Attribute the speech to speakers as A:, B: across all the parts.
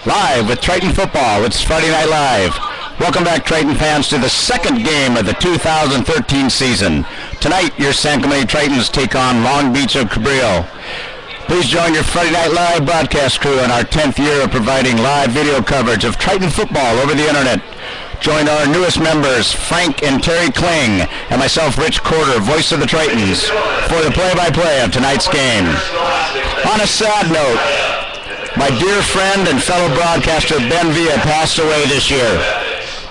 A: Live with Triton Football. It's Friday Night Live. Welcome back, Triton fans, to the second game of the 2013 season. Tonight, your San Clemente Tritons take on Long Beach of Cabrillo. Please join your Friday Night Live broadcast crew in our 10th year of providing live video coverage of Triton football over the internet. Join our newest members, Frank and Terry Kling, and myself, Rich Corder, voice of the Tritons, for the play-by-play of tonight's game. On a sad note, my dear friend and fellow broadcaster Ben Villa passed away this year.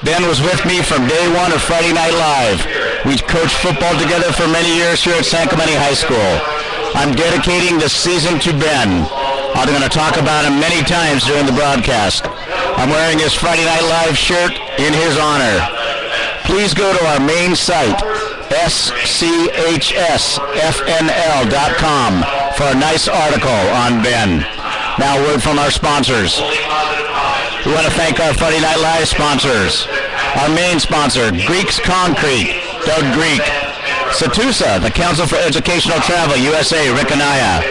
A: Ben was with me from day one of Friday Night Live. We coached football together for many years here at San Clemente High School. I'm dedicating this season to Ben. I'm going to talk about him many times during the broadcast. I'm wearing his Friday Night Live shirt in his honor. Please go to our main site, schsfnl.com, for a nice article on Ben. Now, a word from our sponsors. We want to thank our Friday Night Live sponsors. Our main sponsor, Greeks Concrete, Doug Greek. Satusa, the Council for Educational Travel, USA, Rick Anaya.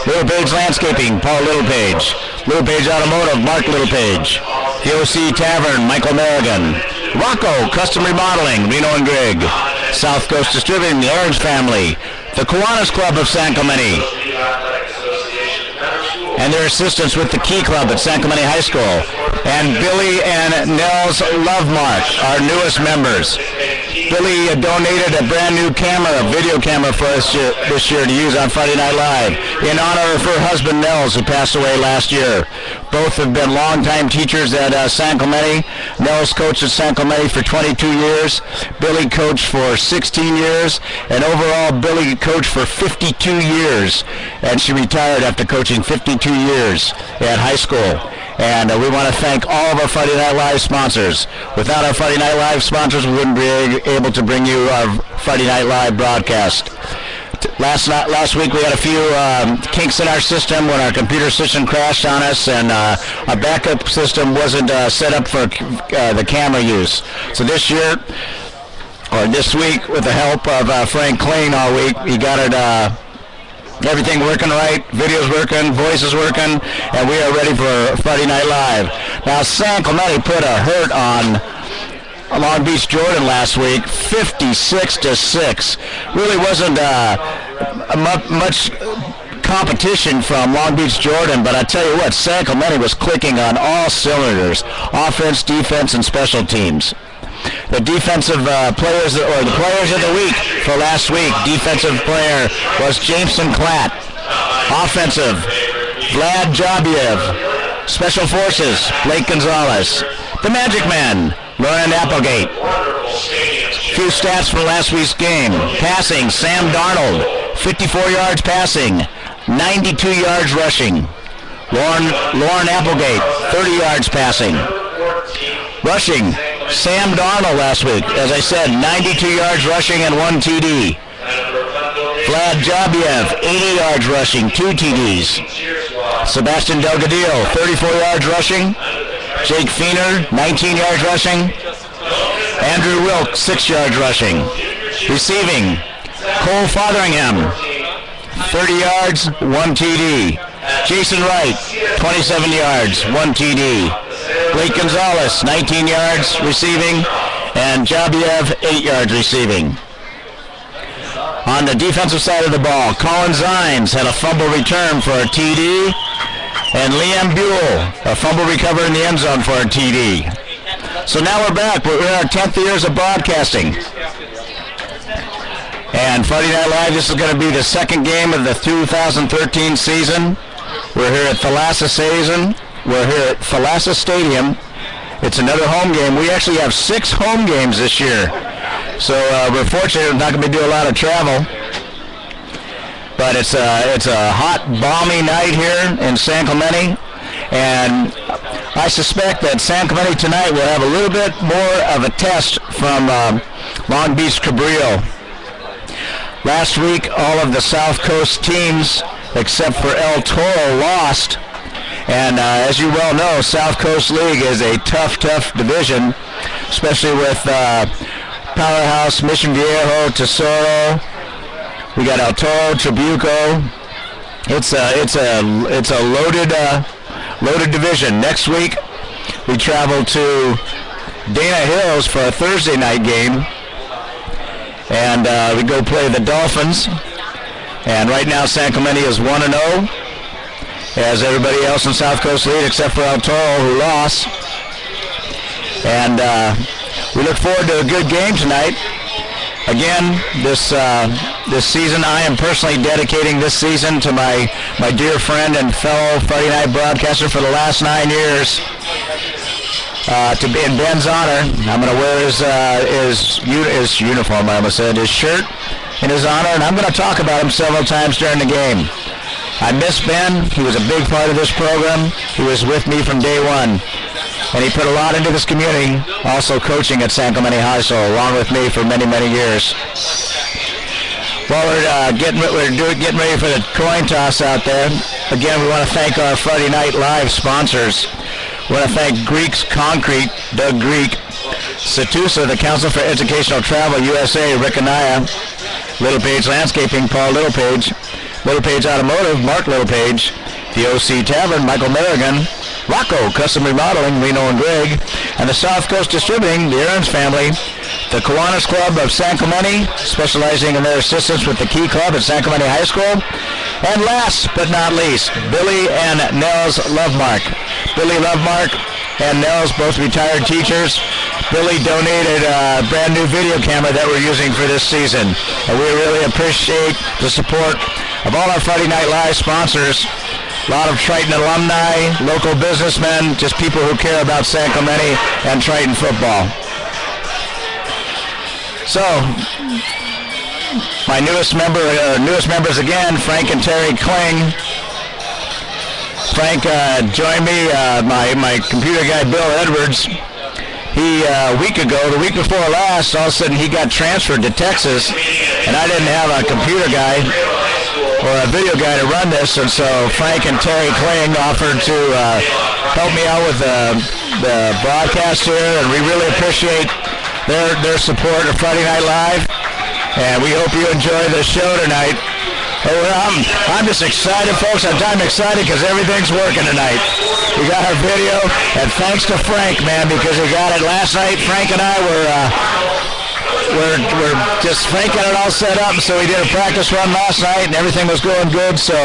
A: Little Page Landscaping, Paul Littlepage. Little Page Automotive, Mark Littlepage. The OC Tavern, Michael Milligan. Rocco Custom Remodeling, Reno and Grigg. South Coast Distributing, the Orange Family. The Kiwanis Club of San Clemente. And their assistants with the Key Club at San Clemente High School. And Billy and Nels Lovemark, our newest members. Billy donated a brand new camera, a video camera for us this year to use on Friday Night Live in honor of her husband Nels, who passed away last year. Both have been longtime teachers at San Clemente. Nels coached at San Clemente for 22 years. Billy coached for 16 years. And overall, Billy coached for 52 years. And she retired after coaching 52 years at high school. And we want to thank all of our Friday Night Live sponsors. Without our Friday Night Live sponsors, we wouldn't be able to bring you our Friday Night Live broadcast. Last week we had a few kinks in our system when our computer system crashed on us, and our backup system wasn't set up for the camera use. So this year, or this week, with the help of Frank Kling all week, he got it. Everything working right, video's working, voice is working, and we are ready for Friday Night Live. Now, San Clemente put a hurt on Long Beach Jordan last week, 56-6. Really wasn't much competition from Long Beach Jordan, but I tell you what, San Clemente was clicking on all cylinders, offense, defense, and special teams. The defensive players, or the players of the week for last week, defensive player was Jameson Klatt. Offensive, Vlad Jabiev. Special forces, Blake Gonzalez. The Magic Man, Lauren Applegate. Few stats from last week's game. Passing, Sam Darnold, 54 yards passing, 92 yards rushing. Lauren Applegate, 30 yards passing. Rushing, Sam Darnold last week, as I said, 92 yards rushing and 1 TD. Vlad Jabiev, 80 yards rushing, 2 TDs. Sebastian Delgadillo, 34 yards rushing. Jake Feener, 19 yards rushing. Andrew Wilk, 6 yards rushing. Receiving, Cole Fotheringham, 30 yards, 1 TD. Jason Wright, 27 yards, 1 TD. Blake Gonzalez, 19 yards receiving, and Jabiev, 8 yards receiving. On the defensive side of the ball, Colin Zines had a fumble return for a TD, and Liam Buell, a fumble recovery in the end zone for a TD. So now we're back. We're in our 10th years of broadcasting. And Friday Night Live, this is going to be the second game of the 2013 season. We're here at Thalassa Season. We're here at Thalassa Stadium. It's another home game. We actually have 6 home games this year. So we're fortunate we're not going to be doing a lot of travel. But it's a hot, balmy night here in San Clemente. And I suspect that San Clemente tonight will have a little bit more of a test from Long Beach Cabrillo. Last week, all of the South Coast teams, except for El Toro, lost. And as you well know, South Coast League is a tough division, especially with Powerhouse, Mission Viejo, Tesoro. We got El Toro, Trabuco. It's a loaded loaded division. Next week, we travel to Dana Hills for a Thursday night game, and we go play the Dolphins. And right now, San Clemente is 1-0, as everybody else in South Coast lead except for El Toro, who lost. And we look forward to a good game tonight. Again, this season, I am personally dedicating this season to my dear friend and fellow Friday night broadcaster for the last 9 years. To be in Ben's honor, I'm going to wear his uniform, I almost said, his shirt in his honor, and I'm going to talk about him several times during the game. I miss Ben. He was a big part of this program. He was with me from day one. And he put a lot into this community, also coaching at San Clemente High School, along with me for many, many years. Well, we're getting ready for the coin toss out there. Again, we want to thank our Friday Night Live sponsors. We want to thank Greek's Concrete, Doug Greek, Satusa, the Council for Educational Travel, USA, Rick Anaya, Little Page Landscaping, Paul Littlepage, Little Page Automotive, Mark Littlepage, the OC Tavern, Michael Milligan, Rocco Custom Remodeling, Reno and Greg, and the South Coast Distributing, the Aarons family, the Kiwanis Club of San Clemente, specializing in their assistance with the Key Club at San Clemente High School, and last but not least, Billy and Nels Lovemark. Billy Lovemark and Nels, both retired teachers. Billy donated a brand new video camera that we're using for this season, and we really appreciate the support of all our Friday Night Live sponsors. A lot of Triton alumni, local businessmen, just people who care about San Clemente and Triton football. So, my newest members again, Frank and Terry Kling. Frank joined me, my computer guy Bill Edwards. He, the week before last, all of a sudden he got transferred to Texas, and I didn't have a computer guy or a video guy to run this, and so Frank and Terry Kling offered to help me out with the broadcast here, and we really appreciate their support of Friday Night Live, and we hope you enjoy the show tonight. I'm just excited, folks. I'm excited because everything's working tonight. We got our video, and thanks to Frank, man, because we got it last night. Frank and I we're just Frank got it all set up, so we did a practice run last night, and everything was going good. So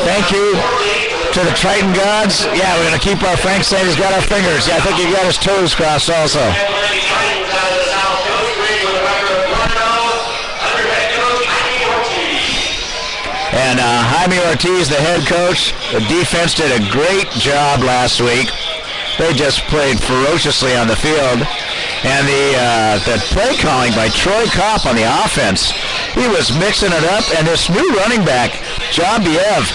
A: thank you to the Triton gods. Yeah, we're gonna keep our Frank saying he's got our fingers. Yeah, I think he got his toes crossed also. And Jaime Ortiz, the head coach, the defense did a great job last week. They just played ferociously on the field. And the play calling by Troy Kopp on the offense, he was mixing it up. And this new running back, John Biev,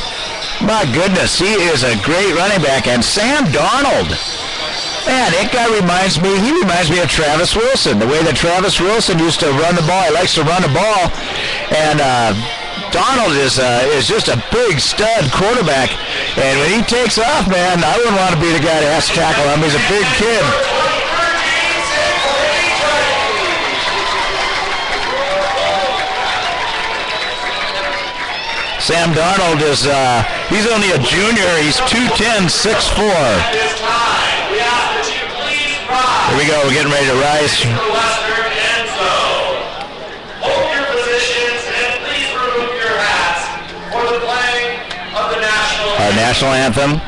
A: my goodness, he is a great running back. And Sam Darnold, man, that guy reminds me of Travis Wilson. The way that Travis Wilson used to run the ball, he likes to run the ball. And Donald is just a big stud quarterback, and when he takes off, man, I wouldn't want to be the guy that has to tackle him. He's a big kid. Sam Darnold is, he's only a junior. He's 210, 6'4". Here we go. We're getting ready to rise. Our national anthem.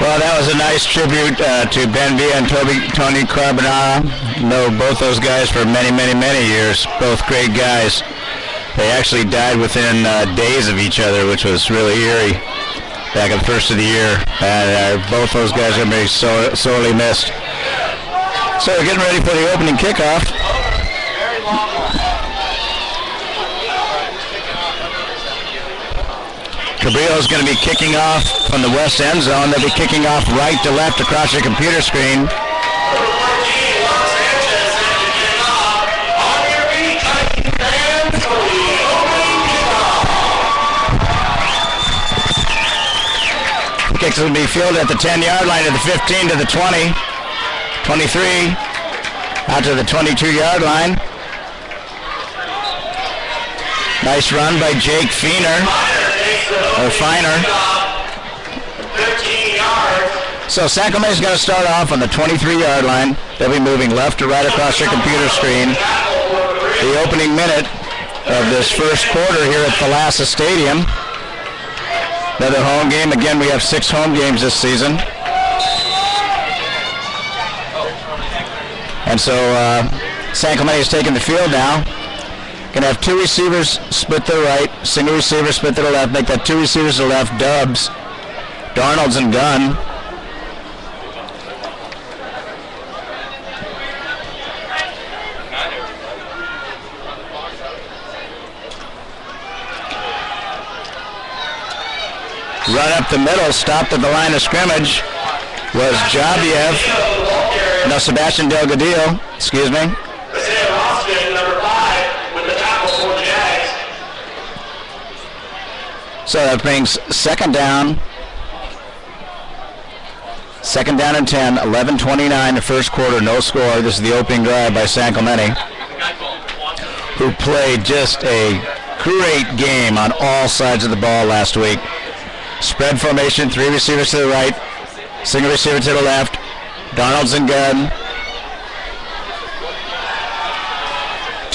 A: Well, that was a nice tribute to Ben Villa and Tony Carbonara. Know both those guys for many, many, many years. Both great guys. They actually died within days of each other, which was really eerie back at the first of the year. And both those guys are going to be sorely missed. So we're getting ready for the opening kickoff. Cabrillo is going to be kicking off from the west end zone. They'll be kicking off right to left across your computer screen. Kicks will be fielded at the 10-yard line, to the 15, to the 20, 23, out to the 22-yard line. Nice run by Jake Finer. So San Clemente is going to start off on the 23-yard line. They'll be moving left to right across your computer screen. The opening minute of this first quarter here at Thalassa Stadium. Another home game. Again, we have 6 home games this season. And so San Clemente is taking the field now. Going to have 2 receivers split to the right, single receiver split to the left. Make that 2 receivers to the left, Dubs, Darnold's and Gunn. Run up the middle, stopped at the line of scrimmage was Jabiev. No, Sebastian Delgadillo, excuse me. So that brings second down and 10, 11:29 the first quarter, no score. This is the opening drive by San Clemente, who played just a great game on all sides of the ball last week. Spread formation, 3 receivers to the right, single receiver to the left, Darnold's and Gunn.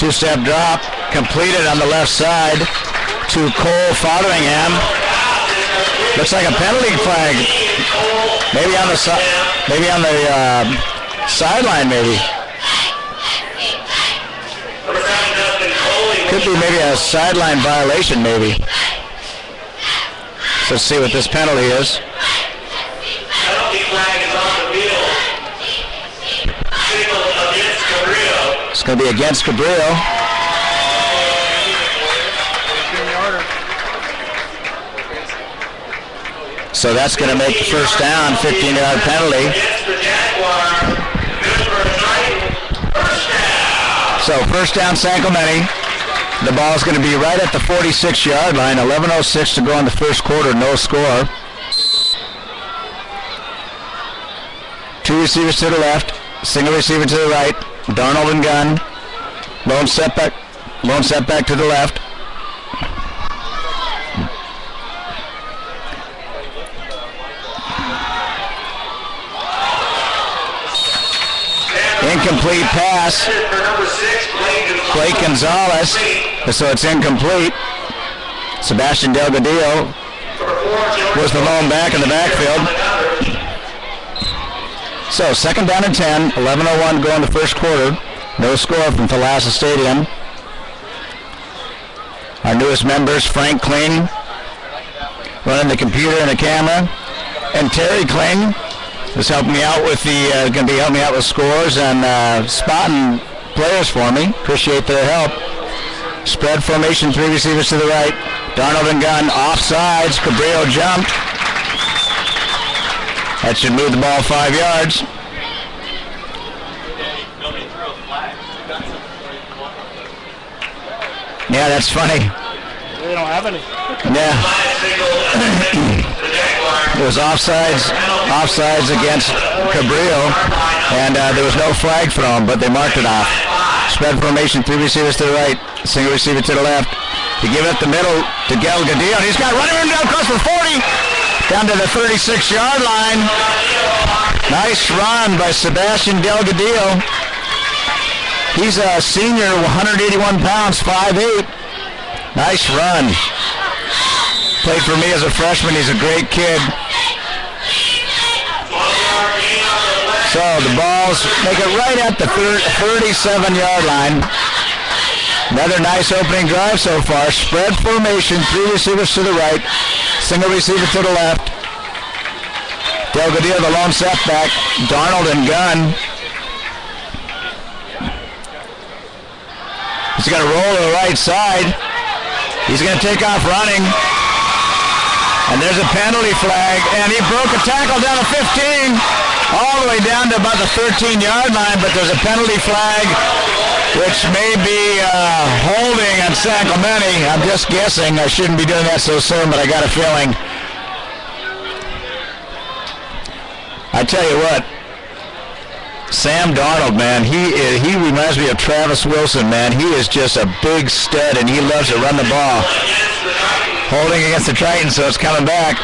A: 2-step drop, completed on the left side to Cole Fotheringham. Looks like a penalty flag. Maybe on the sideline, maybe. Could be maybe a sideline violation, maybe. So let's see what this penalty is. Penalty flag is on the field. Signal against Cabrillo. It's going to be against Cabrillo. So that's going to make the first down, 15-yard penalty. So first down, San Clemente. The ball is going to be right at the 46-yard line. 11:06 to go in the first quarter, no score. 2 receivers to the left, single receiver to the right. Darnold and Gunn. Lone setback to the left. Incomplete pass. Blake Gonzalez. So it's incomplete. Sebastian Delgadillo was the lone back in the backfield. So second down and 10. 11:01 go in the first quarter. No score from Thalassa Stadium. Our newest members, Frank Kling, running the computer and the camera, and Terry Kling is helping me out with going to be helping me out with scores and spotting players for me. Appreciate their help. Spread formation, 3 receivers to the right. Darnold and Gunn, offsides. Cabrillo jumped. That should move the ball 5 yards. Yeah, that's funny.
B: They don't have any.
A: Yeah. It was offsides against Cabrillo, and there was no flag thrown, but they marked it off. Spread formation, 3 receivers to the right, single receiver to the left. They give it up the middle to Delgadillo, and he's got running room down across the 40, down to the 36-yard line. Nice run by Sebastian Delgadillo. He's a senior, 181 pounds, 5'8". Nice run. Played for me as a freshman. He's a great kid. So the balls make it right at the 37-yard line. Another nice opening drive so far. Spread formation, 3 receivers to the right, single receiver to the left. Delgadillo, the lone setback. Darnold and gun. He's going to roll to the right side. He's going to take off running. And there's a penalty flag, and he broke a tackle down to 15, all the way down to about the 13-yard line, but there's a penalty flag, which may be holding on San Clemente. I'm just guessing. I shouldn't be doing that so soon, but I got a feeling. I tell you what, Sam Darnold, man, he reminds me of Travis Wilson, man. He is just a big stud, and he loves to run the ball. Holding against the Titans, so it's coming back.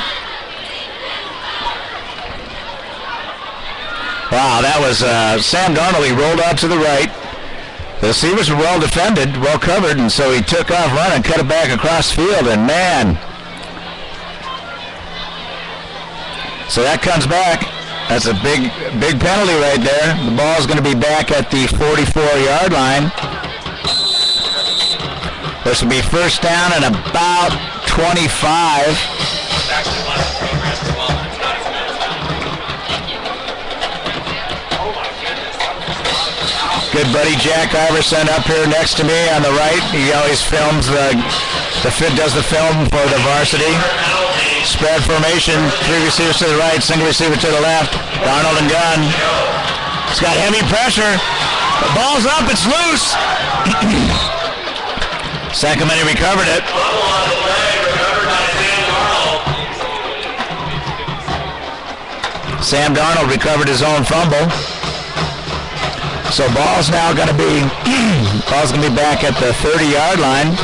A: Wow, that was Sam Darnold. He rolled out to the right. The receivers were well defended, well covered, and so he took off running, cut it back across the field, and man. So that comes back. That's a big penalty right there. The ball's going to be back at the 44-yard line. This will be first down and about 25. Good buddy Jack Iverson up here next to me on the right. He always films does the film for the varsity. Spread formation, 3 receivers to the right, single receiver to the left. Darnold and gun. It's got heavy pressure. The ball's up, it's loose. San Clemente recovered it. Sam Darnold recovered his own fumble. So ball's now going to be back at the 30-yard line.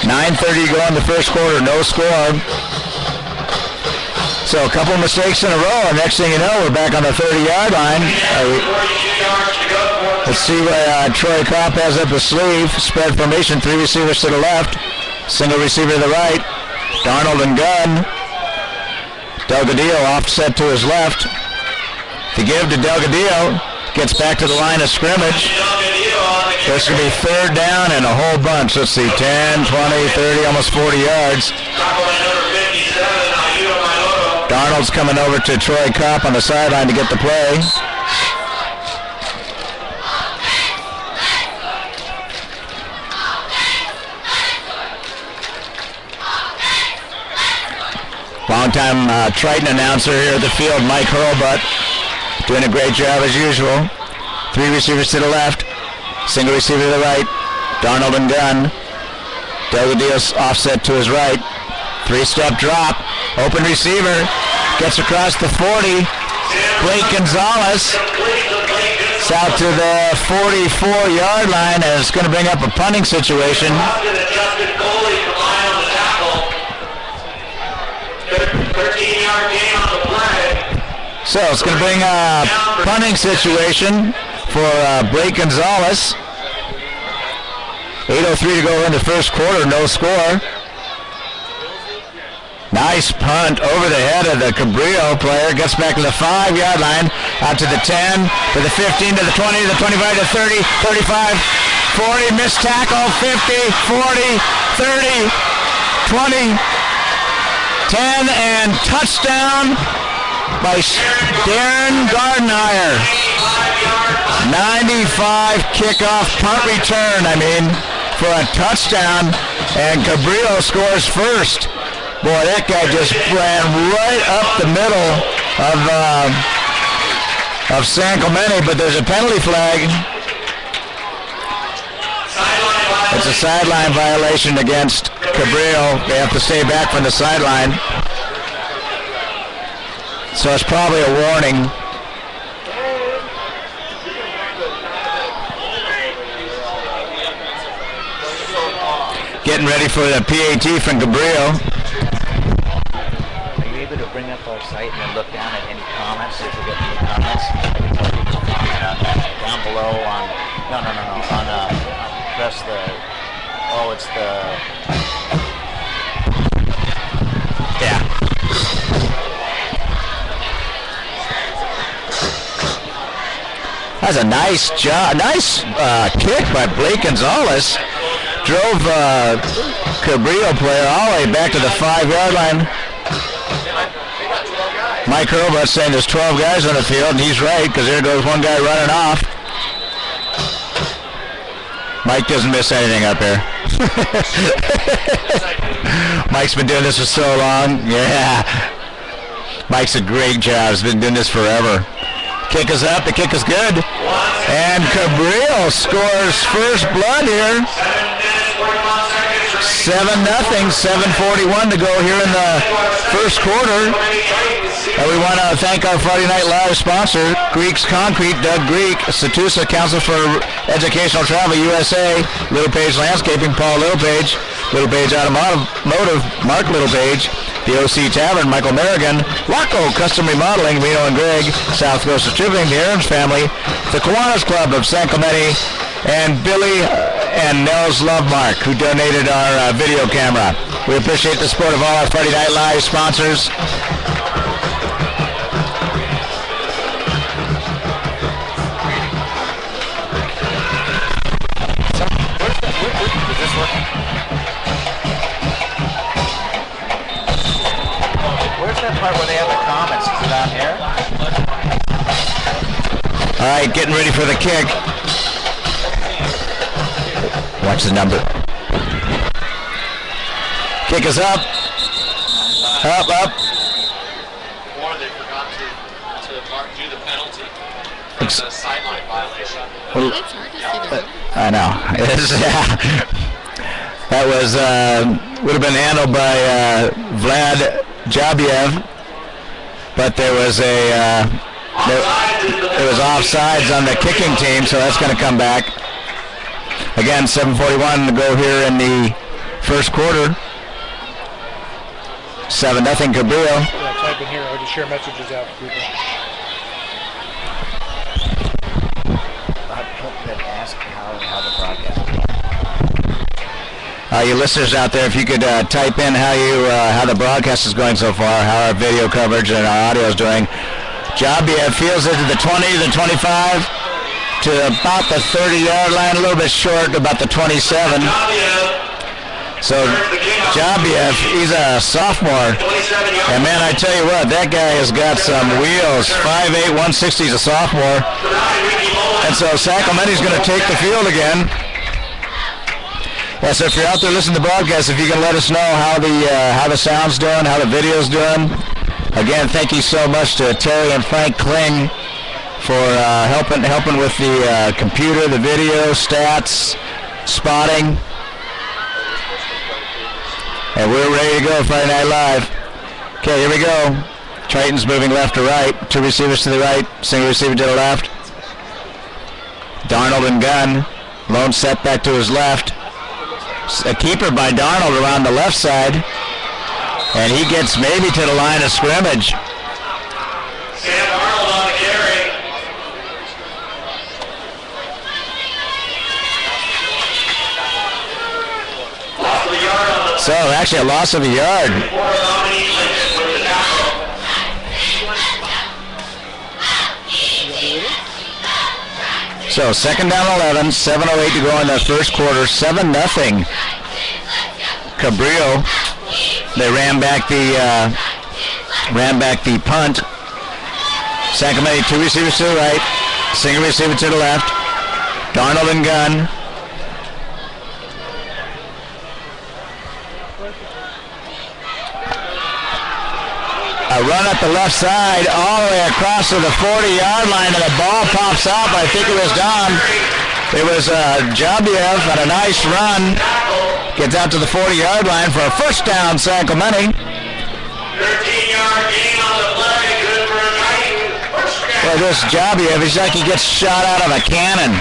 A: 9:30 to go in the first quarter, no score. So a couple of mistakes in a row, and next thing you know, we're back on the 30-yard line. Let's see what Troy Kopp has up his sleeve. Spread formation, 3 receivers to the left, single receiver to the right. Darnold and gun. Delgadillo offset to his left. To give to Delgadillo. Gets back to the line of scrimmage. This will be third down and a whole bunch. Let's see, 10, 20, 30, almost 40 yards. Darnold's coming over to Troy Kopp on the sideline to get the play. Longtime Triton announcer here at the field, Mike Hurlbutt, doing a great job as usual. 3 receivers to the left, single receiver to the right. Darnold and gun. Delgadillo offset to his right. 3-step drop, open receiver, gets across the 40. Blake Gonzalez. It's out to the 44-yard line, and it's going to bring up a punting situation. So it's going to bring a punting situation for Blake Gonzalez. 8:03 to go in the first quarter, no score. Nice punt over the head of the Cabrillo player. Gets back to the 5-yard line, out to the 10, to the 15, to the 20, to the 25, to 30, 35, 40, missed tackle, 50, 40, 30, 20, 10, and touchdown by Darren Gardenhire. 95 kickoff punt return, for a touchdown, and Cabrillo scores first. Boy, that guy just ran right up the middle of San Clemente, but there's a penalty flag. It's a sideline violation against Cabrillo. They have to stay back from the sideline. So it's probably a warning. Getting ready for the PAT from Cabrillo.
B: Are you able to bring up our site and then look down at any comments? If we get any comments, I can tell people to comment on down below on, press the, it's the,
A: yeah. That's a nice job, nice kick by Blake Gonzalez. Drove Cabrillo player all the way back to the 5-yard line. Mike Hurlbut's saying there's 12 guys on the field, and he's right, because there goes one guy running off. Mike doesn't miss anything up here. Mike's been doing this for so long. Yeah. Mike's a great job. He's been doing this forever. Kick is up. The kick is good. And Cabrillo scores first blood here. 7-0. 7:41 to go here in the first quarter. And we want to thank our Friday Night Live sponsor, Greek's Concrete, Doug Greek, Satusa Council for Educational Travel USA, Little Page Landscaping, Paul Littlepage, Little Page Automotive, Mark Littlepage, the OC Tavern, Michael Merrigan, Rocco Custom Remodeling, Reno and Greg, South Coast Distributing, the Aaron's Family, the Kiwanis Club of San Clemente, and Billy and Nels Lovemark, who donated our video camera. We appreciate the support of all our Friday Night Live sponsors.
B: Where's that part where they have the comments? Is it down here?
A: All right, getting ready for the kick. Watch the number. Kick is up. Up.
C: Or they forgot to do the penalty. It's a sideline violation.
A: Well,
D: It's hard to see the
A: I know. That was would have been handled by Vlad Jabiev, but there was there was offsides on the kicking team, so that's going to come back. Again, 7:41 to go here in the first quarter. 7-0 Cabrillo.
E: Yeah, type in here or just share messages out to people.
B: Ask how the broadcast.
A: You listeners out there, if you could type in how the broadcast is going so far, how our video coverage and our audio is doing. Jabiev fields it to the 20, the 25, to about the 30-yard line, a little bit short, about the 27. So Jabiev, he's a sophomore, and man, I tell you what, that guy has got some wheels. 5'8", 160, he's a sophomore. And so San Clemente's going to take the field again. Yeah, so if you're out there listening to the broadcast, if you can let us know how the sound's doing, how the video's doing. Again, thank you so much to Terry and Frank Kling for helping with the computer, the video, stats, spotting. And we're ready to go, Friday Night Live. Okay, here we go. Triton's moving left to right. Two receivers to the right, single receiver to the left. Darnold and gun. Lone setback to his left. A keeper by Darnold around the left side. And he gets maybe to the line of scrimmage.
C: Sam Darnold on the carry. Loss of a yard on the
A: So actually a loss of a yard. So second down 11, 7:08 to go in the first quarter, 7-0. Cabrillo, they ran back the punt. San Clemente, two receivers to the right, single receiver to the left. Darnold and gun. A run up the left side, all the way across to the 40-yard line, and the ball pops out. I think it was Don. It was Jabiev on a nice run. Gets out to the 40-yard line for a first down, San Clemente.
C: 13-yard gain on the play. Good for a night. First down.
A: Well, this Jabiev, he's like he gets shot out of a cannon.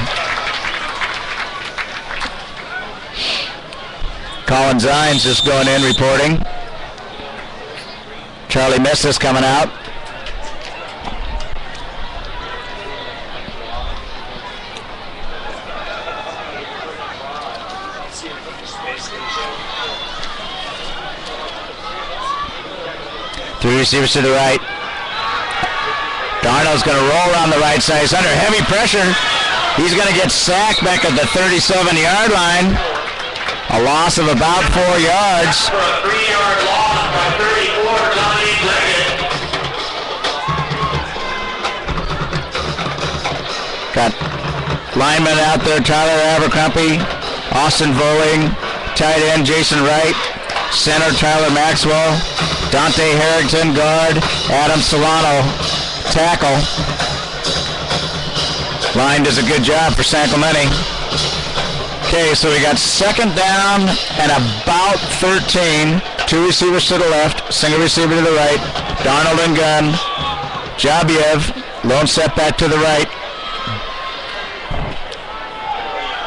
A: Colin Zines just going in, reporting. Charlie Missis coming out. Three receivers to the right. Darnold's going to roll around the right side. He's under heavy pressure. He's going to get sacked back at the 37-yard line. A loss of about 4 yards.
C: For a 3-yard loss by 34, Johnny Leggett.
A: Got linemen out there, Tyler Abercrombie, Austin Voling, tight end Jason Wright, center Tyler Maxwell, Dante Harrington, guard, Adam Solano, tackle. Line does a good job for San Clemente. Okay, so we got second down and about 13. 2 receivers to the left, single receiver to the right. Darnold and gun. Jabiev, lone setback to the right.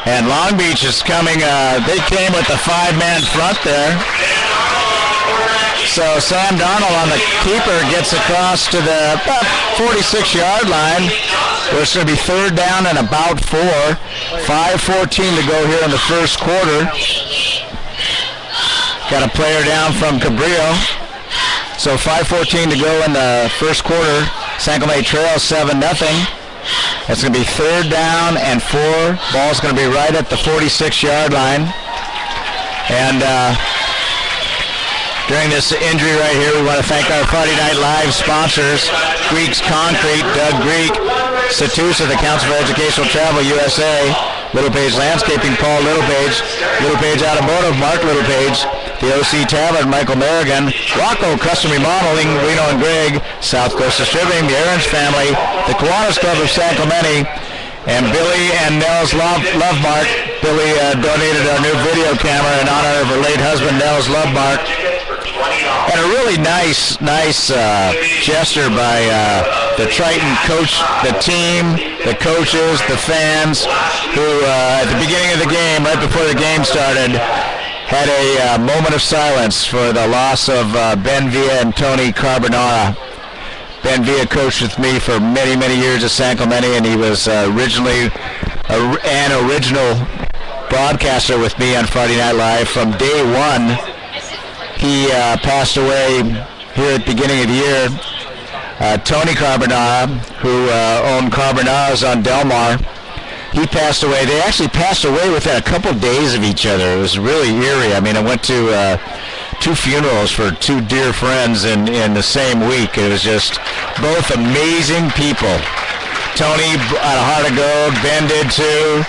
A: And Long Beach is coming, they came with the 5-man front there. So Sam Darnold on the keeper gets across to the about 46-yard line. Where it's going to be third down and about 4. 5:14 to go here in the first quarter. Got a player down from Cabrillo. So 5:14 to go in the first quarter. San Clemente trails 7-0. It's going to be third down and 4. Ball's going to be right at the 46-yard line. And during this injury right here, we want to thank our Friday Night Live sponsors, Greek's Concrete, Doug Greek, Satusa, the Council for Educational Travel, USA, Little Page Landscaping, Paul Littlepage, Little Page Automotive, Mark Littlepage, the OC Tavern, Michael Merrigan, Rocco Custom Remodeling, Reno and Greg, South Coast Distributing, the Aarons family, the Kiwanis Club of San Clemente, and Billy and Nels Lovemark. Billy donated our new video camera in honor of her late husband, Nels Lovemark. And a really nice gesture by the Triton coach, the team, the coaches, the fans, who at the beginning of the game, right before the game started, had a moment of silence for the loss of Ben Villa and Tony Carbonara. Ben Villa coached with me for many, many years at San Clemente, and he was originally an original broadcaster with me on Friday Night Live from day one. He passed away here at the beginning of the year. Tony Carbonara, who owned Carbonara's on Del Mar, he passed away. They actually passed away within a couple days of each other. It was really eerie. I mean, I went to 2 funerals for 2 dear friends in the same week. It was just both amazing people. Tony had a heart of gold. Ben did too.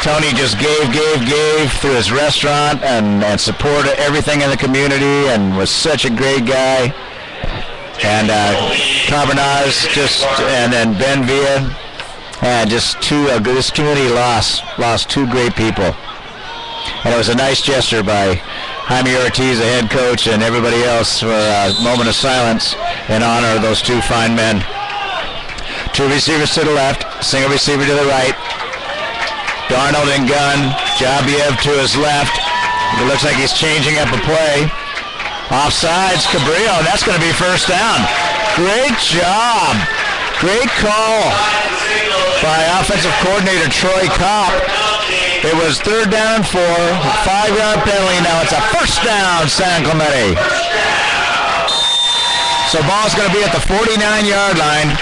A: Tony just gave through his restaurant and supported everything in the community and was such a great guy. And Carbonara's and then Ben Villa, and just this community lost 2 great people. And it was a nice gesture by Jaime Ortiz, the head coach, and everybody else for a moment of silence in honor of those 2 fine men. 2 receivers to the left, single receiver to the right. Darnold and gun, Jabiev to his left. It looks like he's changing up a play. Offsides, Cabrillo, that's going to be first down. Great job. Great call by offensive coordinator Troy Kopp. It was third down and 4, 5-yard penalty. Now it's a first down, San Clemente. So ball's going to be at the 49-yard line.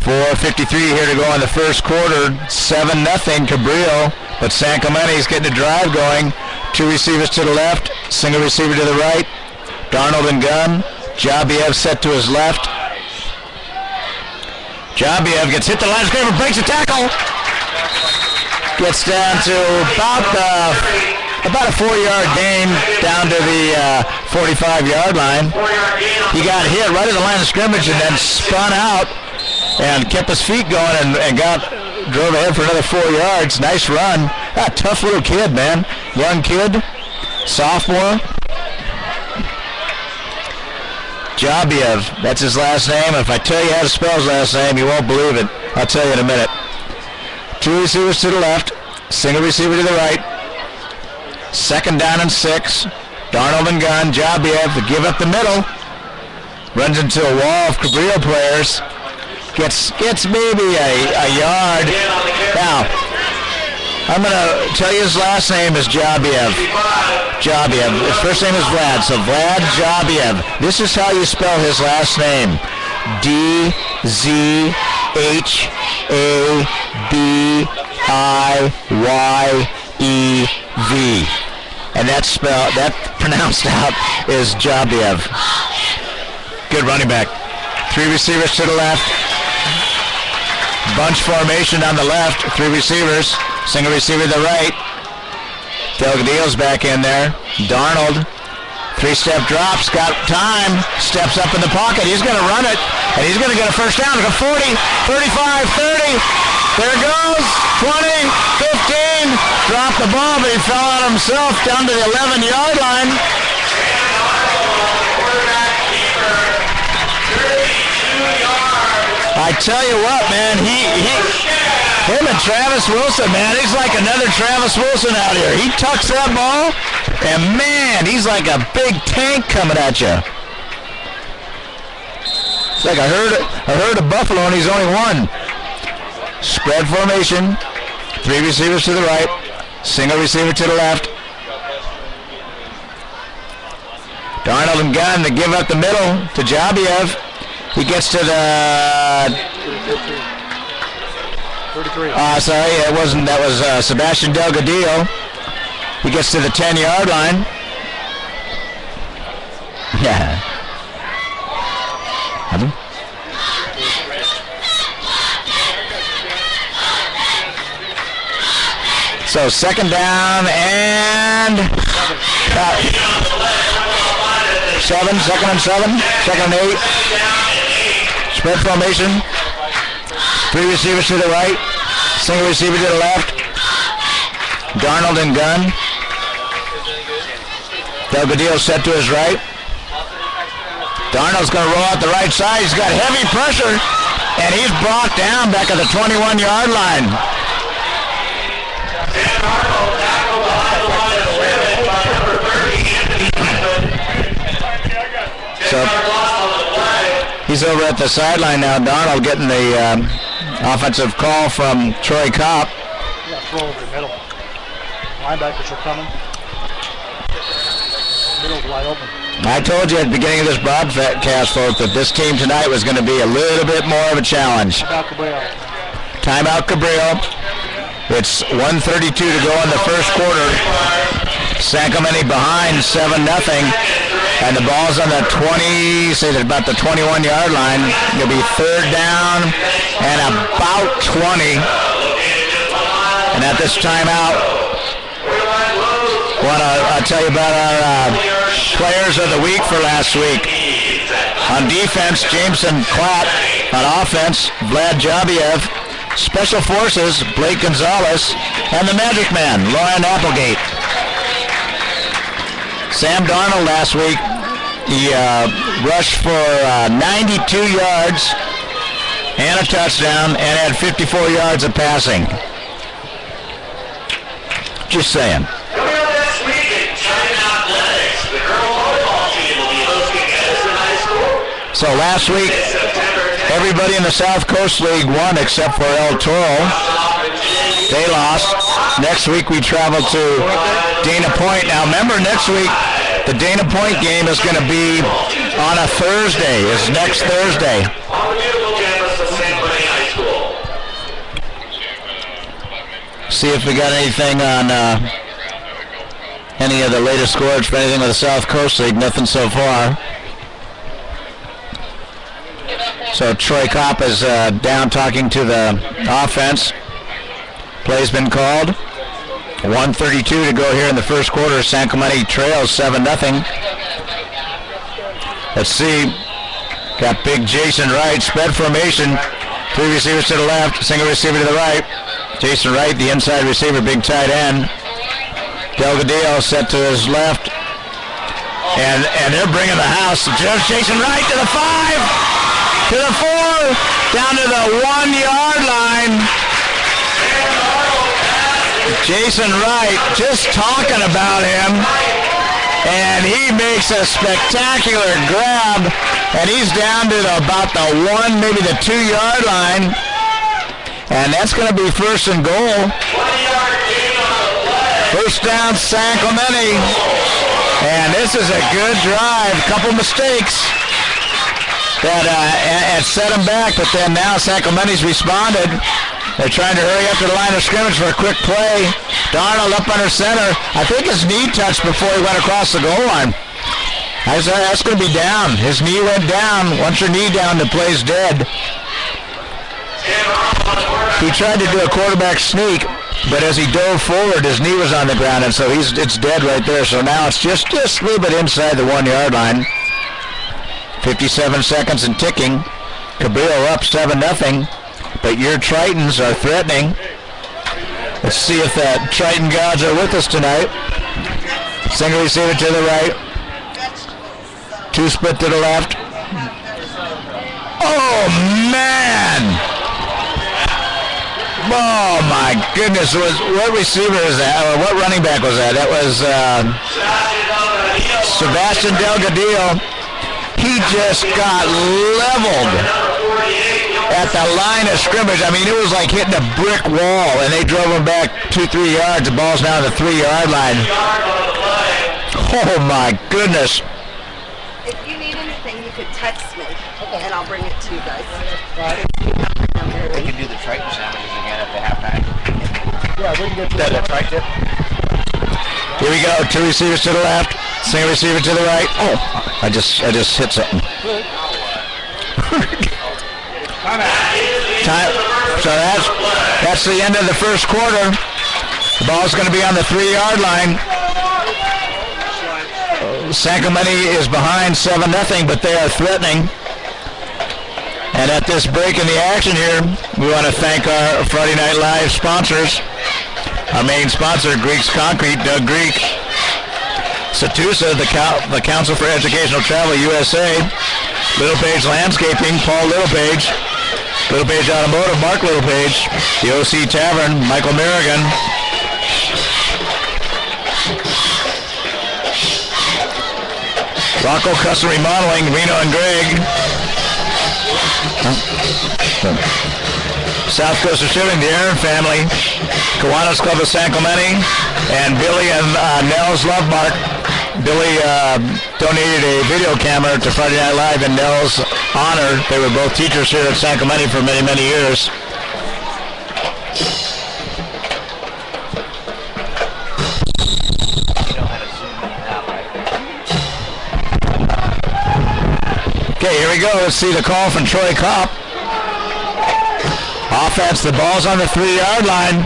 A: 4:53 here to go in the first quarter. 7-0 Cabrillo, but San Clemente's getting the drive going. 2 receivers to the left, single receiver to the right. Darnold and gun. Jabiev set to his left. Jabiev gets hit the line of scrimmage, breaks a tackle. Gets down to about a 4-yard gain down to the 45-yard line. He got hit right at the line of scrimmage and then spun out and kept his feet going and drove ahead for another 4 yards. Nice run. Tough little kid, man. Young kid, sophomore. Jabiev, that's his last name. If I tell you how to spell his last name, you won't believe it. I'll tell you in a minute. 2 receivers to the left, single receiver to the right. Second down and 6. Darnold and gun. Jabiev to give up the middle. Runs into a wall of Cabrillo players. Gets maybe a yard. Now, I'm going to tell you his last name is Jabiev. Jabiev. His first name is Vlad. So Vlad Jabiev. This is how you spell his last name. D-Z-H-A-B-I-Y-E-V. And that's pronounced out is Jabiev. Good running back. 3 receivers to the left. Bunch formation on the left. 3 receivers. Single receiver to the right. Delgadillo's back in there. Darnold. 3-step drops. Got time. Steps up in the pocket. He's going to run it. And he's going to get a first down. 40, 35, 30. There goes. 20, 15. Dropped the ball, but he fell on himself down to the 11-yard line. I tell you what, man, him and Travis Wilson, man, he's like another Travis Wilson out here. He tucks that ball, and man, he's like a big tank coming at you. It's like I heard a buffalo, and he's only one. Spread formation, 3 receivers to the right, single receiver to the left. Darnold and Gunn to give up the middle to Jabiev. He gets to the
E: 33.
A: Sorry, it wasn't. That was Sebastian Delgadillo. He gets to the 10-yard line. Yeah. So second down and 7, second and 7, second and 8. Spread formation. 3 receivers to the right. Single receiver to the left. Darnold and Gunn. Delgadillo set to his right. Darnold's going to roll out the right side. He's got heavy pressure, and he's brought down back at the 21-yard line. So he's over at the sideline now. Darnold getting the offensive call from Troy Kopp.
E: Yeah, throw over the middle. Linebackers are coming. Middle's wide open.
A: I told you at the beginning of this broadcast, folks, that this team tonight was going to be a little bit more of a challenge. Timeout Cabrillo. It's 1:32 to go in the first quarter. San Clemente behind 7-0. And the ball's on the 20, say about the 21-yard line. It'll be third down and about 20. And at this timeout, I'll tell you about our players of the week for last week. On defense, Jameson Klatt. On offense, Vlad Jabiev. Special Forces, Blake Gonzalez. And the Magic Man, Lauren Applegate. Sam Darnold last week, he rushed for 92 yards and a touchdown and had 54 yards of passing. Just saying. So last week, everybody in the South Coast League won except for El Toro. They lost. Next week we travel to Dana Point. Now remember, next week the Dana Point game is going to be on a Thursday. It's next Thursday. See if we got anything on any of the latest scores for anything with the South Coast League. Nothing so far. So Troy Kopp is down talking to the offense. Play's been called. 1:32 to go here in the first quarter. San Clemente trails 7-0. Let's see. Got big Jason Wright. Spread formation. 3 receivers to the left. Single receiver to the right. Jason Wright, the inside receiver, big tight end. Delgadillo set to his left. And they're bringing the house. Jason Wright to the 5. To the 4, down to the 1-yard line. Jason Wright, just talking about him, and he makes a spectacular grab, and he's down to about the 1, maybe the 2-yard line, and that's going to be first and goal.
C: 20-yard
A: First down, San Clemente. And this is a good drive. A couple mistakes that had set them back, but then now San Clemente's responded. They're trying to hurry up to the line of scrimmage for a quick play. Darnold up under center. I think his knee touched before he went across the goal line. That's going to be down. His knee went down. Once your knee down, the play's dead. He tried to do a quarterback sneak, but as he dove forward, his knee was on the ground, and so it's dead right there. So now it's just a little bit inside the 1 yard line. 57 seconds and ticking. Cabrillo up 7-0, but your Tritons are threatening. Let's see if the Triton gods are with us tonight. Single receiver to the right. Two split to the left. Oh, man! Oh, my goodness. What receiver is that? Or what running back was that? That was Sebastian Delgadillo. He just got leveled at the line of scrimmage. I mean, it was like hitting a brick wall, and they drove him back 2-3 yards. The ball's now on the 3 yard line. Oh, my goodness.
D: If you need anything, you could text me, and I'll bring it to you guys.
B: They can do the Triton sandwiches again at the halftime.
E: Yeah, we can get
B: The Tri-tip.
A: Here we go. Two receivers to the left. Single receiver to the right. Oh, I just hit something. Time. So that's the end of the first quarter. The ball's going to be on the 3 yard line. San Clemente is behind 7-0, but they are threatening. And at this break in the action here, we want to thank our Friday Night Live sponsors. Our main sponsor, Greek's Concrete, Doug Greek. Satusa, the Council for Educational Travel, USA. Little Page Landscaping, Paul Littlepage. Little Page Automotive, Mark Littlepage. The OC Tavern, Michael Merrigan. Rocco Custom Remodeling, Reno and Greg. South Coast of Shipping, the Aaron family. Kiwanis Club of San Clemente. And Billy and Nels Lovemark. Billy donated a video camera to Friday Night Live in Nels' honor. They were both teachers here at San Clemente for many, many years. Okay, here we go. Let's see the call from Troy Kopp. Offense, the ball's on the 3 yard line.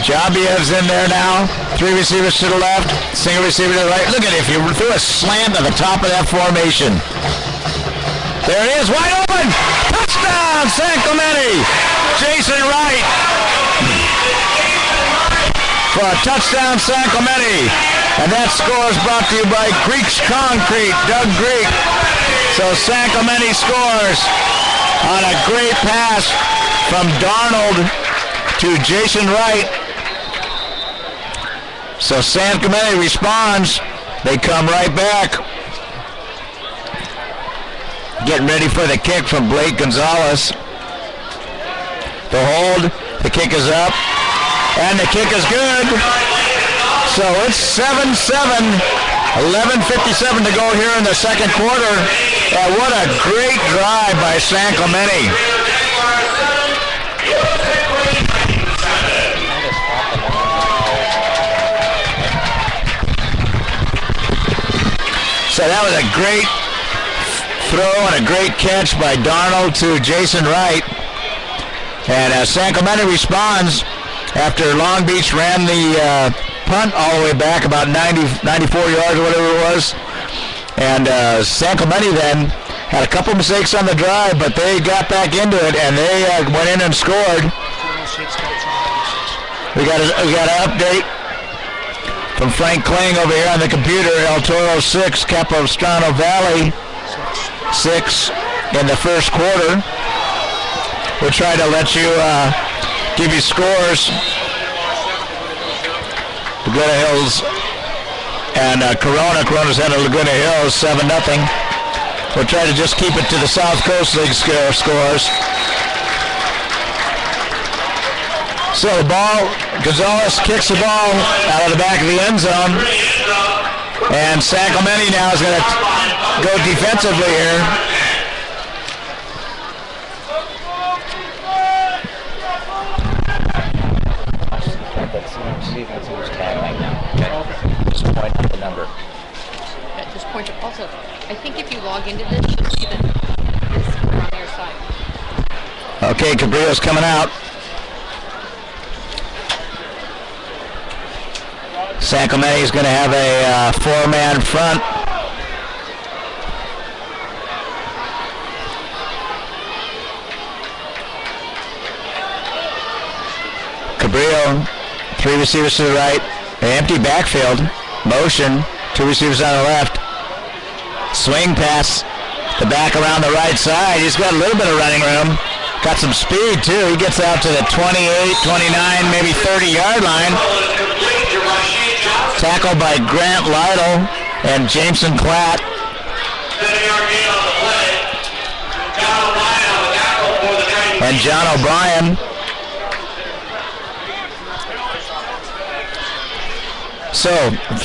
A: Jabiev's in there now. Three receivers to the left, single receiver to the right. Look at it, if you threw a slant to the top of that formation. There it is, wide open. Touchdown, San Clemente. Jason Wright. For a touchdown, San Clemente. And that score is brought to you by Greek's Concrete, Doug Greek. So San Clemente scores on a great pass from Darnold to Jason Wright. So San Clemente responds. They come right back. Getting ready for the kick from Blake Gonzalez. The hold, the kick is up, and the kick is good. So it's 7-7, 11:57 to go here in the second quarter. And what a great drive by San Clemente. So that was a great throw and a great catch by Darnold to Jason Wright. And San Clemente responds after Long Beach ran the punt all the way back about 94 yards or whatever it was. And San Clemente then had a couple mistakes on the drive, but they got back into it and they went in and scored. We got an update from Frank Kling over here on the computer. El Toro 6, Capistrano Valley 6 in the first quarter. We'll try to let you give you scores. Laguna Hills and Corona's head of Laguna Hills 7-0. We'll try to just keep it to the South Coast League scores. So the ball, Gonzalez kicks the ball out of the back of the end zone. And San Clemente now is going to go defensively here.
B: See if it's who's tag right now. Okay. Just point out the number.
F: Yeah, just point it. Also, I think if you log into this, you'll see that this on your side.
A: Okay, Cabrillo's coming out. San Clemente is going to have a four-man front. Cabrillo, three receivers to the right, an empty backfield, motion, two receivers on the left, swing pass, the back around the right side. He's got a little bit of running room, got some speed too. He gets out to the 28, 29, maybe 30-yard line. Tackled by Grant Lytle and Jameson Klatt. And John O'Brien. So,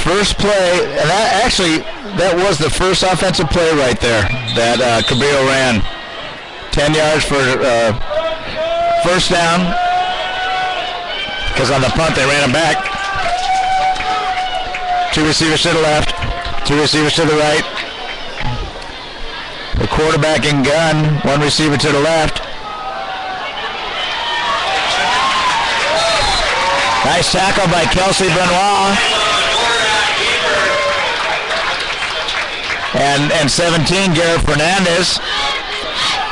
A: first play, and that was the first offensive play right there that Cabrillo ran. 10 yards for first down, because on the punt they ran him back. Two receivers to the left, two receivers to the right. The quarterback in gun, one receiver to the left. Nice tackle by Kelsey Benoit. And 17, Garrett Fernandez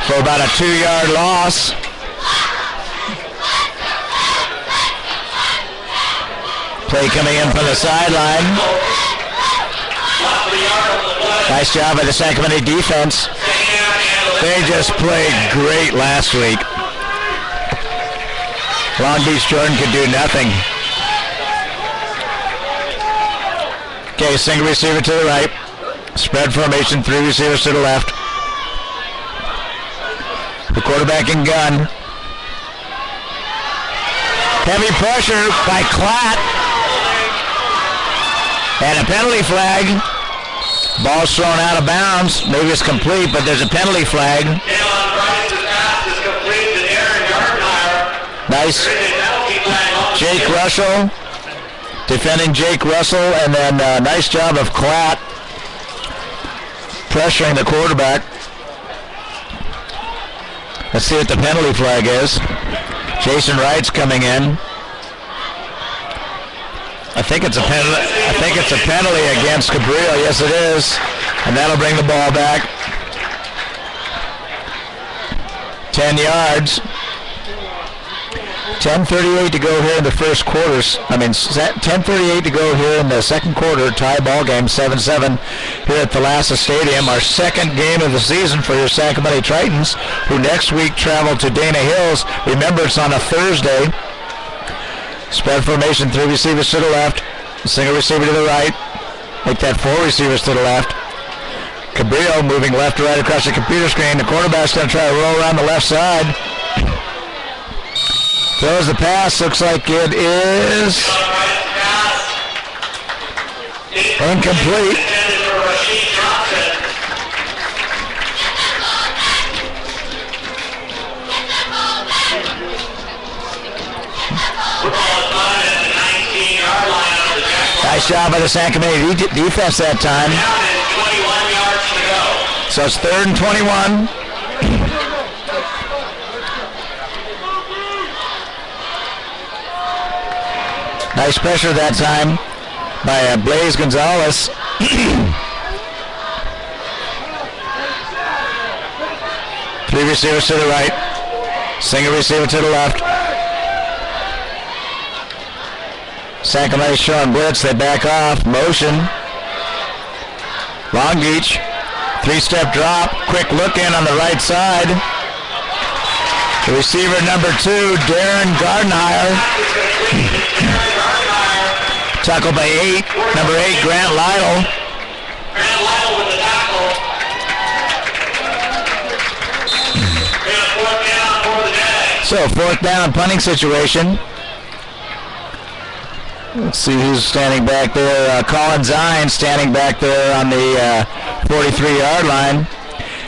A: for about a 2-yard loss. Play coming in from the sideline. Nice job by the San Clemente defense. They just played great last week. Long Beach Jordan could do nothing. Okay, single receiver to the right. Spread formation, three receivers to the left. The quarterback in gun. Heavy pressure by Klatt. And a penalty flag. Ball's thrown out of bounds. Maybe it's complete, but there's a penalty flag. Nice. Jake Russell. Defending Jake Russell. And then nice job of Klatt pressuring the quarterback. Let's see what the penalty flag is. Jason Wright's coming in. I think it's a penalty. I think it's a penalty against Cabrillo. Yes, it is, and that'll bring the ball back. 10 yards. 10:38 to go here in the first quarters. 10:38 to go here in the second quarter. Tie ball game, 7-7 here at Thalassa Stadium. Our second game of the season for your San Clemente Tritons, who next week travel to Dana Hills. Remember, it's on a Thursday. Spread formation, three receivers to the left, single receiver to the right. Make that four receivers to the left. Cabrillo moving left to right across the computer screen. The quarterback's going to try to roll around the left side. Throws the pass. Looks like it is incomplete. Nice job by the San Clemente defense that time. So it's 3rd and 21. Nice pressure that time by Blaze Gonzalez. Three receivers to the right, single receiver to the left. San Clemente showing blitz, they back off, motion. Long Beach, three-step drop, quick look in on the right side. The receiver number 2, Darren Gardenhire. Tackled by number 8, Grant Lytle.
C: Grant Lytle with the tackle. And a 4th down for the day.
A: So 4th down punting situation. Let's see who's standing back there. Colin Zines standing back there on the 43-yard line.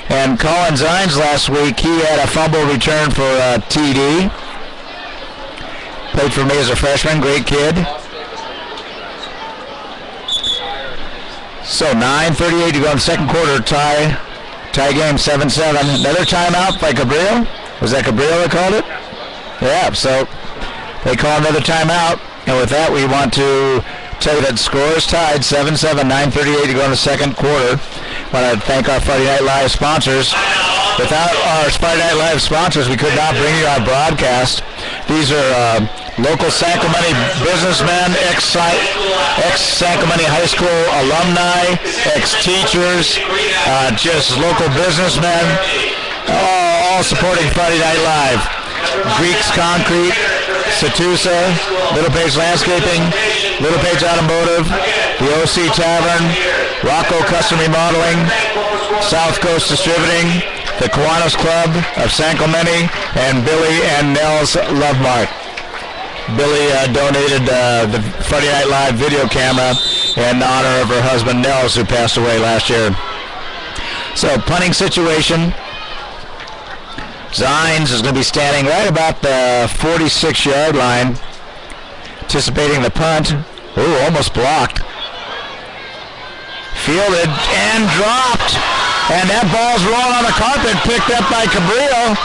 A: And Colin Zines last week, he had a fumble return for TD. Played for me as a freshman, great kid. So 9:38 to go in the second quarter, tie game 7-7. Another timeout by Cabrillo. Was that Cabrillo that called it? Yeah, so they call another timeout. And with that, we want to tell you that the score is tied 7-7, 9:38 to go in the second quarter. I want to thank our Friday Night Live sponsors. Without our Friday Night Live sponsors, we could not bring you our broadcast. These are local San Clemente businessmen, ex-San Clemente High School alumni, ex-teachers, just local businessmen, all supporting Friday Night Live. Greeks Concrete, Satusa, Little Page Landscaping, Little Page Automotive, the OC Tavern, Rocco Custom Remodeling, South Coast Distributing, the Kiwanis Club of San Clemente, and Billy and Nels Lovemark. Billy donated the Friday Night Live video camera in honor of her husband Nels, who passed away last year. So punting situation. Zines is going to be standing right about the 46-yard line, anticipating the punt. Ooh, almost blocked. Fielded and dropped. And that ball's rolling on the carpet, picked up by Cabrillo.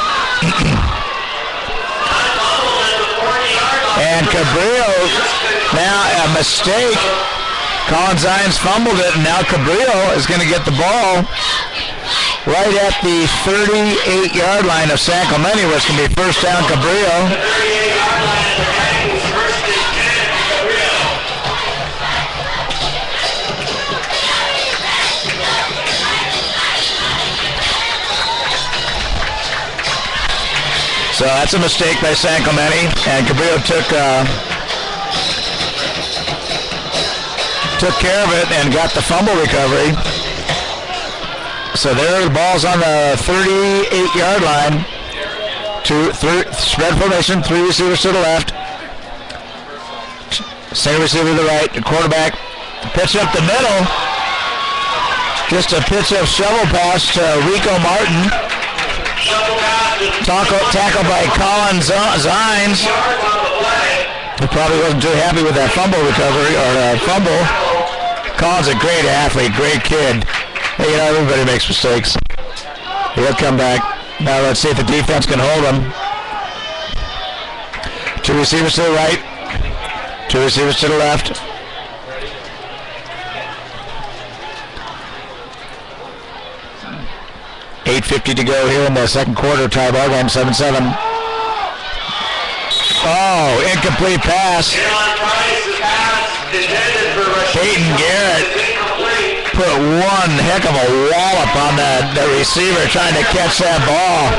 A: And Cabrillo, now a mistake. Colin Zines fumbled it, and now Cabrillo is going to get the ball right at the 38-yard line of San Clemente, where it's going to be first down Cabrillo. So that's a mistake by San Clemente, and Cabrillo took care of it and got the fumble recovery. So there, the ball's on the 38-yard line. Spread formation, three receivers to the left. Single receiver to the right. The quarterback pitch up the middle. Just a pitch of shovel pass to Rico Martin. Tackled by Colin Zines. He probably wasn't too happy with that fumble recovery, or fumble. Colin's a great athlete, great kid. Hey, you know, everybody makes mistakes. He'll come back. Now let's see if the defense can hold him. Two receivers to the right. Two receivers to the left. .850 to go here in the second quarter. Tie ball game 7-7. Oh, incomplete pass. Peyton Garrett put one heck of a wallop on the receiver trying to catch that ball.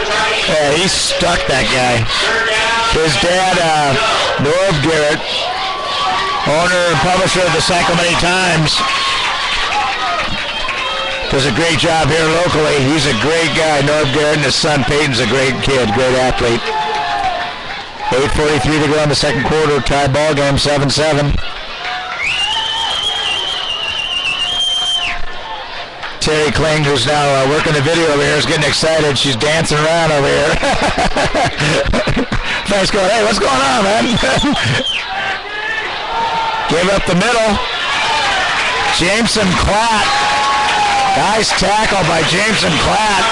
A: Yeah, he stuck that guy. His dad, Norv Garrett, owner and publisher of the San Clemente Times, does a great job here locally. He's a great guy. Norv Garrett and his son Peyton's a great kid, great athlete. 8:43 to go in the second quarter. Tie ball game 7-7. Terry Kling, who's now working the video over here, is getting excited. She's dancing around over here. Thanks, going, hey, what's going on, man? Give up the middle. Jameson Klatt. Nice tackle by Jameson Klatt.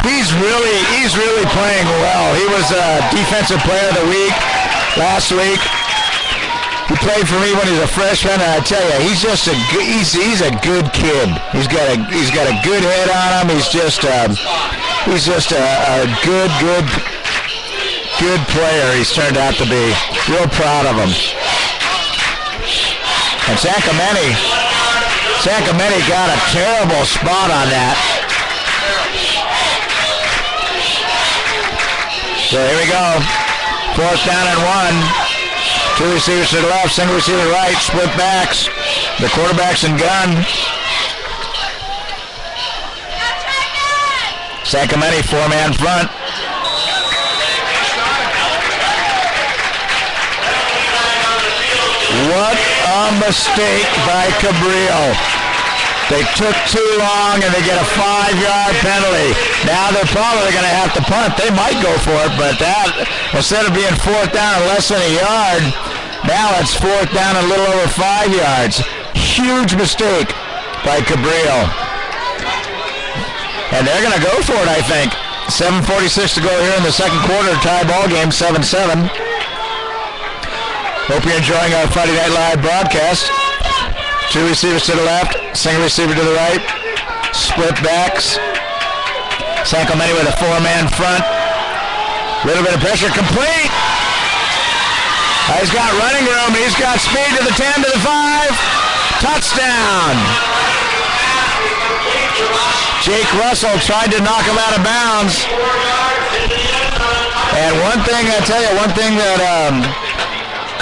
A: He's really playing well. He was Defensive Player of the Week last week. He played for me when he was a freshman, and I tell you, he's just he's a good kid. He's got a good head on him. He's just a good player. He's turned out to be. Real proud of him. And San Clemente got a terrible spot on that. So here we go. Fourth down and 1. Two receivers to the left, single receiver to the right, split backs. The quarterback's in gun. San Clemente, four-man front. what a mistake by Cabrillo. They took too long and they get a 5-yard penalty. Now they're probably going to have to punt. They might go for it, but that, instead of being 4th down and less than a yard, now it's 4th down and a little over 5 yards. Huge mistake by Cabrillo. And they're going to go for it, I think. 7:46 to go here in the second quarter. Tie ball game, 7-7. Hope you're enjoying our Friday Night Live broadcast. 2 receivers to the left, single receiver to the right, split backs. San Clemente with a 4-man front. Little bit of pressure, complete. He's got running room, he's got speed to the 10, to the 5. Touchdown. Jake Russell tried to knock him out of bounds. And one thing that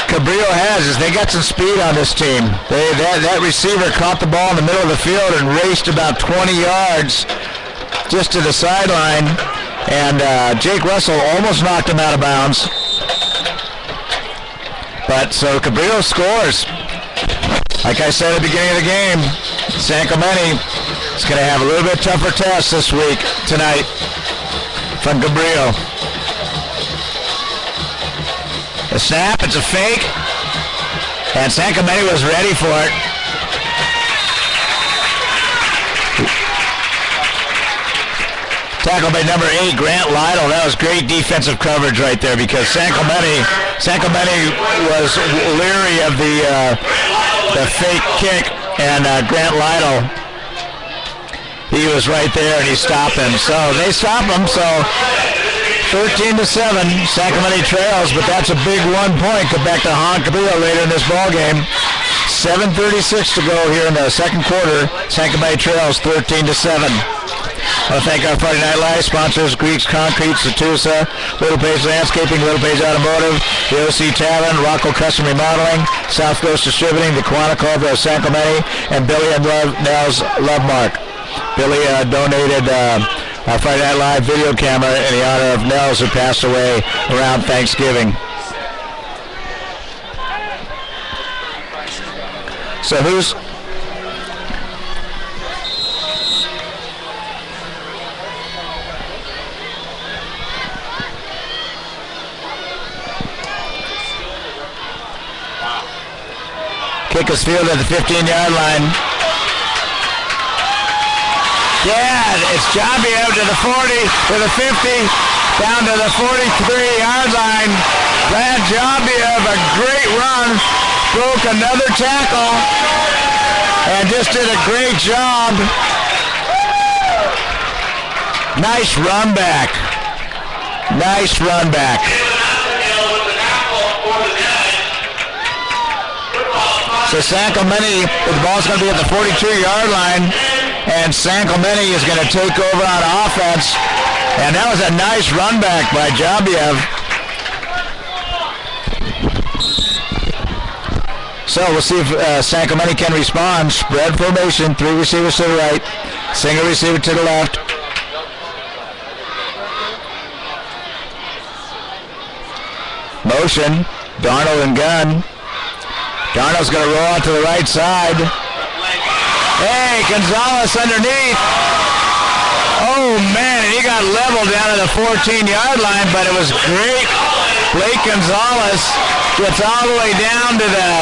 A: Cabrillo has is they got some speed on this team. That receiver caught the ball in the middle of the field and raced about 20 yards just to the sideline, and Jake Russell almost knocked him out of bounds. But so Cabrillo scores. Like I said at the beginning of the game, San Clemente is going to have a little bit tougher test this week, tonight, from Cabrillo. The snap, it's a fake, and San Clemente was ready for it. Tackled by number 8, Grant Lytle. That was great defensive coverage right there because San Clemente was leery of the fake kick, and Grant Lytle, he was right there and he stopped him. So they stopped him, so 13-7, San Clemente trails, but that's a big 1 point. Come back to Cabrillo later in this ball game. 7:36 to go here in the second quarter. San Clemente trails 13-7. I want to thank our Friday Night Live sponsors: Greeks Concrete, Satusa, Little Page Landscaping, Little Page Automotive, the OC Tavern, Rocco Custom Remodeling, South Coast Distributing, the Quantico of San Clemente, and Billy and Nels Lovemark. Billy donated our Friday Night Live video camera in the honor of Nels, who passed away around Thanksgiving. So who's... Kick is fielded at the 15-yard line. Yeah, it's Jabiev to the 40, to the 50, down to the 43-yard line. Brad Jabiev, a great run, broke another tackle, and just did a great job. Nice run back. Nice run back. So San Clemente, the ball's going to be at the 42-yard line, and San Clemente is going to take over on offense. And that was a nice run back by Jabiev. So we'll see if San Clemente can respond. Spread formation, 3 receivers to the right, single receiver to the left. Motion, Darnold and gun. Darnold's going to roll out to the right side. Hey, Gonzalez underneath. Oh, man, and he got leveled down to the 14-yard line, but it was great. Blake Gonzalez gets all the way down to the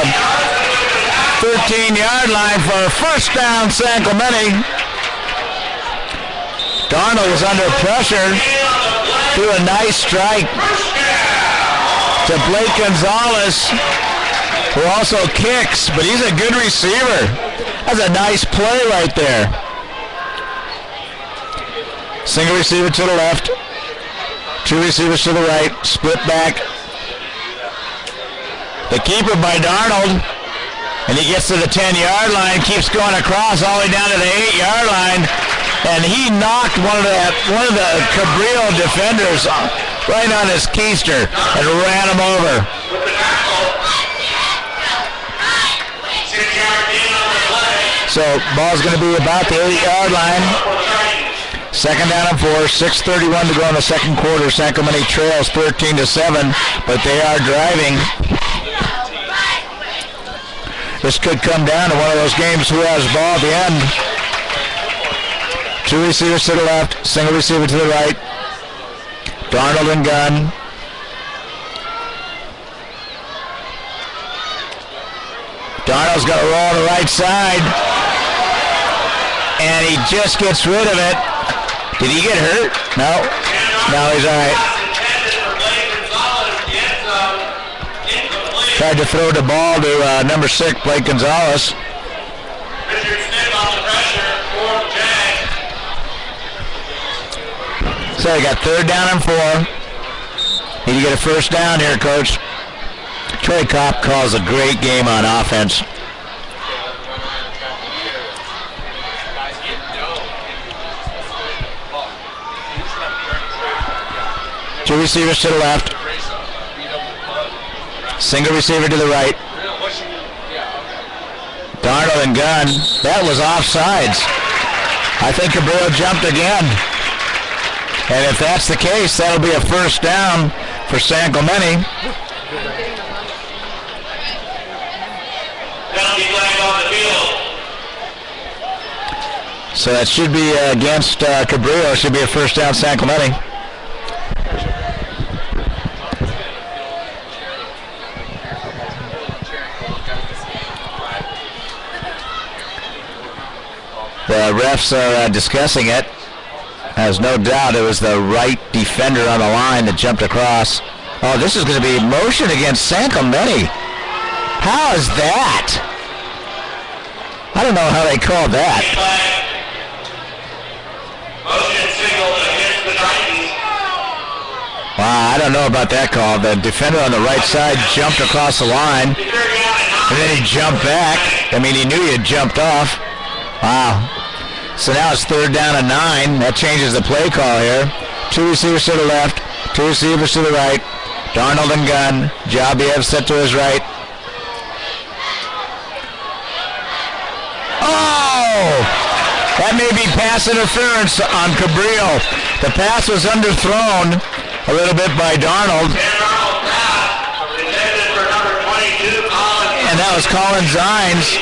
A: 13-yard line for a first down, San Clemente. Darnold was under pressure. Threw a nice strike to Blake Gonzalez, who also kicks, but he's a good receiver. That's a nice play right there. Single receiver to the left, 2 receivers to the right, split back. The keeper by Darnold, and he gets to the 10-yard line, keeps going across all the way down to the 8-yard line, and he knocked one of the Cabrillo defenders right on his keister and ran him over. So ball's going to be about the 8-yard line. Second down and 4, 6:31 to go in the second quarter. San Clemente trails 13-7, but they are driving. This could come down to one of those games who has the ball at the end. Two receivers to the left, single receiver to the right. Darnold and gun. Darnold's going to roll to the right side. And he just gets rid of it. Did he get hurt? No. No, he's all right. Tried to throw the ball to number 6, Blake Gonzalez. So he got 3rd down and 4. Need to get a first down here, Coach. Troy Kopp calls a great game on offense. Two receivers to the left. Single receiver to the right. Darnold and gun. That was offsides. I think Cabrillo jumped again. And if that's the case, that'll be a first down for San Clemente. So that should be against Cabrillo. Should be a first down, San Clemente. The refs are discussing it. There's no doubt it was the right defender on the line that jumped across. Oh, this is going to be motion against San Clemente. How is that? I don't know how they called that. Wow, I don't know about that call. The defender on the right side jumped across the line, and then he jumped back. I mean, he knew he had jumped off. Wow. So now it's 3rd down and 9. That changes the play call here. Two receivers to the left, two receivers to the right. Darnold and gun. Jabiev set to his right. Oh! That may be pass interference on Cabrillo. The pass was underthrown a little bit by Darnold. And that was Colin Zines.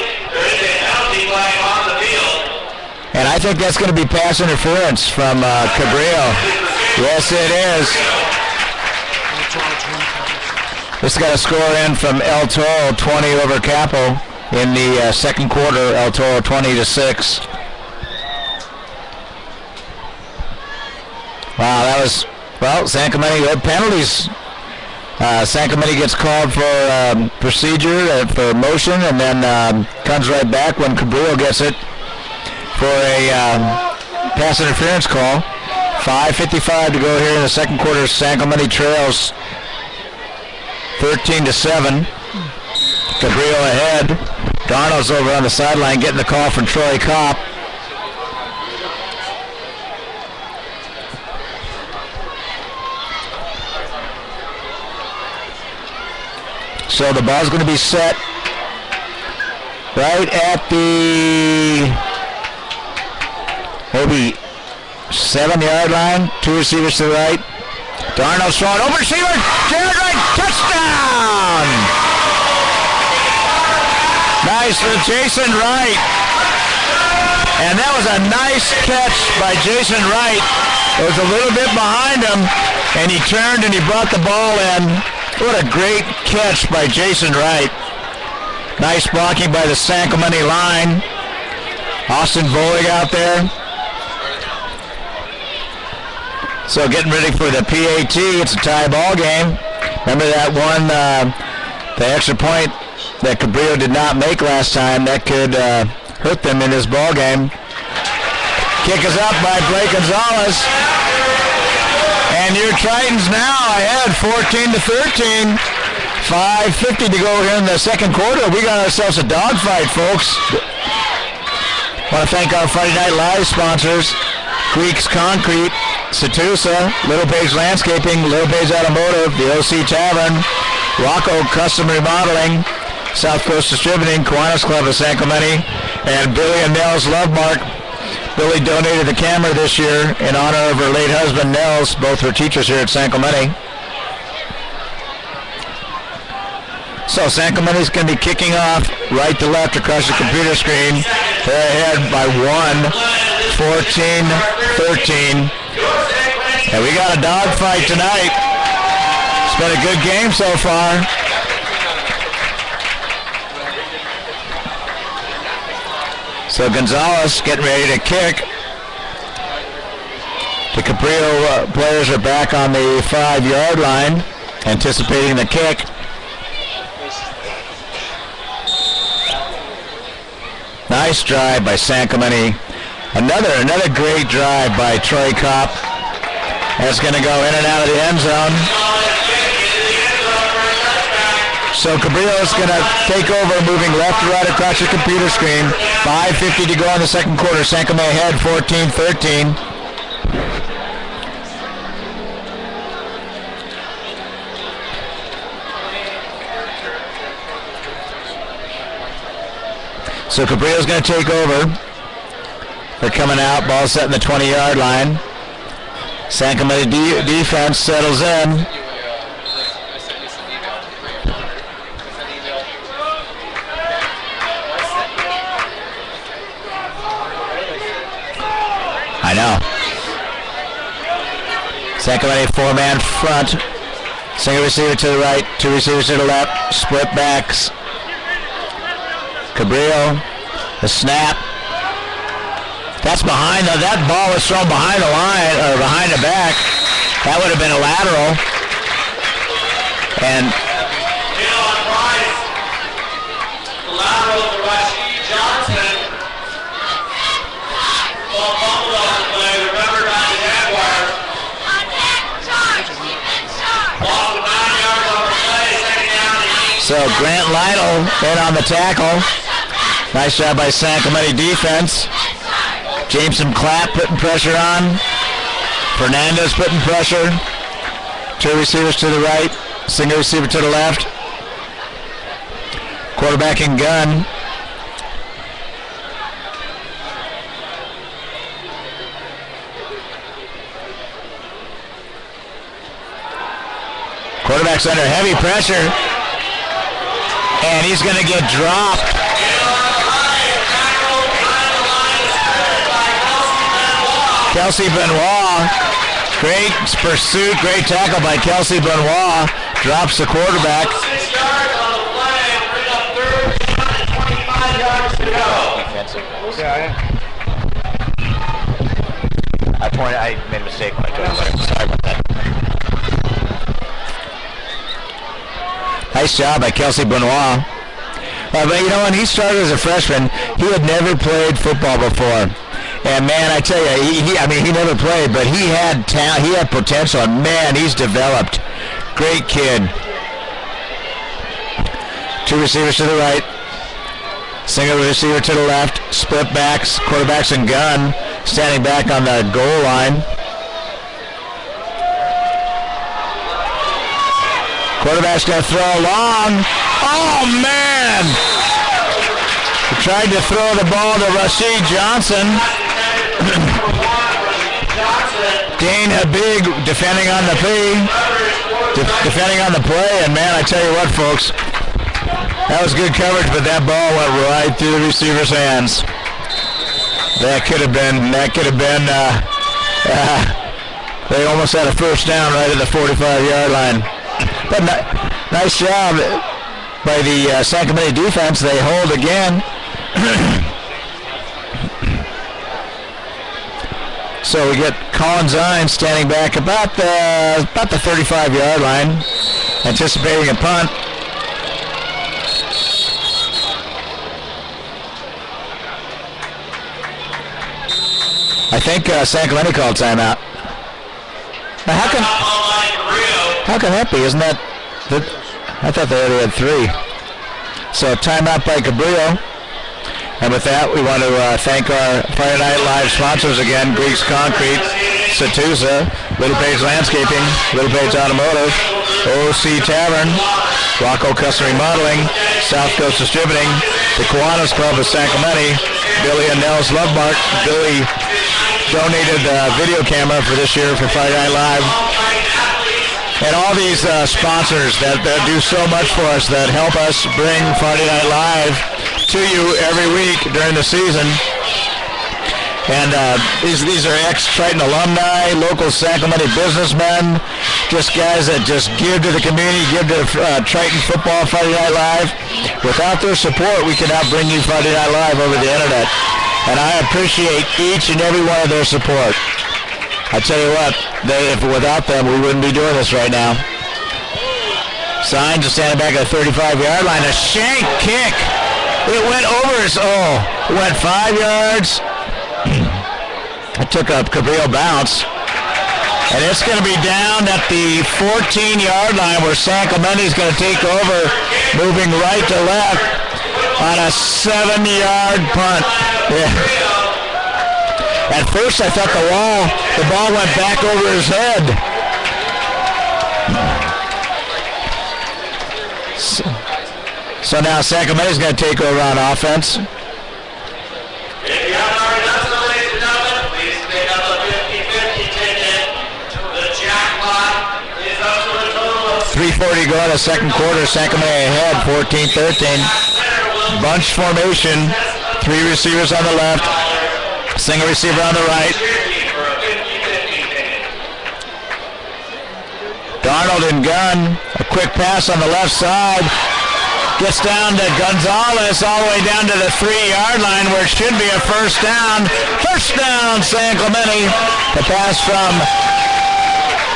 A: And I think that's going to be pass interference from Cabrillo. Yes, it is. This got a score in from El Toro, 20 over Capo in the second quarter. El Toro 20-6. Wow, that was, well, San Clemente had penalties. San Clemente gets called for procedure, for motion, and then comes right back when Cabrillo gets it for a pass interference call. 5:55 to go here in the second quarter. San Clemente trails 13-7. Cabrillo ahead. Darnold's over on the sideline getting the call from Troy Kopp. So the ball's going to be set right at the maybe 7-yard line. Two receivers to the right. Darnold's throwing open receiver. Jared Wright, touchdown! Nice for Jason Wright. And that was a nice catch by Jason Wright. It was a little bit behind him, and he turned and he brought the ball in. What a great catch by Jason Wright. Nice blocking by the San Clemente line. Austin Voig out there. So getting ready for the PAT. It's a tie ball game. Remember that one, the extra point that Cabrillo did not make last time. That could hurt them in this ball game. Kick is up by Blake Gonzalez. And your Tritons now ahead 14-13. 5:50 to go here in the second quarter. We got ourselves a dogfight, folks. Want to thank our Friday Night Live sponsors. Greeks Concrete, Satusa, Little Page Landscaping, Little Page Automotive, the OC Tavern, Rocco Custom Remodeling, South Coast Distributing, Kiwanis Club of San Clemente, and Billy and Nels Lovemark. Billy donated the camera this year in honor of her late husband, Nels. Both were teachers here at San Clemente. So San Clemente's going to be kicking off right to left across the computer screen. They're ahead by 1, 14-13. And we got a dogfight tonight. It's been a good game so far. So Gonzalez getting ready to kick. The Cabrillo players are back on the 5-yard line, anticipating the kick. Nice drive by San Clemente. Another great drive by Troy Kopp. That's going to go in and out of the end zone. So Cabrillo is going to take over, moving left to right across the computer screen. 5:50 to go in the second quarter. San Clemente ahead 14-13. So Cabrillo's going to take over. They're coming out, ball set in the 20-yard line. San Clemente defense settles in. I know. San Clemente 4-man front. Single receiver to the right, 2 receivers to the left, split backs. Cabrillo, the snap. That's behind that ball was thrown behind the line, or behind the back. That would have been a lateral. And
C: Lateral to Rashid Johnson. Ball fumbled off the play. Remember by the Jaguars. Lost 9 yards on the play. Second down and 8.
A: so Grant Lytle in on the tackle. Nice job by San Clemente defense. Jameson Clapp putting pressure on. Fernandez putting pressure. 2 receivers to the right. Single receiver to the left. Quarterback and gun. Quarterback's under heavy pressure. And he's going to get dropped. Kelsey Benoit, great pursuit, great tackle by Kelsey Benoit, drops the quarterback.
C: 6 yards on the play, bring up third down and 25 yards to go.
B: Defensive.
E: Yeah,
B: I made a mistake when I told you. Sorry about that.
A: Nice job by Kelsey Benoit. But you know, when he started as a freshman, he had never played football before. And man, I tell you, he never played, but he had talent, he had potential, and man, he's developed. Great kid. 2 receivers to the right, single receiver to the left, split backs, quarterbacks and gun, standing back on the goal line. Quarterback's going to throw long. Oh man! He tried to throw the ball to Rashid Johnson. Dane Habig defending on the play, and man, I tell you what, folks, that was good coverage, but that ball went right through the receiver's hands. That could have been. They almost had a first down right at the 45-yard line. But nice job by the San Clemente defense. They hold again. So we get Colin Zine standing back about the 35-yard line, anticipating a punt. I think San Clemente called timeout. Now how can that be? Isn't that I thought they already had 3. So timeout by Cabrillo. And with that, we want to thank our Friday Night Live sponsors again: Greeks Concrete, Satusa, Little Page Landscaping, Little Page Automotive, OC Tavern, Rocco Custom Remodeling, South Coast Distributing, the Kiwanis Club of San Clemente, Billy and Nels Lovemark. Billy donated a video camera for this year for Friday Night Live. And all these sponsors that do so much for us, that help us bring Friday Night Live to you every week during the season. And these are ex-Triton alumni, local San Clemente businessmen, just guys that just give to the community, give to Triton football, Friday Night Live. Without their support, we cannot bring you Friday Night Live over the internet. And I appreciate each and every one of their support. I tell you what, if without them, we wouldn't be doing this right now. Signs are standing back at the 35-yard line. A shank kick. It went over his, it went 5 yards. It took a Cabrillo bounce. And it's going to be down at the 14-yard line where San Clemente is going to take over, moving right to left on a 7-yard punt. Yeah. At first, I thought the ball went back over his head. So now San Clemente is going to take over on offense.
C: If you haven't already done so, ladies and gentlemen, please pick up a 50-50 ticket. The jackpot is up to a total of
A: 3:40 to go in the second quarter. San Clemente ahead, 14-13. Bunch formation. 3 receivers on the left. Single receiver on the right. Darnold and gun. A quick pass on the left side. Gets down to Gonzalez all the way down to the 3-yard line where it should be a first down. First down, San Clemente. The pass from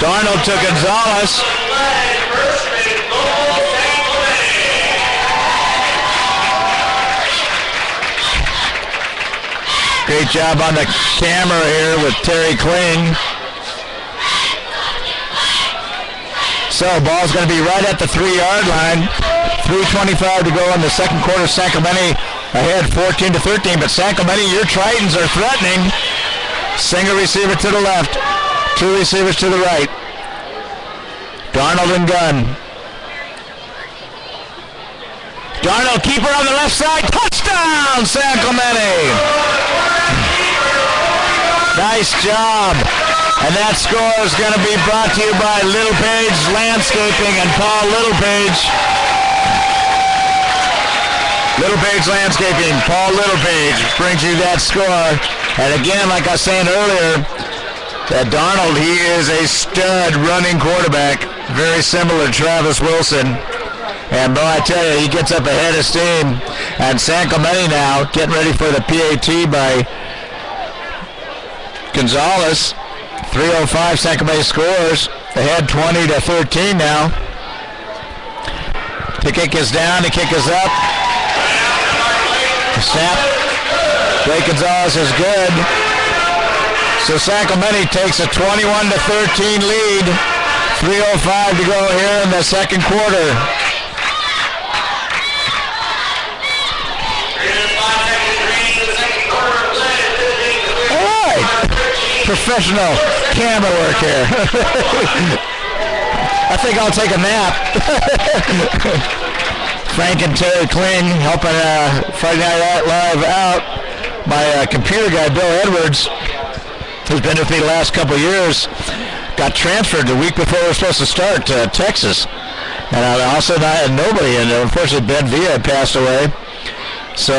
A: Darnold to Gonzalez. Great job on the camera here with Terry Kling. So ball's going to be right at the 3-yard line. 3:25 to go in the second quarter. San Clemente ahead 14-13, but San Clemente, your Tritons are threatening. Single receiver to the left, 2 receivers to the right. Darnold and gun. Darnold, keeper on the left side. Touchdown, San Clemente. Nice job. And that score is going to be brought to you by Little Page Landscaping and Paul Littlepage. Little Page Landscaping, Paul Littlepage brings you that score. And again, like I was saying earlier, that Darnold, he is a stud running quarterback, very similar to Travis Wilson. And boy, I tell you, he gets up ahead of steam. And San Clemente now getting ready for the PAT by Gonzalez. 3:05, San Clemente scores. Ahead 20-13 now. The kick is down, the kick is up. The snap. Blake Gonzalez is good. So San Clemente takes a 21-13 lead. 3:05 to go here in the second quarter. Professional camera work here. I think I'll take a nap. Frank and Terry Kling helping Friday Night Live out. My computer guy, Bill Edwards, who's been with me the last couple of years, got transferred the week before we were supposed to start to Texas. And I also had nobody, and unfortunately Ben Villa passed away. So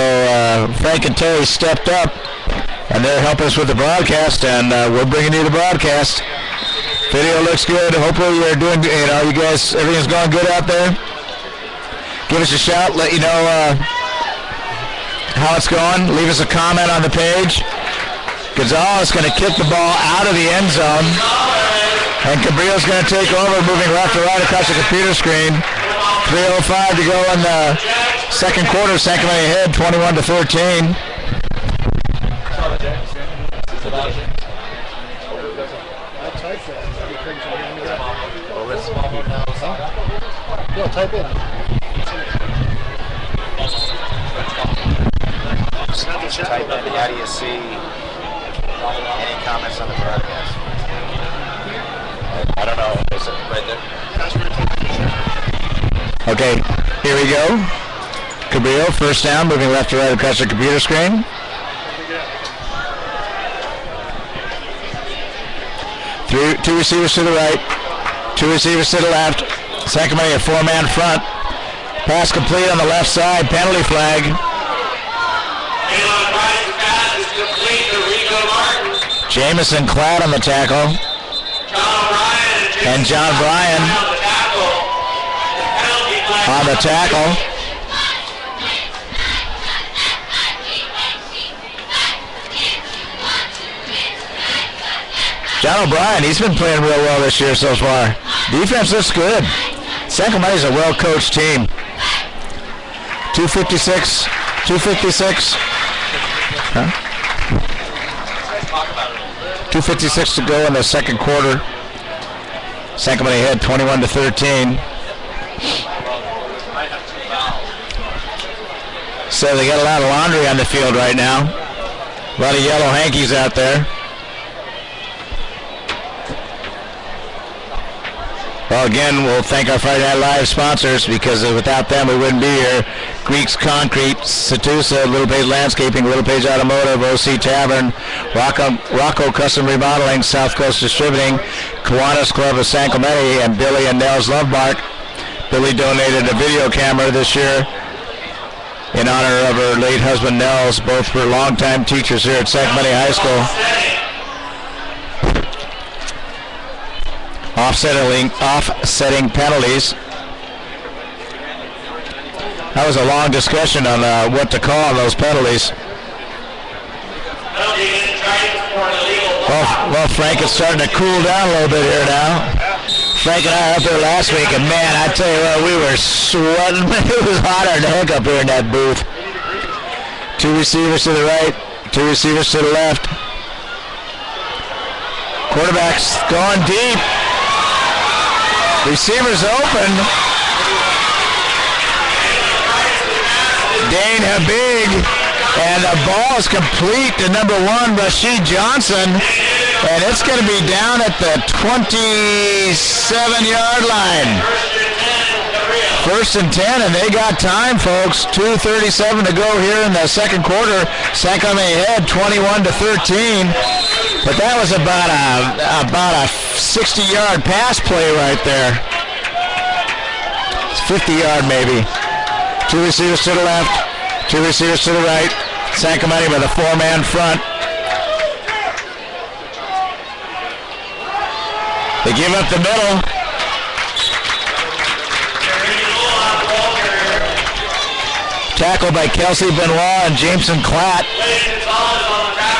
A: Frank and Terry stepped up. And they're helping us with the broadcast, and we're bringing you the broadcast. Video looks good. Hopefully you're doing, you guys, everything's going good out there. Give us a shout. Let you know how it's going. Leave us a comment on the page. Gonzalez is going to kick the ball out of the end zone. And Cabrillo's going to take over, moving left to right across the computer screen. 3:05 to go in the second quarter. San Clemente ahead, 21-13.
E: Type in.
B: Type in, how do you see any comments on the broadcast? I don't know. Is it right there?
A: Okay, here we go. Cabrillo, first down, moving left to right across the computer screen. Two receivers to the right, Two receivers to the left. San Clemente a four-man front. Pass complete on the left side. Penalty flag. Jamison Cladd on the tackle. And John Bryan on the tackle. John O'Brien, he's been playing real well this year so far. Defense looks good. San Clemente's a well-coached team. 2:56. Huh? 2:56 to go in the second quarter. San Clemente ahead 21-13. So they got a lot of laundry on the field right now. A lot of yellow hankies out there. Well, again, we'll thank our Friday Night Live sponsors because without them we wouldn't be here. Greeks Concrete, Satusa, Little Page Landscaping, Little Page Automotive, OC Tavern, Rocco Custom Remodeling, South Coast Distributing, Kiwanis Club of San Clemente, and Billy and Nels Lovemark. Billy donated a video camera this year in honor of her late husband Nels. Both were longtime teachers here at San Clemente High School. Offsetting penalties. That was a long discussion on what to call on those penalties. Well, Frank, it's starting to cool down a little bit here now. Frank and I were up there last week, and man, I tell you what, we were sweating. It was hotter than heck up here in that booth. Two receivers to the right, two receivers to the left. Quarterback's going deep. Receivers open. Dane Habig, and the ball is complete to number 1, Rashid Johnson, and it's going to be down at the 27-yard line. First and 10, and they got time, folks. 2:37 to go here in the second quarter. San Clemente ahead 21-13. But that was about a 60-yard pass play right there. It's 50-yard maybe. Two receivers to the left, two receivers to the right. San Clemente with a four-man front. They give up the middle. Tackled by Kelsey Benoit and Jameson Clatt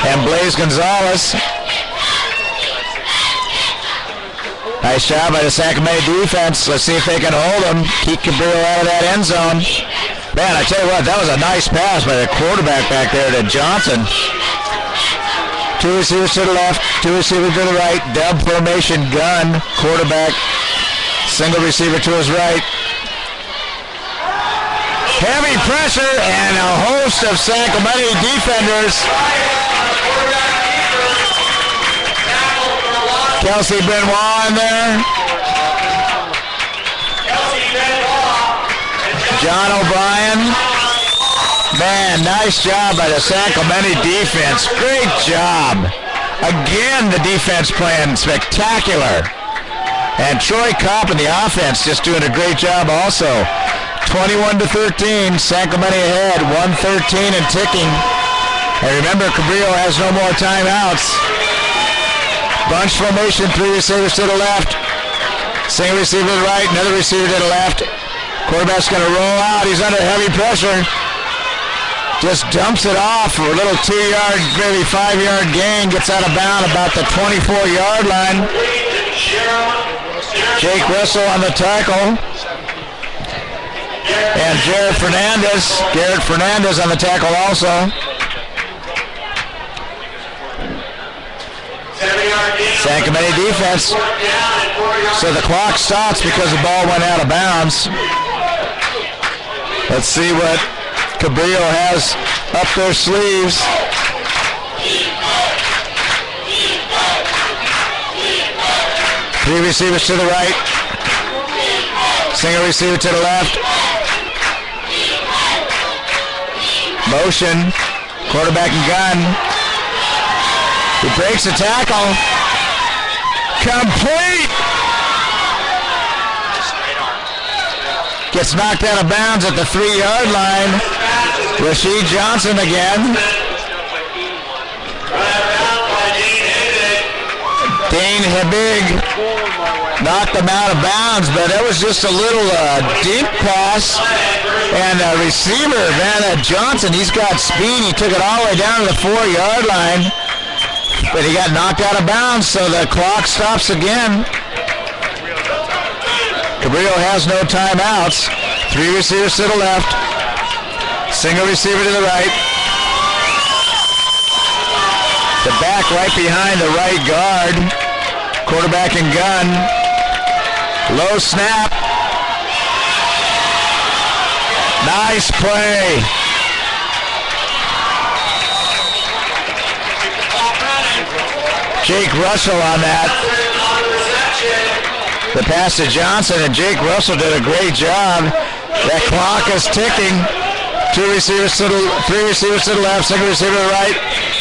A: and Blaze Gonzalez. Nice job by the San Clemente defense. Let's see if they can hold him. Keep Cabrillo out of that end zone. Man, I tell you what, that was a nice pass by the quarterback back there to Johnson. Two receivers to the left, two receivers to the right. Dub formation gun. Quarterback, single receiver to his right. Heavy pressure and a host of San Clemente defenders. Kelsey Benoit in there. John O'Brien. Man, nice job by the San Clemente defense. Great job. Again, the defense playing spectacular. And Troy Kopp in the offense just doing a great job also. 21-13, San Clemente ahead, 1:13 and ticking. And remember, Cabrillo has no more timeouts. Bunch formation, three receivers to the left. Single receiver to the right, another receiver to the left. Quarterback's going to roll out. He's under heavy pressure. Just dumps it off for a little 2-yard, maybe 5-yard gain. Gets out of bounds about the 24-yard line. Jake Russell on the tackle. And Garrett Fernandez on the tackle also. San Clemente defense. So the clock stops because the ball went out of bounds. Let's see what Cabrillo has up their sleeves. Three receivers to the right. Single receiver to the left. Motion. Quarterback and gun. He breaks the tackle. Complete. Gets knocked out of bounds at the 3-yard line. Rashid Johnson again. Dane Habig knocked him out of bounds, but it was just a little deep pass. And receiver, Vanna Johnson, he's got speed. He took it all the way down to the 4-yard line. But he got knocked out of bounds, so the clock stops again. Cabrillo has no timeouts. 3 receivers to the left. Single receiver to the right. The back right behind the right guard. Quarterback and gun. Low snap. Nice play. Jake Russell on that. The pass to Johnson, and Jake Russell did a great job. That clock is ticking. 3 receivers to the left, single receiver to the right,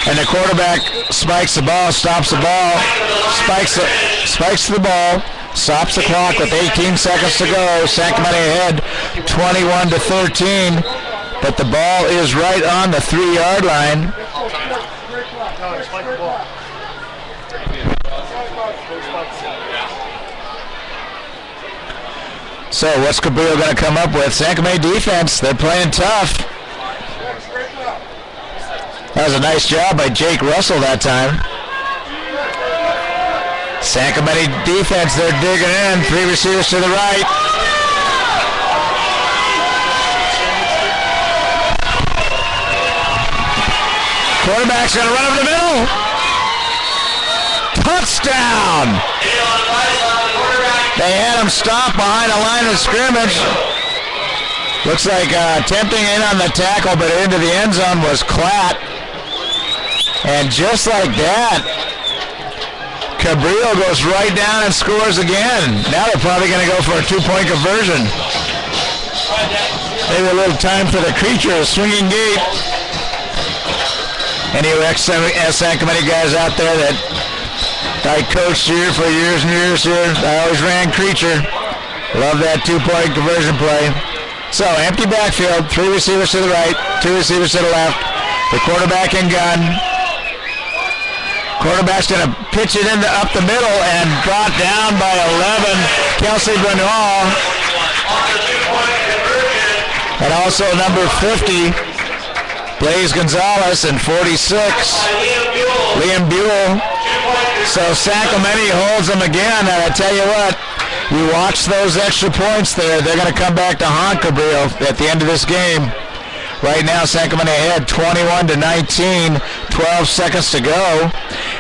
A: and the quarterback spikes the ball, stops the ball, spikes the ball, stops the clock with 18 seconds to go. San Clemente ahead 21-13, but the ball is right on the 3-yard line. So what's Cabrillo going to come up with? San Clemente defense, they're playing tough. That was a nice job by Jake Russell that time. San Clemente defense, they're digging in. 3 receivers to the right. Quarterback's going to run over the middle. Touchdown! They had him stop behind the line of scrimmage. Looks like attempting in on the tackle, but into the end zone was Klatt. And just like that, Cabrillo goes right down and scores again. Now they're probably going to go for a 2-point conversion. Maybe a little time for the creature, a swinging gate. Any San Clemente guys out there that I coached here for years and years here. I always ran creature. Love that 2-point conversion play. So empty backfield, 3 receivers to the right, 2 receivers to the left. The quarterback and gun. Quarterback's going to pitch it up the middle and brought down by 11. Kelsey Benoit. And also number 50, Blaze Gonzalez, and 46, Liam Buell. So San Clemente holds them again, and I tell you what, you watch those extra points there, they're going to come back to haunt Cabrillo at the end of this game. Right now, San Clemente ahead 21-19, 12 seconds to go,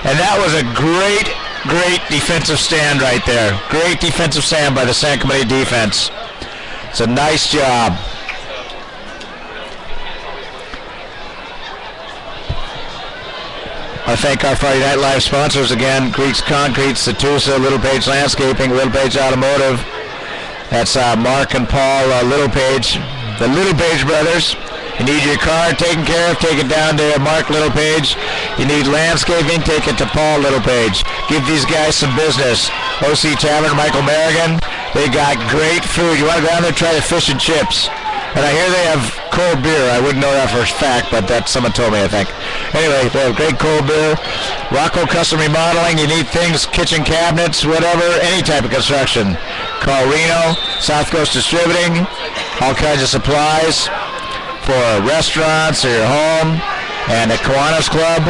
A: and that was a great defensive stand right there. Great defensive stand by the San Clemente defense. It's a nice job. I thank our Friday Night Live sponsors again, Greeks Concrete, Satusa, Little Page Landscaping, Little Page Automotive. That's Mark and Paul Littlepage, the Littlepage brothers. You need your car taken care of, take it down to Mark Littlepage. You need landscaping, take it to Paul Littlepage. Give these guys some business. OC Tavern, Michael Merrigan, they got great food. You want to go down there and try the fish and chips. And I hear they have cold beer. I wouldn't know that for a fact, but that someone told me, I think. Anyway, they have great cold beer. Rocco Custom Remodeling. You need things, kitchen cabinets, whatever, any type of construction. Call Reno, South Coast Distributing. All kinds of supplies for restaurants or your home. And the Kiwanis Club.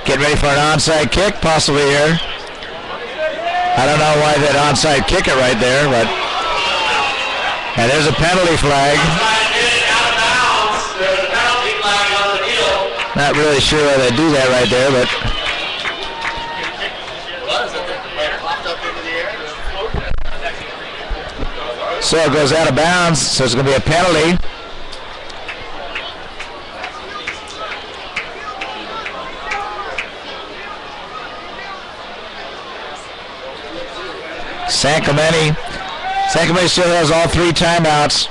A: Getting ready for an onside kick, possibly here. I don't know why that onside kick it right there, but... And there's a penalty flag. Not really sure why they do that right there, but... So it goes out of bounds, so it's going to be a penalty. San Clemente still has all 3 timeouts.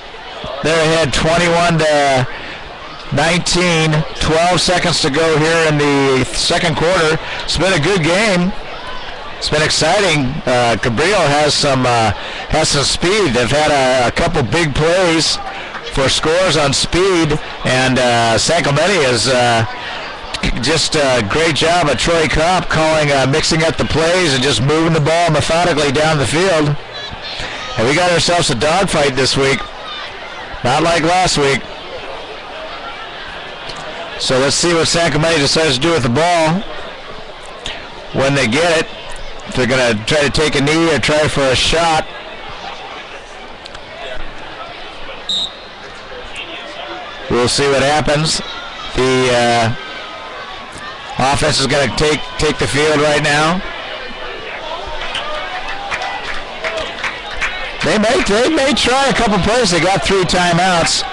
A: They're ahead 21-19. 12 seconds to go here in the second quarter. It's been a good game. It's been exciting. Cabrillo has has some speed. They've had a couple big plays for scores on speed, and San Clemente is just a great job of Troy Kopp mixing up the plays and just moving the ball methodically down the field. And we got ourselves a dogfight this week, not like last week. So let's see what San Clemente decides to do with the ball when they get it. If they're going to try to take a knee or try for a shot. We'll see what happens. The offense is going to take the field right now. They may try a couple plays. They got 3 timeouts.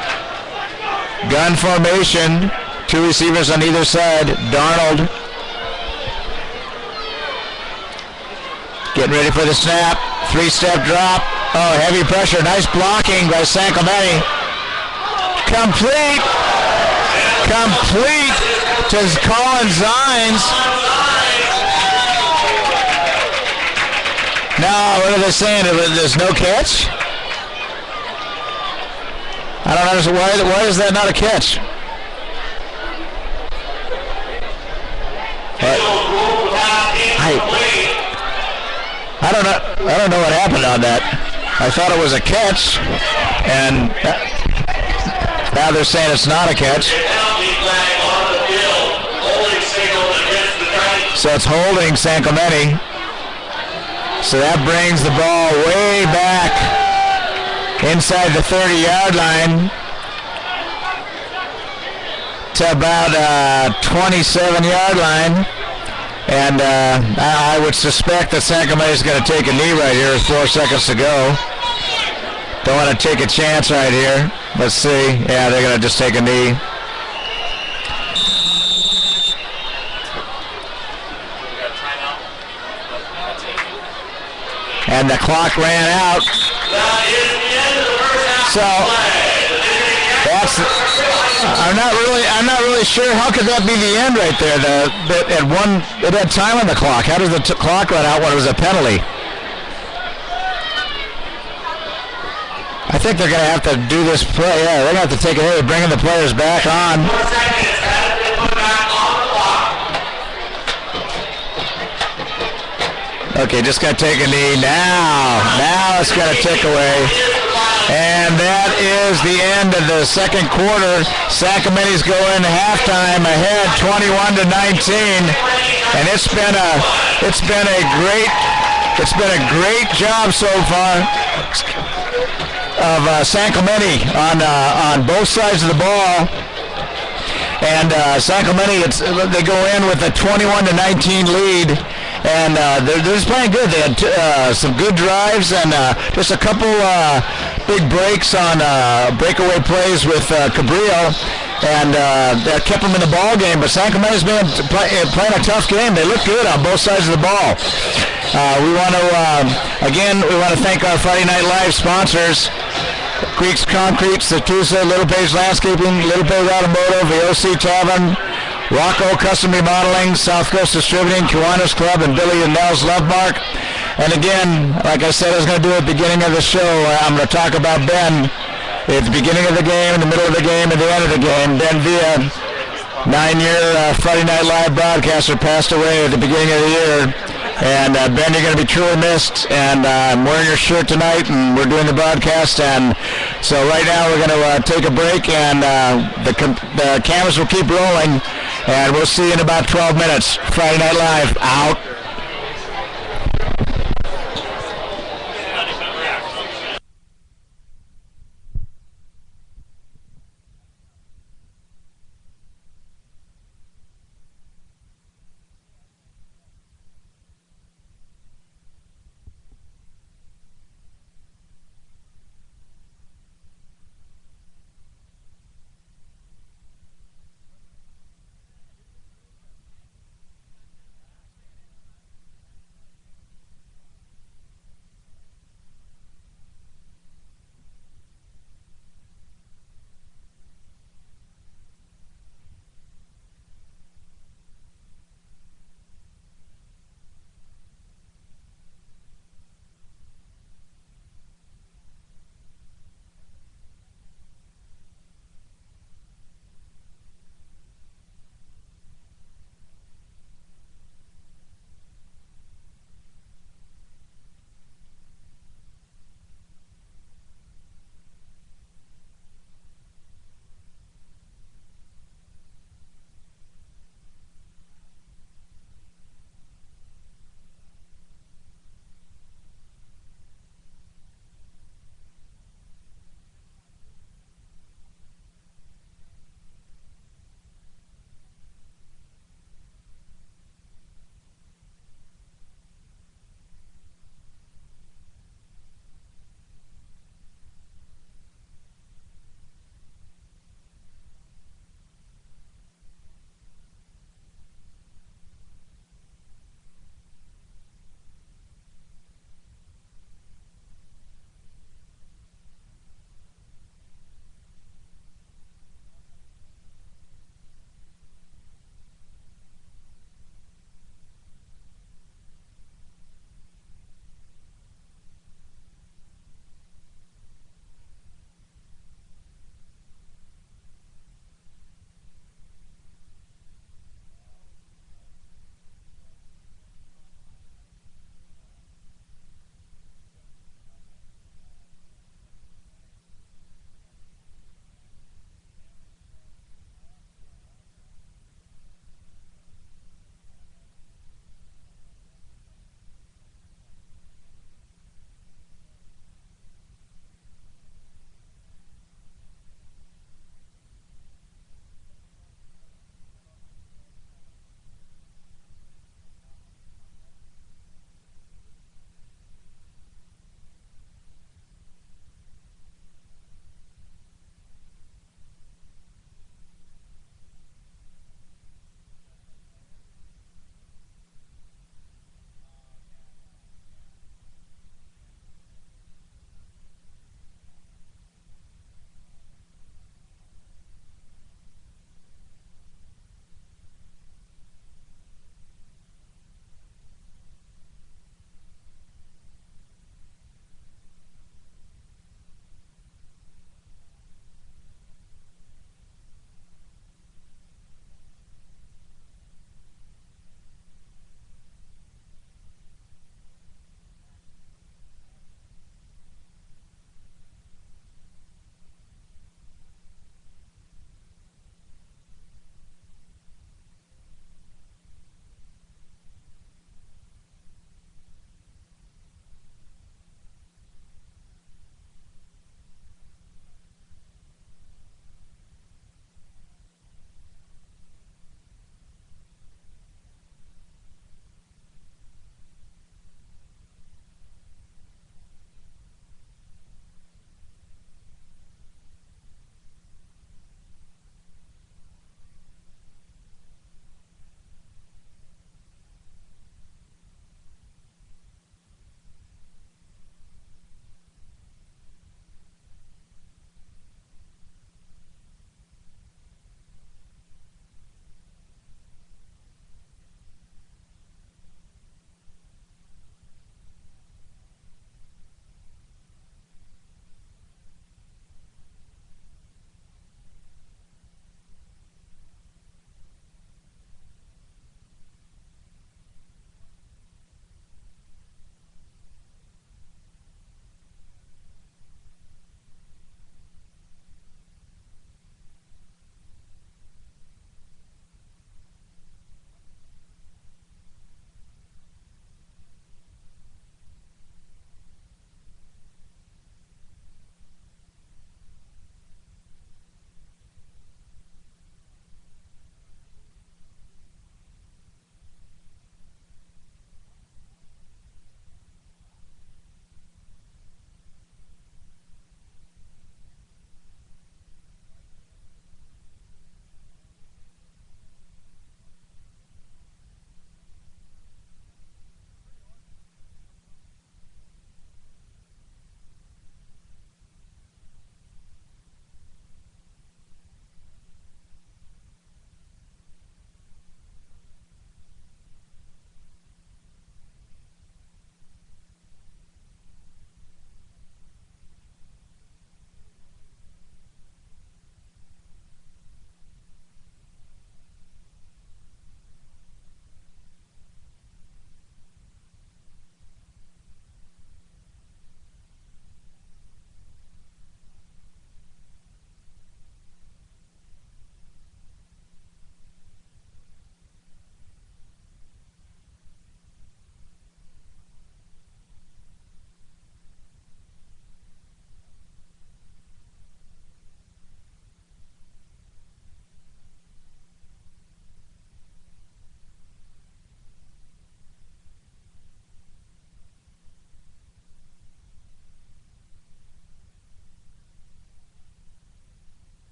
A: Gun formation. 2 receivers on either side. Darnold getting ready for the snap. 3-step drop. Oh, heavy pressure. Nice blocking by San Clemente. Complete to Colin Zines. Now, what are they saying? There's no catch? I don't understand. Why is that not a catch? I don't know what happened on that. I thought it was a catch, and now they're saying it's not a catch. So it's holding San Clemente. So that brings the ball way back inside the 30-yard line to about 27-yard line. And I would suspect that San Clemente is going to take a knee right here with 4 seconds to go. Don't want to take a chance right here. Let's see. Yeah, they're going to just take a knee. And the clock ran out. So that's. I'm not really sure. How could that be the end right there? It had time on the clock. How does the clock run out when it was a penalty? I think they're going to have to do this play. Yeah, they're going to have to take it away, bringing the players back on. Okay, just got to take a knee. Now it's going to tick away. And that is the end of the second quarter. San Clemente's going halftime ahead, 21-19, and it's been a great job so far of San Clemente on both sides of the ball. And San Clemente, they go in with a 21-19 lead. And they're just playing good. They had some good drives and just a couple big breaks on breakaway plays with Cabrillo, and that kept them in the ball game. But San Clemente's been playing a tough game. They look good on both sides of the ball. We want to thank our Friday Night Live sponsors: Creeks Concrete, Satusa, Little Page Landscaping, Little Page Automotive, the OC Tavern, Rocco Custom Remodeling, South Coast Distributing, Kiwanis Club, and Billy and Nels Lovemark. And again, like I said I was going to do at the beginning of the show, I'm going to talk about Ben at the beginning of the game, in the middle of the game, and the end of the game. Ben Villa, 9-year Friday Night Live broadcaster, passed away at the beginning of the year. And Ben, you're going to be truly missed. And I'm wearing your shirt tonight, and we're doing the broadcast. And so right now we're going to take a break, and the cameras will keep rolling. And we'll see you in about 12 minutes. Friday Night Live, out.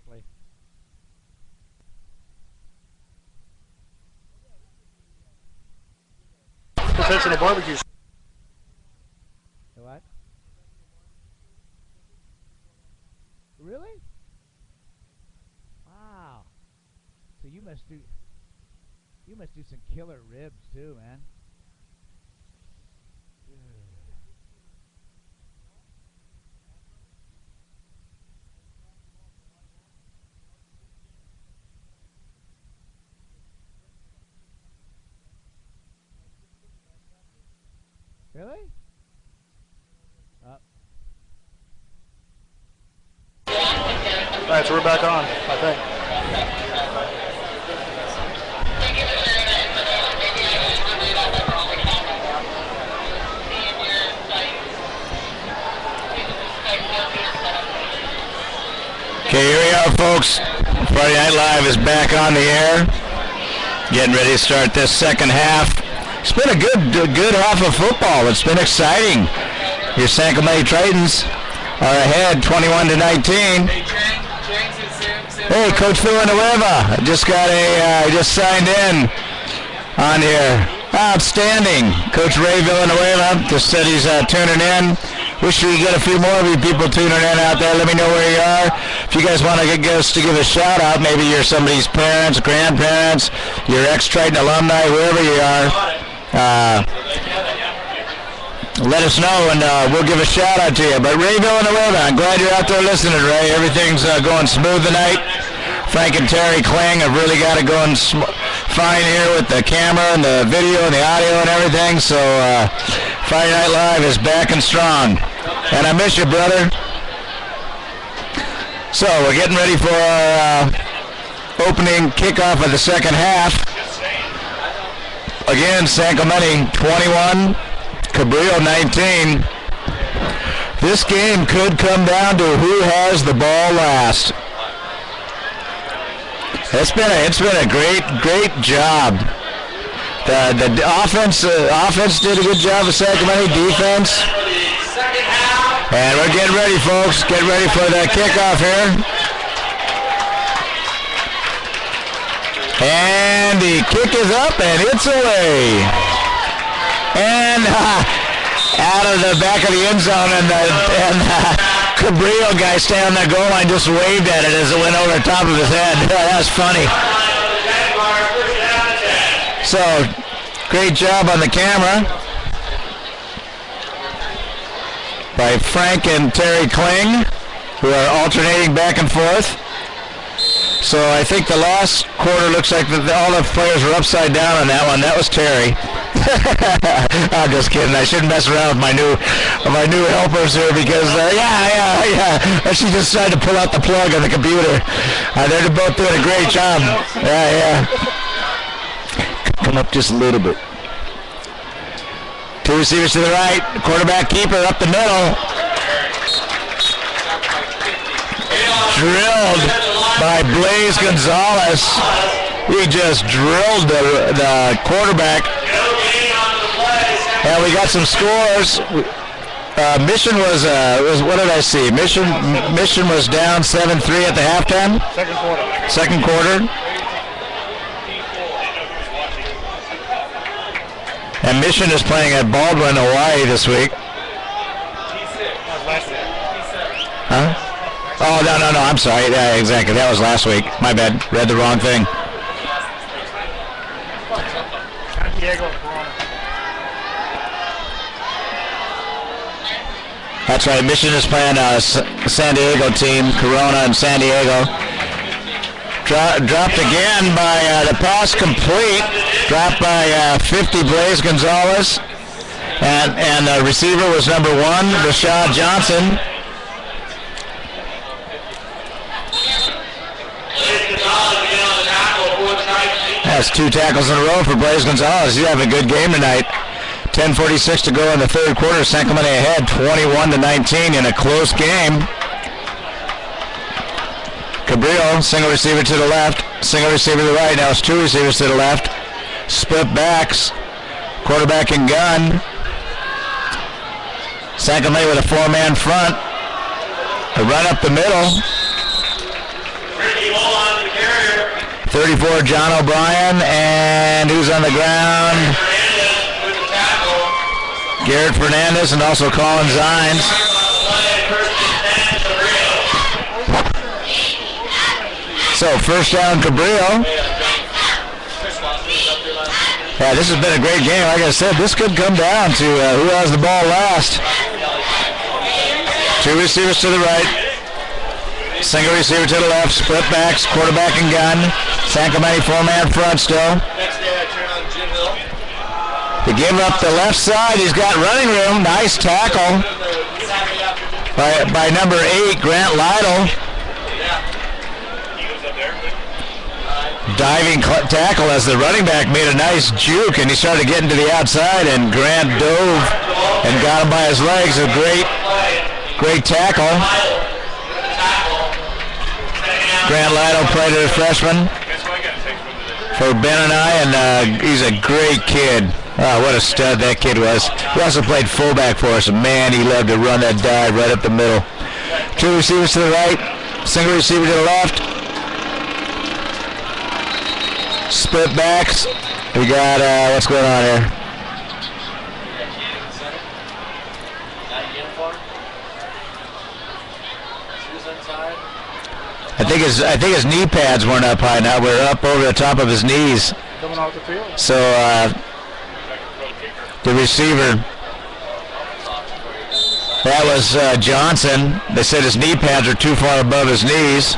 G: Exactly.
E: We're fixing a barbecue.
G: What? Really? Wow. So you must do some killer ribs too, man. Really?
E: Alright, so we're back on, I think.
A: Okay, here we are, folks. Friday Night Live is back on the air. Getting ready to start this second half. It's been a good half of football. It's been exciting. Your San Clemente Titans are ahead 21-19. Hey, Coach Villanueva, just signed in on here. Outstanding. Coach Ray Villanueva just said he's tuning in. Wish we could get a few more of you people tuning in out there. Let me know where you are. If you guys want to get us to give a shout out, maybe you're somebody's parents, grandparents, your ex-Triton alumni, whoever you are, let us know and we'll give a shout out to you. But Ray Villanueva, I'm glad you're out there listening, Ray. Everything's going smooth tonight. Frank and Terry Kling have really got it going fine here with the camera and the video and the audio and everything. So Friday Night Live is back and strong. And I miss you, brother. So we're getting ready for our opening kickoff of the second half. Again, San Clemente 21, Cabrillo 19. This game could come down to who has the ball last. It's been a great job. The offense did a good job of San Clemente defense. And we're getting ready, folks. Get ready for the kickoff here. And the kick is up and it's away. And out of the back of the end zone, and Cabrillo guy standing on the goal line just waved at it as it went over the top of his head. That was funny. So, great job on the camera by Frank and Terry Kling, who are alternating back and forth. So I think the last quarter looks like all the players were upside down on that one. That was Terry. I'm just kidding. I shouldn't mess around with my new helpers here because yeah. She just tried to pull out the plug on the computer. They're both doing a great job. Yeah. Come up just a little bit. Two receivers to the right. Quarterback keeper up the middle. Drilled by Blaze Gonzalez. He just drilled the quarterback. And we got some scores. Mission was what did I see? Mission was down 7-3 at the halftime. Second quarter. And Mission is playing at Baldwin, Hawaii this week. Huh? Oh, no, I'm sorry. Yeah, exactly. That was last week. My bad. Read the wrong thing. That's right. Mission is playing a San Diego team, Corona and San Diego. Dropped again by the pass complete. Dropped by 50 Blaze Gonzalez. And the receiver was number 1, Rashad Johnson. That's 2 tackles in a row for Blaze Gonzalez. He's having a good game tonight. 10:46 to go in the third quarter. San Clemente ahead 21-19 in a close game. Cabrillo, single receiver to the left, single receiver to the right. Now it's 2 receivers to the left. Split backs. Quarterback and gun. San Clemente with a 4-man front. A run up the middle. 34, John O'Brien, and who's on the ground? Garrett Fernandez and also Colin Zines. So first down, Cabrillo. Yeah, this has been a great game. Like I said, this could come down to who has the ball last. Two receivers to the right. Single receiver to the left. Split backs, quarterback and gun. San Clemente four-man front still. To give up the left side, he's got running room. Nice tackle by number 8, Grant Lytle. Diving tackle as the running back made a nice juke, and he started getting to the outside, and Grant dove and got him by his legs. A great tackle. Grant Lytle played as a freshman for Ben and I, and he's a great kid. Oh, what a stud that kid was. He also played fullback for us, and man, he loved to run that dive right up the middle. Two receivers to the right, single receiver to the left. Split backs. We got, what's going on here? I think his knee pads weren't up high now. We're up over the top of his knees.
E: Coming off the field.
A: So the receiver, that was Johnson. They said his knee pads are too far above his knees.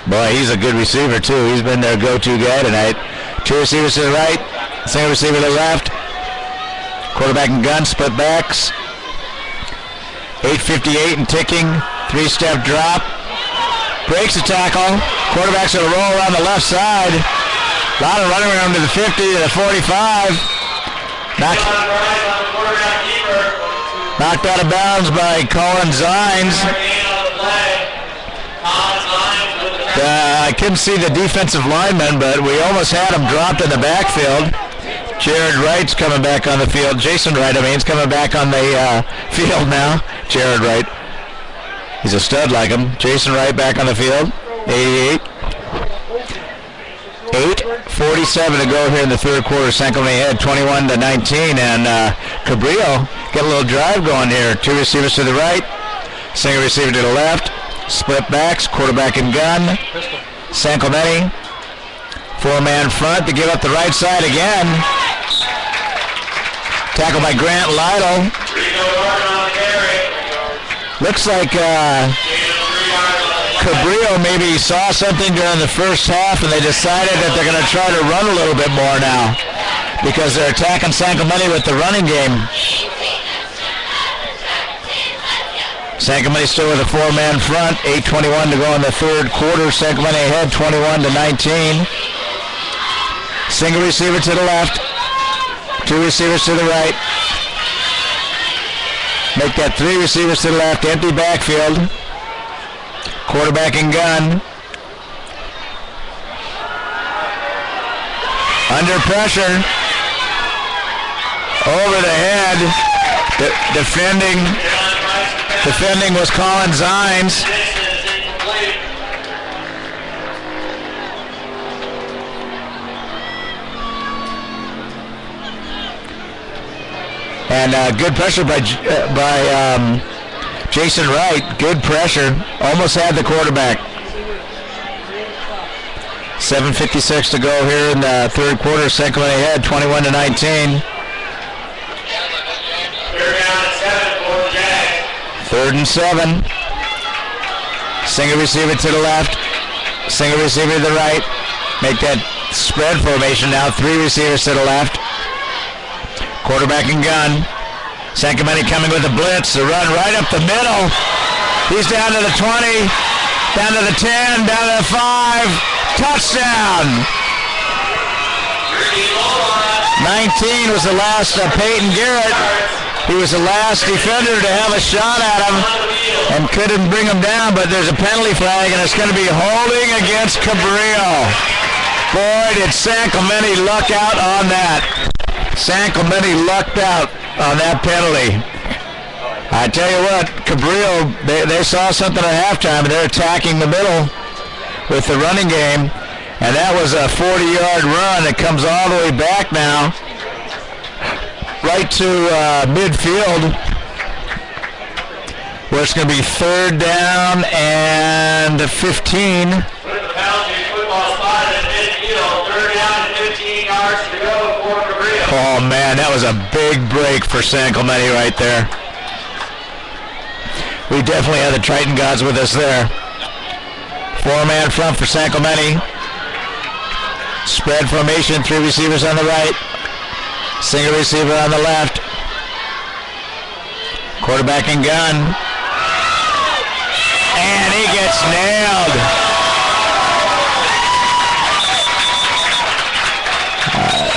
A: Boy, he's a good receiver too. He's been their go-to guy tonight. Two receivers to the right, single receiver to the left. Quarterback and gun, split backs. 8:58 and ticking. Three-step drop. Breaks the tackle. Quarterback's going to roll around the left side. A lot of running room to the 50, to the 45. Knocked out of bounds by Colin Zines. I couldn't see the defensive lineman, but we almost had him dropped in the backfield. Jared Wright's coming back on the field. Jason Wright, is coming back on the field now. Jared Wright. He's a stud like him. Jason Wright back on the field. 88. 8:47 to go here in the third quarter. San Clemente ahead 21-19, and Cabrillo get a little drive going here. Two receivers to the right, single receiver to the left, split backs, quarterback and gun. San Clemente, four-man front to give up the right side again. Tackled by Grant Lytle. Looks like Cabrillo maybe saw something during the first half, and they decided that they're going to try to run a little bit more now because they're attacking San Clemente with the running game. San Clemente still with a four-man front. 8:21 to go in the third quarter. San Clemente ahead 21-19. Single receiver to the left. Two receivers to the right. Make that three receivers to the left. Empty backfield. Quarterback and gun. Under pressure. Over the head. Defending was Colin Zines. And good pressure by Jason Wright. Good pressure. Almost had the quarterback. 7:56 to go here in the third quarter. San Clemente ahead 21-19. Third and 7. Single receiver to the left. Single receiver to the right. Make that spread formation now. Three receivers to the left. Quarterback and gun. San Clemente coming with a blitz. The run right up the middle. He's down to the 20. Down to the 10. Down to the 5. Touchdown. 19 was the last Peyton Garrett. He was the last defender to have a shot at him and couldn't bring him down, but there's a penalty flag, and it's going to be holding against Cabrillo. Boy, did San Clemente luck out on that. San Clemente lucked out on that penalty. I tell you what, Cabrillo, they saw something at halftime, and they're attacking the middle with the running game, and that was a 40-yard run. It comes all the way back now, right to midfield, where it's going to be 3rd down and 15.
C: With the penalty, football spot at midfield, 3rd down and 15 yards to go for Cabrillo.
A: Oh, man, that was a big break for San Clemente right there. We definitely had the Triton gods with us there. 4-man front for San Clemente. Spread formation, 3 receivers on the right. Single receiver on the left. Quarterback and gun. And he gets nailed.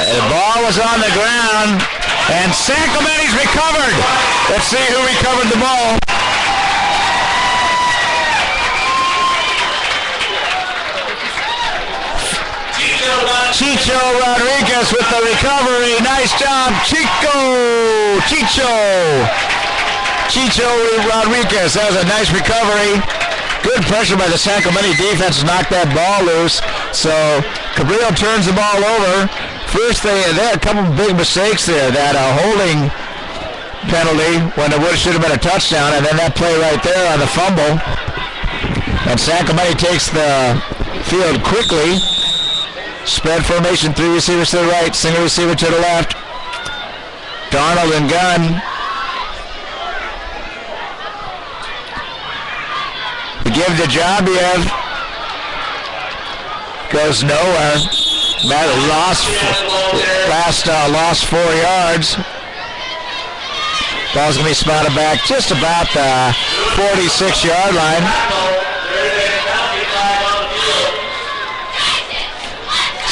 A: The ball was on the ground, and San Clemente's recovered. Let's see who recovered the ball. Chicho Rodriguez with the recovery. Nice job, Chicho Rodriguez. That was a nice recovery. Good pressure by the San Clemente defense to knock that ball loose. So Cabrillo turns the ball over. First, they had a couple of big mistakes there. That holding penalty when it should have been a touchdown, and then that play right there on the fumble. And San Clemente takes the field quickly. Spread formation, 3 receivers to the right, single receiver to the left. Darnold and gun. The give to Jabiev. Goes nowhere. Matt lost 4 yards. Ball's going to be spotted back just about the 46-yard line.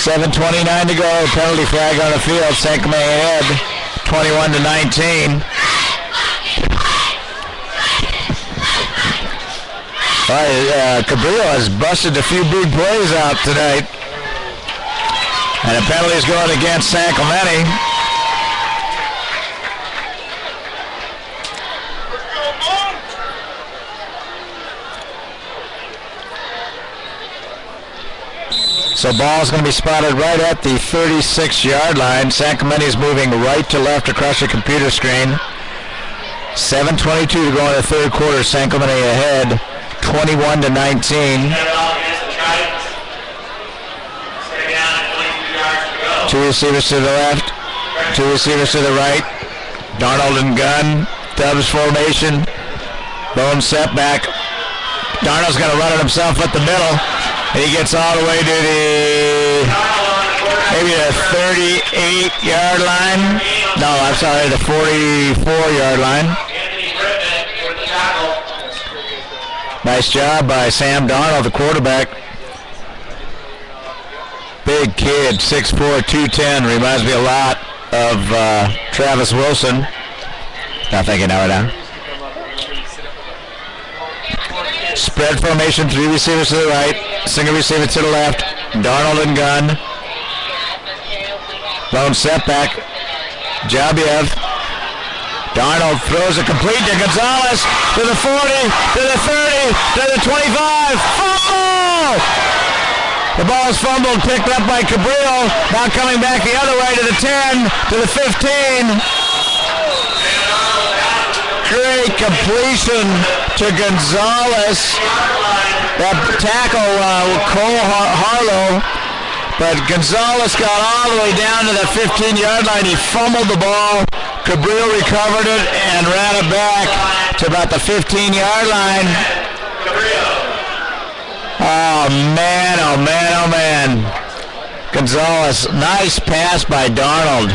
A: 7:29 to go. Penalty flag on the field. San Clemente ahead, 21-19. Cabrillo has busted a few big plays out tonight, and a penalty is going against San Clemente. So ball's going to be spotted right at the 36-yard line. San Clemente is moving right to left across the computer screen. 7:22 to go in the third quarter. San Clemente ahead, 21-19. 2 receivers to the left, 2 receivers to the right. Darnold and gun, Dubs formation, lone setback. Darnold's going to run it himself at the middle. And he gets all the way to maybe the 38-yard line. No, I'm sorry, the 44-yard line. Nice job by Sam Darnold, the quarterback. Big kid, 6'4", 210. Reminds me a lot of Travis Wilson. Not thinking of it now. Spread formation, 3 receivers to the right, single receiver to the left. Darnold and gun. Lone setback. Jabiev. Darnold throws it complete to Gonzalez, to the 40, to the 30, to the 25. Fumble! The ball is fumbled, picked up by Cabrillo. Now coming back the other way to the 10, to the 15. Great completion to Gonzalez. That tackle, Cole Harlow. But Gonzalez got all the way down to the 15-yard line. He fumbled the ball. Cabrillo recovered it and ran it back to about the 15-yard line. Oh, man, oh, man, oh, man. Gonzalez, nice pass by Darnold.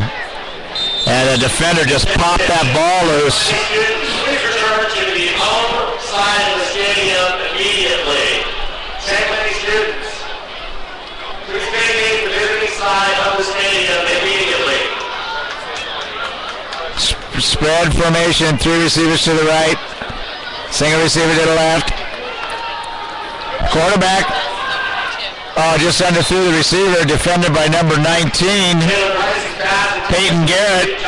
A: And the defender just popped that ball loose.
C: Please return to the home side of the stadium immediately. San Clemente students, please vacate the visiting side of the stadium immediately.
A: Spread formation, 3 receivers to the right, single receiver to the left. Quarterback, just underthrew the receiver, defended by number 19, Peyton Garrett.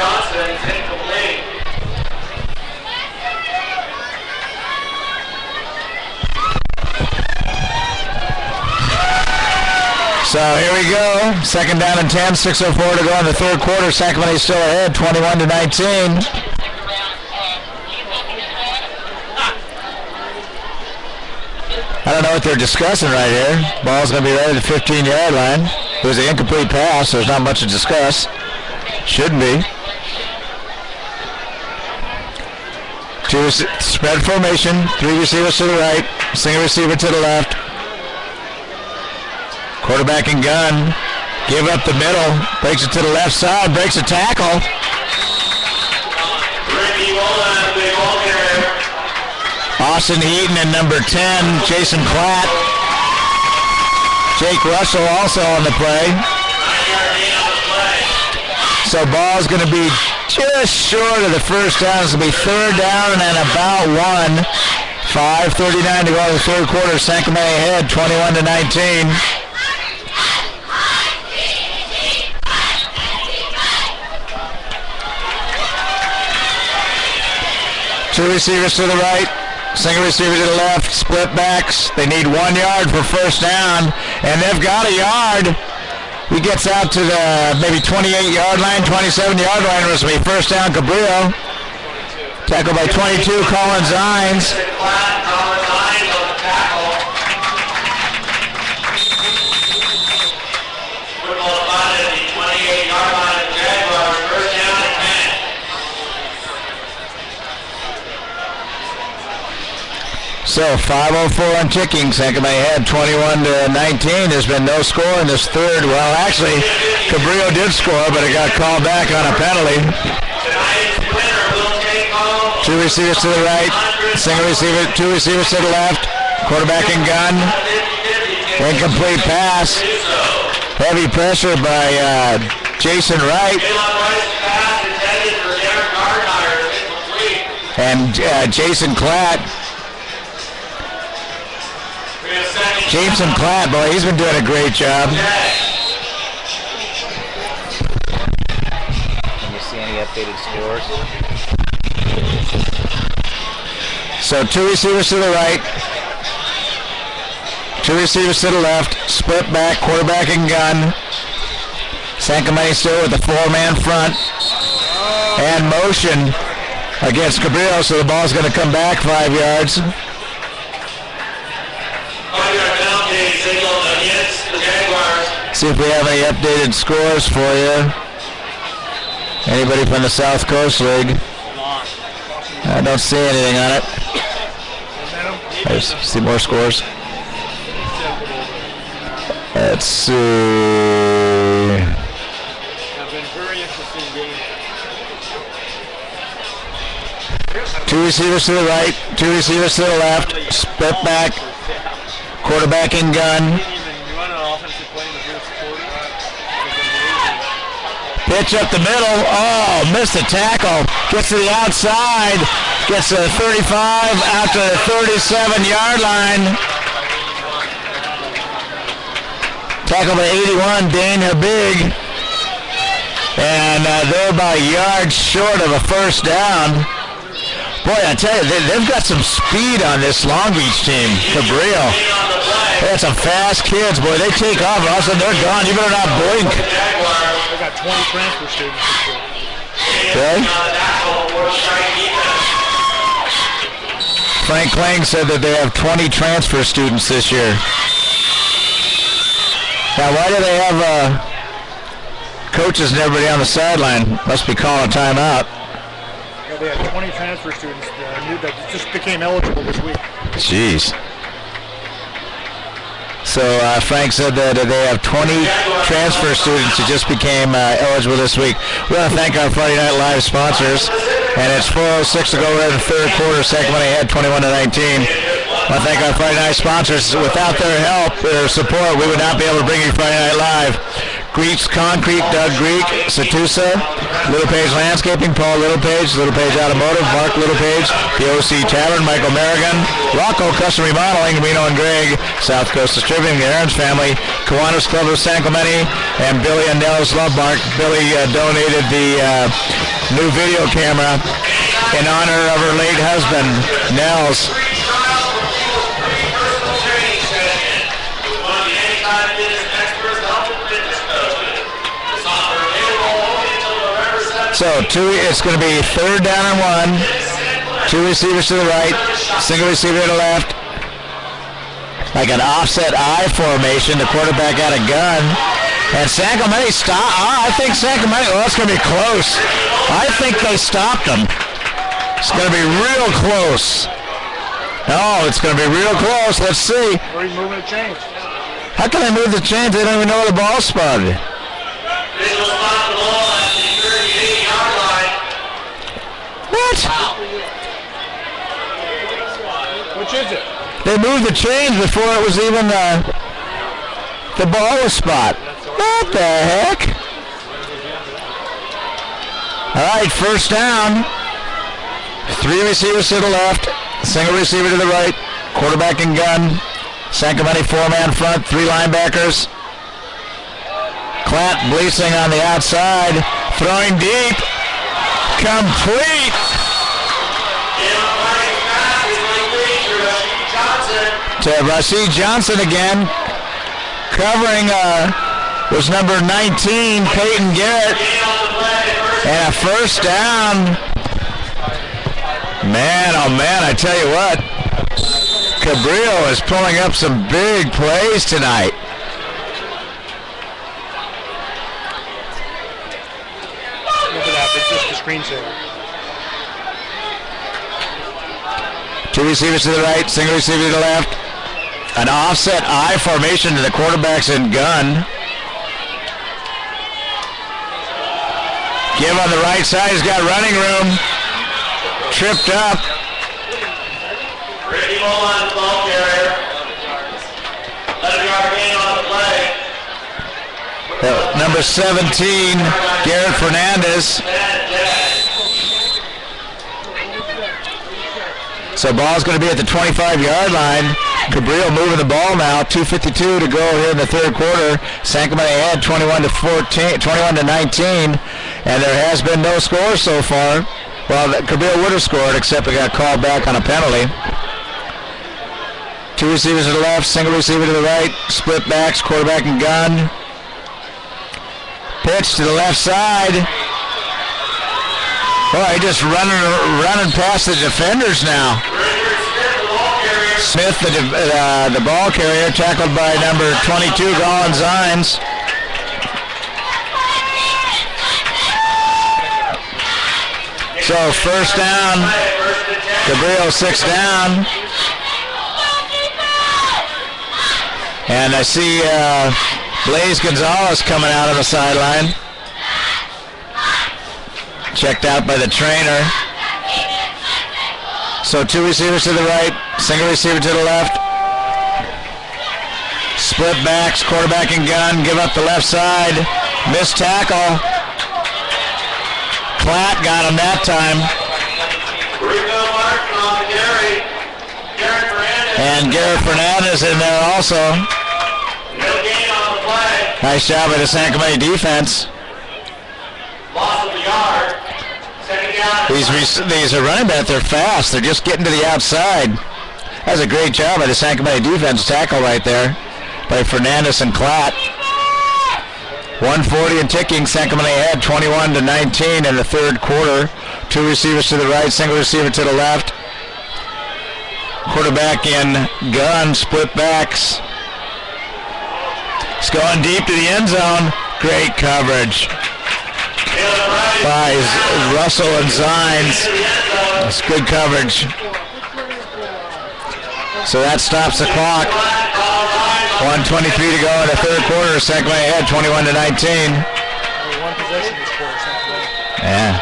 A: So here we go. Second down and 10, 6:04 to go in the third quarter. Sacramento still ahead, 21-19. I don't know what they're discussing right here. Ball's going to be right at the 15-yard line. It was an incomplete pass, so there's not much to discuss. Shouldn't be. Two spread formation, 3 receivers to the right, single receiver to the left. Quarterback and gun. Give up the middle. Breaks it to the left side. Breaks a tackle. Austin Heaton and number 10, Jason Klatt. Jake Russell also on the play. So ball's going to be just short of the first down. It's going to be third down and about 1. 5:39 to go in the third quarter. Sacramento ahead, 21-19. Two receivers to the right, single receiver to the left, split backs. They need 1 yard for first down, and they've got a yard. He gets out to the maybe 28-yard line, 27-yard line. It will be first down, Cabrillo. Tackled by 22, Colin Zines. So 5:04 on ticking. Sacramento ahead 21-19. There's been no score in this third. Well, actually, Cabrillo did score, but it got called back on a penalty. Two receivers to the right, single receiver, two receivers to the left. Quarterback and gun. Incomplete pass. Heavy pressure by Jason Wright. And Jason Klatt. Jameson Klatt, boy, he's been doing a great job.
B: Can you see any updated scores?
A: So two receivers to the right, two receivers to the left, split back, quarterback and gun. Sacramento still with a 4-man front and motion against Cabrillo, so the ball's going to come back 5 yards. See if we have any updated scores for you. Anybody from the South Coast League? I don't see anything on it. I just see more scores. Let's see. Two receivers to the right, two receivers to the left, split back, quarterback and gun. Pitch up the middle. Oh, missed the tackle. Gets to the outside. Gets to the 35 out to the 37-yard line. Tackled by 81, Dane Habig. And they're about a yard short of a first down. Boy, I tell you, they've got some speed on this Long Beach team. Cabrillo. They got some fast kids, boy. They take off, and all of a sudden they're gone. You better not blink.
E: They got 20 transfer students.
A: Okay. Frank Klang said that they have 20 transfer students this year. Now, why do they have coaches and everybody on the sideline? Must be calling a timeout.
E: Yeah, they had 20 transfer students that just became eligible this week.
A: Jeez. So Frank said that they have 20 transfer students who just became eligible this week. We want to thank our Friday Night Live sponsors. And it's 4:06 to go in the third quarter. Sacramento ahead 21-19. I want to thank our Friday Night sponsors. Without their help, their support, we would not be able to bring you Friday Night Live. Greek's Concrete, Doug Greek, Satusa, Little Page Landscaping, Paul Littlepage, Little Page Automotive, Mark Littlepage, the OC Tavern, Michael Merrigan, Rocco Custom Remodeling, Reno and Greg, South Coast Distributing, the Aaron's family, Kiwanis Club of San Clemente, and Billy and Nels Lovemark. Billy donated the new video camera in honor of her late husband, Nels. So it's going to be third down and 1. 2 receivers to the right, single receiver to the left. Like an offset I formation. The quarterback got a gun. And San Clemente stopped. I think San Clemente, it's going to be close. I think they stopped them. It's going to be real close. Oh, it's going to be real close. Let's see.
E: Where are you moving the chains?
A: How can they move the chains? They don't even know where the ball's spotted.
C: Visual spot the ball at the 38-yard line.
A: What?
E: Which is it?
A: They moved the chains before it was even the ball was spot. What the heck? All right, first down. 3 receivers to the left, single receiver to the right, quarterback and gun. San Clemente 4-man front, 3 linebackers. Clant Bleasing on the outside, throwing deep, complete. To Rashid Johnson again. Covering was number 19, Peyton Garrett. And a first down. Man, oh man, I tell you what. Cabrillo is pulling up some big plays tonight.
E: Look at that, it's just a screensaver.
A: 2 receivers to the right, single receiver to the left. An offset I formation to the quarterbacks and gun. Give on the right side, he's got running room. Tripped up.
C: Ricky Moore on the ball carrier. 11-yard gain on the play.
A: Number 17, Garrett Fernandez. So ball's going to be at the 25-yard line. Cabrillo moving the ball now. 2:52 to go here in the third quarter. San Clemente ahead 21-19, and there has been no score so far. Well, Cabrillo would have scored, except it got called back on a penalty. 2 receivers to the left, single receiver to the right, split backs, quarterback and gun. Pitch to the left side. Boy, just running past the defenders now. Smith, the ball carrier, tackled by number 22, Colin Zines. So first down, Cabrillo 6 down. And I see Blaze Gonzalez coming out of the sideline. Checked out by the trainer. So 2 receivers to the right, single receiver to the left. Split backs, quarterback and gun, give up the left side. Missed tackle. Platt got him that time. And Garrett Fernandez in there also. Nice job by the San Clemente defense.
C: Loss of the yard.
A: These are running back, they're fast. They're just getting to the outside. That's a great job by the San Clemente defense tackle right there by Fernandez and Klatt. 140 and ticking. San Clemente ahead 21-19 in the third quarter. 2 receivers to the right, single receiver to the left. Quarterback in gun, split backs. It's going deep to the end zone. Great coverage by Russell and Zines. That's good coverage. So that stops the clock. 1:23 to go in the third quarter. San Clemente ahead 21-19.
E: One possession this quarter, San Clemente.
A: Yeah.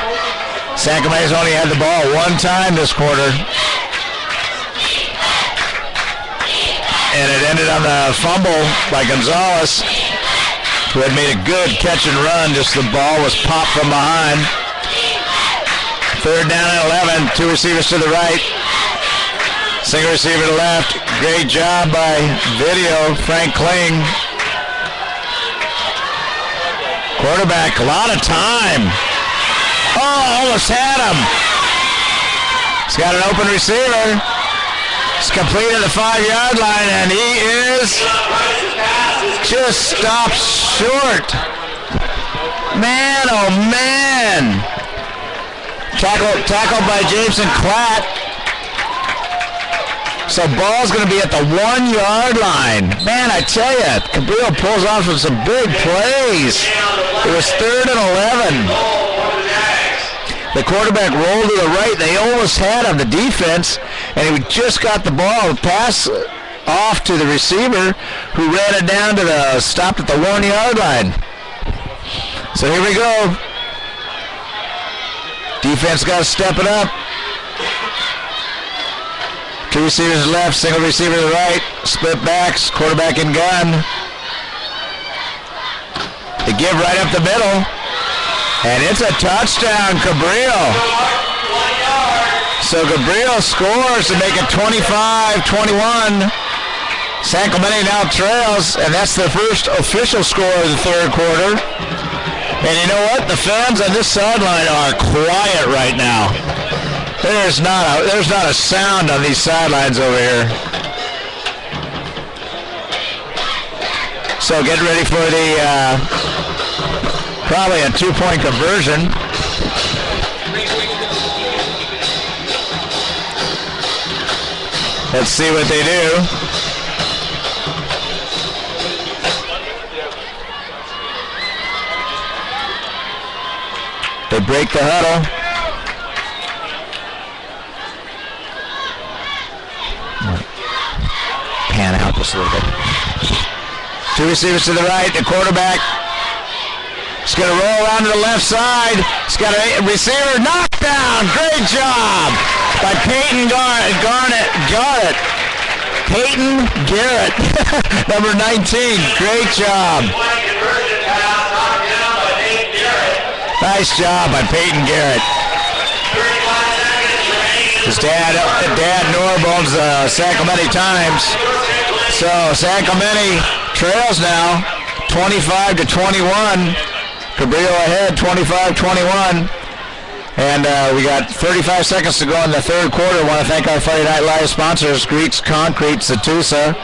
A: San Clemente's only had the ball one time this quarter. And it ended on a fumble by Gonzalez, who had made a good catch and run, just the ball was popped from behind. Third down and 11, 2 receivers to the right, single receiver to the left. Great job by video, Frank Kling. Quarterback, a lot of time. Oh, almost had him. He's got an open receiver. He's completed the 5-yard line, and he is just stopped short. Man, oh man. Tackled by Jameson Klatt. So ball's going to be at the 1 yard line. Man, I tell you, Cabrillo pulls off with some big plays. It was 3rd and 11. The quarterback rolled to the right. They almost had him, the defense, and he just got the ball, pass off to the receiver, who ran it down to the, stopped at the 1 yard line. So here we go. Defense got to step it up. 2 receivers left, single receiver to the right, split backs, quarterback in gun. They give right up the middle, and it's a touchdown, Cabrillo. So Cabrillo scores to make it 25-21. San Clemente now trails, and that's the first official score of the 3rd quarter. And you know what? The fans on this sideline are quiet right now. There's not a sound on these sidelines over here. So get ready for the probably a 2-point conversion. Let's see what they do. They break the huddle. Pan out just a little bit. 2 receivers to the right. The quarterback is going to roll around to the left side. He's got a receiver knocked down. Great job by Peyton Garrett. Peyton Garrett, number 19. Great job. Nice job by Peyton Garrett. His dad Norb owns San Clemente Times. So San Clemente trails now 25-21. Cabrillo ahead 25-21. And we got 35 seconds to go in the 3rd quarter. I want to thank our Friday Night Live sponsors, Greeks Concrete, Satusa,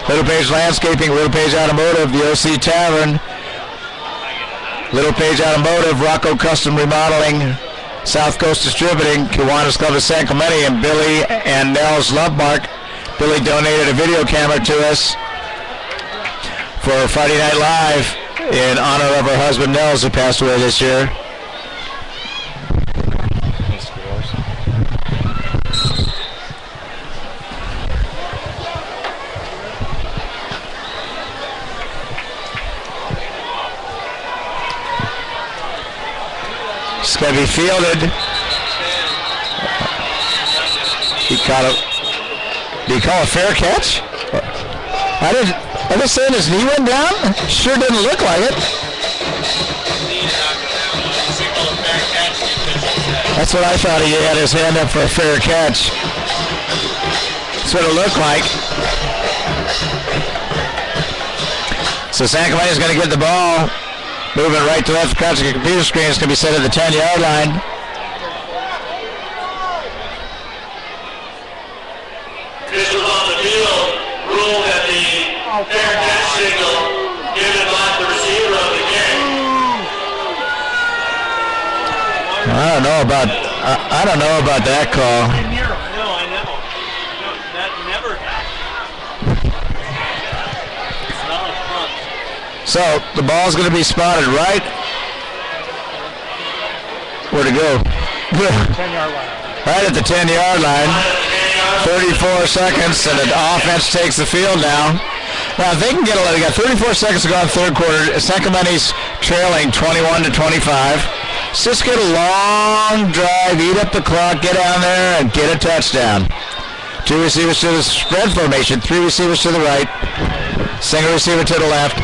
A: Little Page Landscaping, Little Page Automotive, the OC Tavern, Little Page Automotive, Rocco Custom Remodeling, South Coast Distributing, Kiwanis Club of San Clemente, and Billy and Nels Lovemark. Billy donated a video camera to us for Friday Night Live in honor of her husband Nels, who passed away this year.
B: He scores.
A: It's going to be fielded. He caught it. Did he call a fair catch? I was saying his knee went down? Sure didn't look like it. That's what I thought. He had his hand up for a fair catch. That's what it looked like. So San Clemente is going to get the ball. Moving right to left, crouching a computer screen. It's going to be set at the 10-yard line.
C: Officials on the field ruled that the fair catch signal given by the receiver of the game.
A: I don't know about that call.
C: No, I know. No, that never happened. It's not a front.
A: So the ball's going to be spotted right. Where'd it go?
E: 10-yard line.
A: Right at the 10-yard line. 34 seconds, and the offense takes the field now. Now, if they can get a, they got 34 seconds to go in the 3rd quarter. San Clemente's trailing 21-25. So just get a long drive, eat up the clock, get down there, and get a touchdown. 2 receivers to the spread formation, 3 receivers to the right, single receiver to the left.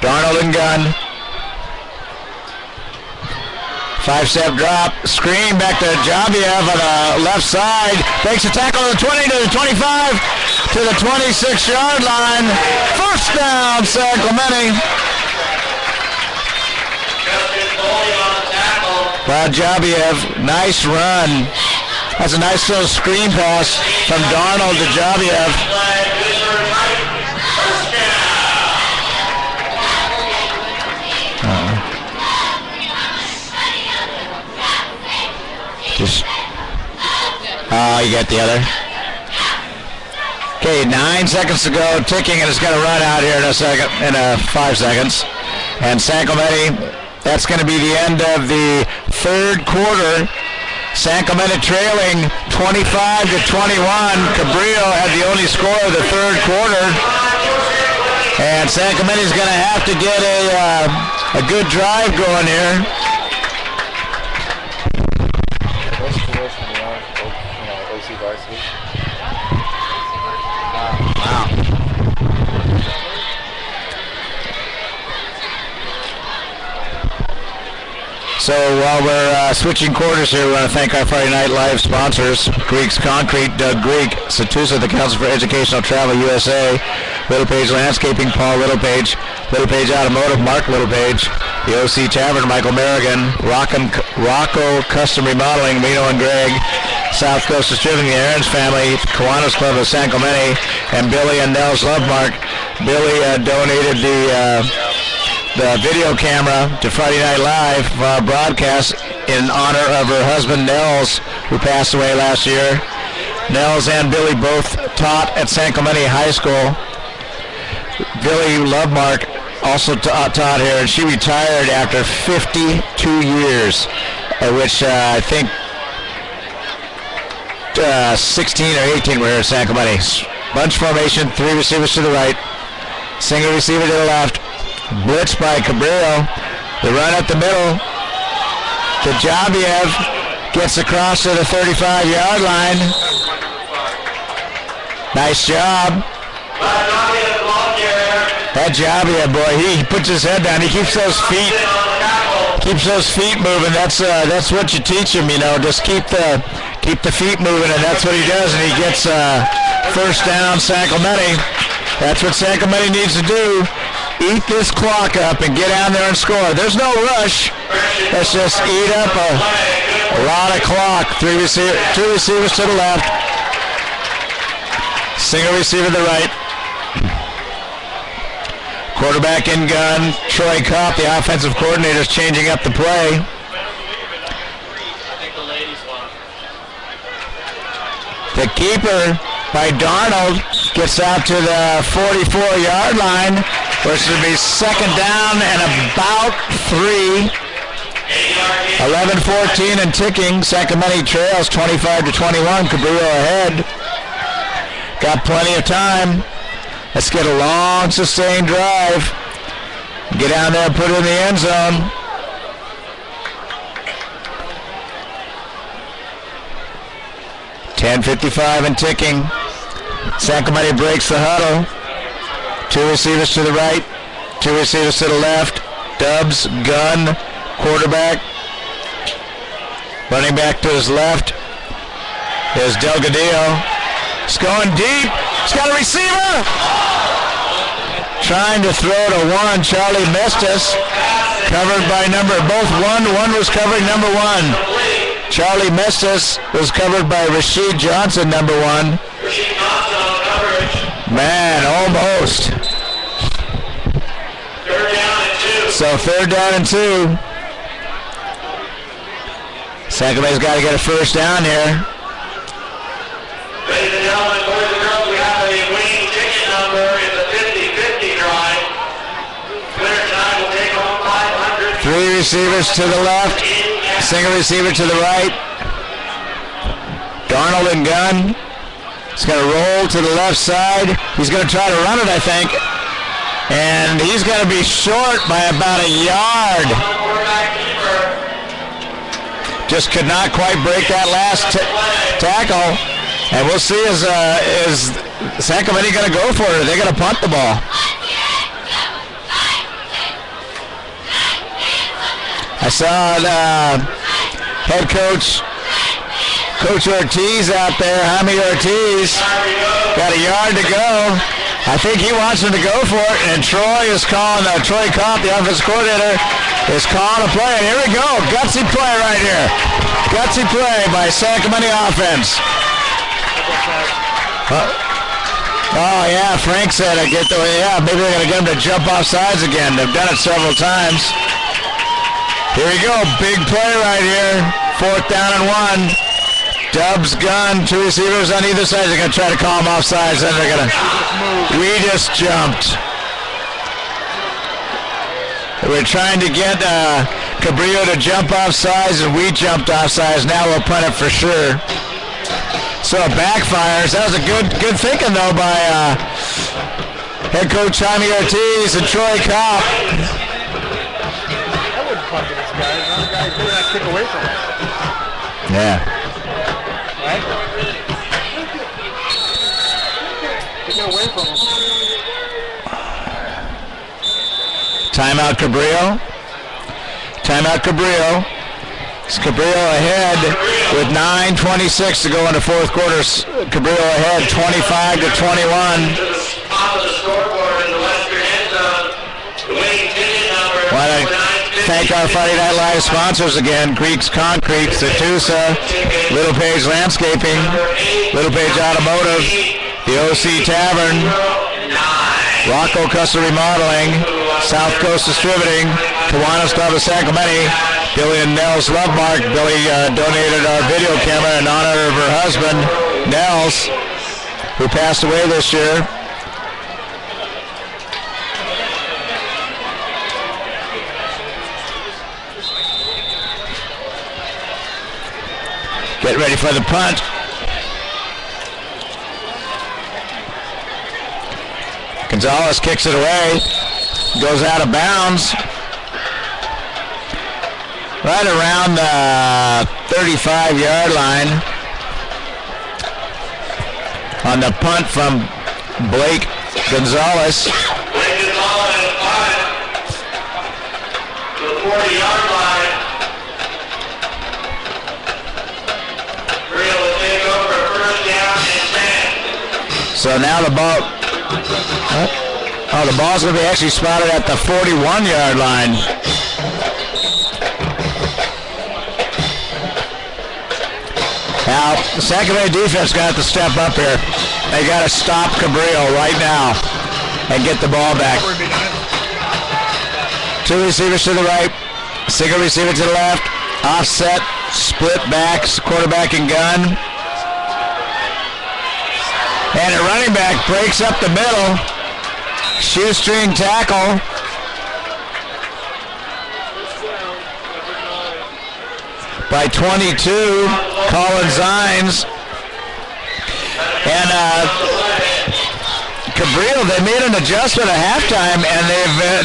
A: Darnold and gun. 5-step drop, screen back to Jabiev on the left side. Takes a tackle to the 20, to the 25, to the 26-yard line. First down, San Clemente. By Jabiev, nice run. That's a nice little screen pass from Darnold to Jabiev. You get the other. Okay, 9 seconds to go, ticking, and it's going to run out here in 5 seconds. And San Clemente, that's going to be the end of the third quarter. San Clemente trailing 25-21. Cabrillo had the only score of the third quarter. And San Clemente's going to have to get a good drive going here.
B: Those schools from the OC varsity. Wow.
A: So while we're switching quarters here, we want to thank our Friday Night Live sponsors, Greek's Concrete, Doug Greek, Satusa, the Council for Educational Travel USA, Littlepage Landscaping, Paul Littlepage, Littlepage Automotive, Mark Littlepage, the OC Tavern, Michael Merrigan, Rocco Custom Remodeling, Reno and Greg, South Coast Distributing, the Aaron's family, Kiwanis Club of San Clemente, and Billy and Nels Lovemark. Billy donated the video camera to Friday Night Live broadcast in honor of her husband Nels, who passed away last year. Nels and Billy both taught at San Clemente High School. Billy Lovemark also taught here, and she retired after 52 years, which I think 16 or 18 were here at San Clemente. Bunch formation, 3 receivers to the right, single receiver to the left. Blitz by Cabrillo. The run up the middle. Tajabiev gets across to the 35-yard line. Nice job. That Javiev, boy, he puts his head down. He keeps those feet moving. That's what you teach him, Just keep the feet moving, and that's what he does. And he gets first down, San Clemente. That's what San Clemente needs to do. Eat this clock up and get down there and score. There's no rush. Let's just eat up a lot of clock. 2 receivers to the left. Single receiver to the right. Quarterback in gun. Troy Kopp, the offensive coordinator, is changing up the play. The keeper by Darnold gets out to the 44-yard line, which will be second down and about 3. 11-14 and ticking. San Clemente trails 25-21. Cabrillo ahead. Got plenty of time. Let's get a long, sustained drive. Get down there and put it in the end zone. .55 and ticking. San Clemente breaks the huddle. 2 receivers to the right, 2 receivers to the left. Dubs, gun, quarterback. Running back to his left is Delgadillo. It's going deep. He's got a receiver. Trying to throw to 1. Charlie Mestis. Covered by both 1 was covering number 1. Charlie Mestis was covered by Rasheed Johnson, number 1. Man, almost. So third down and 2. San Clemente's got to get a first down here.
C: Ladies and gentlemen, boys and girls, we have a winning ticket number in the 50-50 drive. Winner tonight will take home $500.
A: 3 receivers to the left, single receiver to the right. Darnold and gun. He's going to roll to the left side. He's going to try to run it, I think. And he's going to be short by about a yard. Just could not quite break that last tackle. And we'll see is San Clemente going to go for it? Or are they going to punt the ball? I saw head coach Ortiz out there, Jaime Ortiz, got a yard to go. I think he wants him to go for it, and Troy Kopp, the offensive coordinator, is calling a play. And here we go, gutsy play right here. Gutsy play by San Clemente offense. Oh yeah, Frank said maybe they're going to get him to jump off sides again. They've done it several times. Here we go, big play right here. 4th down and 1. Dubs, gun, two receivers on either side. They're going to try to call them offsides, and they're going to... We just jumped. We're trying to get Cabrillo to jump offsides, and we jumped offsides. Now we'll punt it for sure. So it backfires. That was a good thinking, though, by head coach Jaime Ortiz and Troy Kopp.
E: I wouldn't punt to this guy. Another guy did not kick away from him.
A: Yeah.
E: Right? Get away from him.
A: Timeout Cabrillo. Timeout Cabrillo. It's Cabrillo ahead with 9:26 to go in the fourth quarter. Cabrillo ahead 25-21.
C: To the top of the scoreboard in the western end zone. The winning ticket number.
A: Want to thank our Friday Night Live sponsors again: Greeks Concrete, Satusa, Little Page Landscaping, Little Page Automotive, the OC Tavern, Rocco Custom Remodeling, South Coast Distributing, Kiwanis Club of San Clemente, Billy and Nels Lovemark. Billy donated our video camera in honor of her husband, Nels, who passed away this year. Get ready for the punt. Gonzalez kicks it away. Goes out of bounds. Right around the 35-yard line. On the punt from Blake Gonzalez.
C: Blake Gonzalez punt. The 40-yard line. Real will take over first down and 10.
A: So now the ball... Oh, the ball's going to be actually spotted at the 41-yard line. Now, the San Clemente defense got to step up here. They got to stop Cabrillo right now and get the ball back. Two receivers to the right, single receiver to the left, offset, split backs, quarterback and gun. And a running back breaks up the middle. Shoestring tackle. By 22, Colin Zines. And Cabrillo, they made an adjustment at halftime, and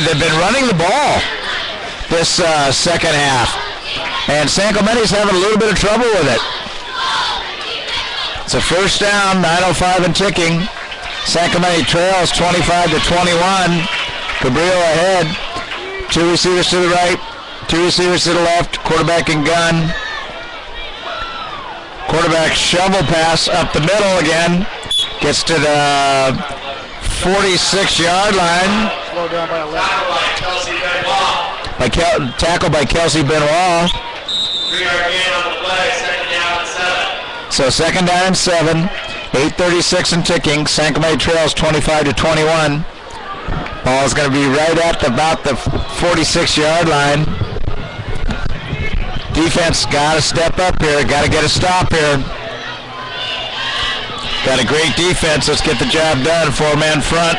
A: they've been running the ball this second half. And San Clemente's having a little bit of trouble with it. It's a first down, 9:05 and ticking. San Clemente trails 25-21. Cabrillo ahead. Two receivers to the right, two receivers to the left, quarterback and gun. Quarterback shovel pass up the middle again. Gets to the 46-yard line.
E: Slow down by 11.
C: Tackle
A: Tackle by
C: by Kelsey Benoit.
A: Kelsey Benoit.
C: 3-yard gain on the play, second down and 7.
A: So second down and 7. 8:36 and ticking. San Clemente trails 25-21. Ball's going to be right at about the 46-yard line. Defense got to step up here. Got to get a stop here. Got a great defense. Let's get the job done. Four-man front.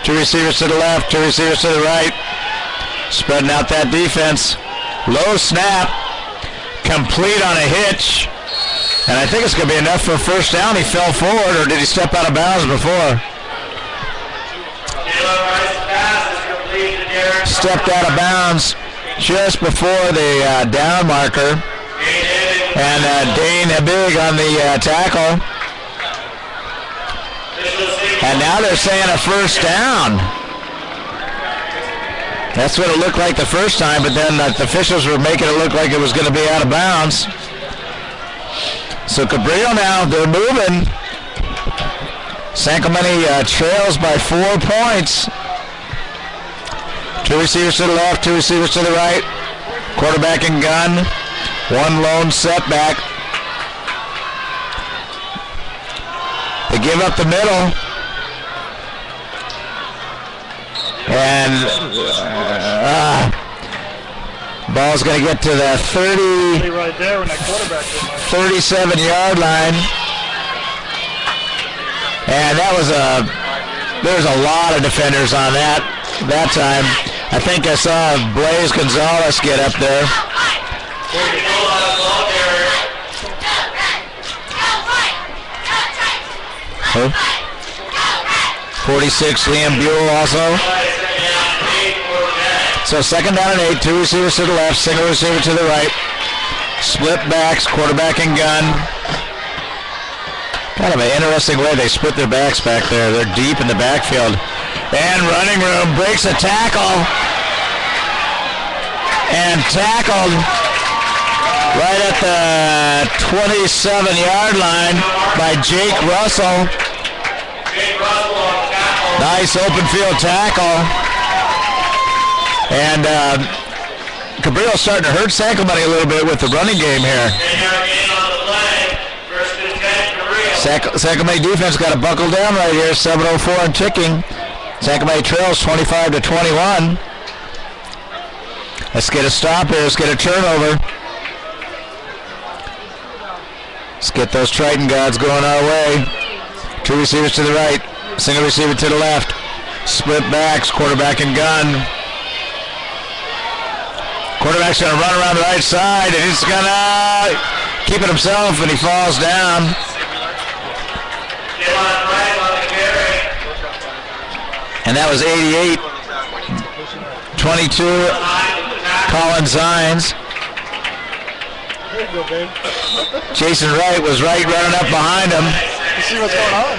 A: Two receivers to the left. Two receivers to the right. Spreading out that defense. Low snap. Complete on a hitch. And I think it's going to be enough for a first down. He fell forward, or did he step out of bounds before? Stepped out of bounds just before the down marker. And Dane Habig on the tackle. And now they're saying a first down. That's what it looked like the first time, but then the officials were making it look like it was going to be out of bounds. So Cabrillo now, they're moving. San Clemente trails by 4 points. Two receivers to the left, two receivers to the right. Quarterback and gun. One lone setback. They give up the middle. And Ball's going to get to the 30,
E: Right there when that quarterback did that.
A: 37-yard line. And that was there's a lot of defenders on that time. I think I saw Blaze Gonzalez get up there. Who? 46, Liam Buell also. So second down and 8, 2 receivers to the left, single receiver to the right. Split backs, quarterback and gun. Kind of an interesting way they split their backs back there. They're deep in the backfield. And running room breaks a tackle. And tackled right at the 27-yard line by Jake Russell. Nice open field tackle. And Cabrillo's starting to hurt San Clemente a little bit with the running game here. San Clemente defense got to buckle down right here. 7:04 and ticking. San Clemente trails 25-21. Let's get a stop here. Let's get a turnover. Let's get those Triton gods going our way. 2 receivers to the right. Single receiver to the left. Split backs. Quarterback and gun. Quarterback's going to run around the right side, and he's going to keep it himself, and he falls down. And that was 88. 22, Colin Zines. Jason Wright was running up behind him.
E: You see what's going on?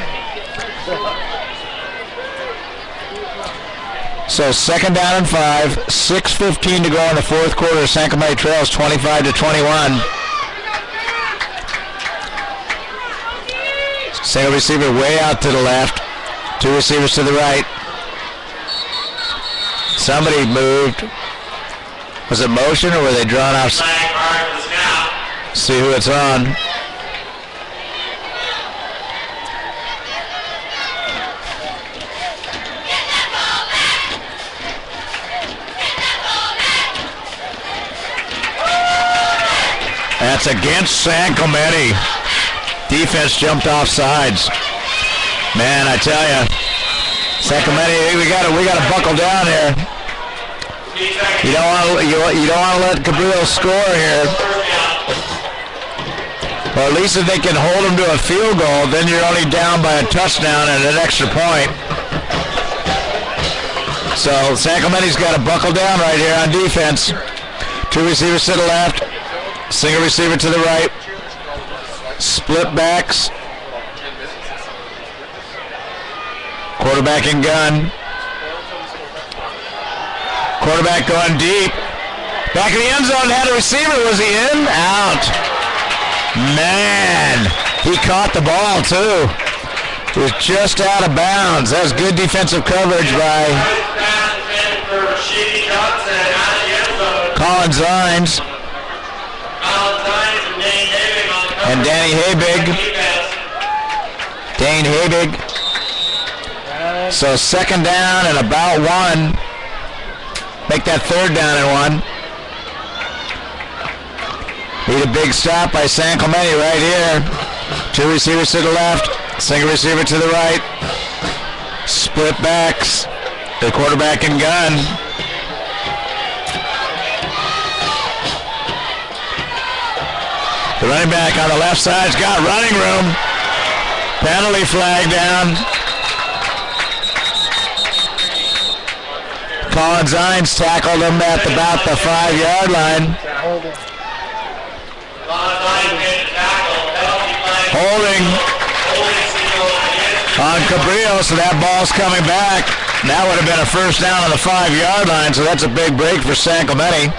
A: So second down and 5, 6:15 to go in the fourth quarter. San Clemente trails 25-21. Single receiver way out to the left. 2 receivers to the right. Somebody moved. Was it motion or were they drawn off? See who it's on. That's against San Clemente. Defense jumped off sides. Man, I tell you, San Clemente, we gotta buckle down here. You don't want to let Cabrillo score here. Or at least if they can hold them to a field goal, then you're only down by a touchdown and an extra point. So San Clemente's got to buckle down right here on defense. 2 receivers to the left. Single receiver to the right. Split backs. Quarterback and gun. Quarterback going deep. Back in the end zone, had a receiver. Was he in? Out. Man, he caught the ball too. It was just out of bounds. That was good defensive coverage by Colin Zines. And Danny Habig. Dane Habig. So second down and about 1. Make that third down and 1. Need a big stop by San Clemente right here. 2 receivers to the left. Single receiver to the right. Split backs. The quarterback and gun. The running back on the left side's got running room. Penalty flag down. Colin Zines tackled him at about the 5-yard line. Holding on Cabrillo, so that ball's coming back. That would have been a first down on the 5-yard line, so that's a big break for San Clemente.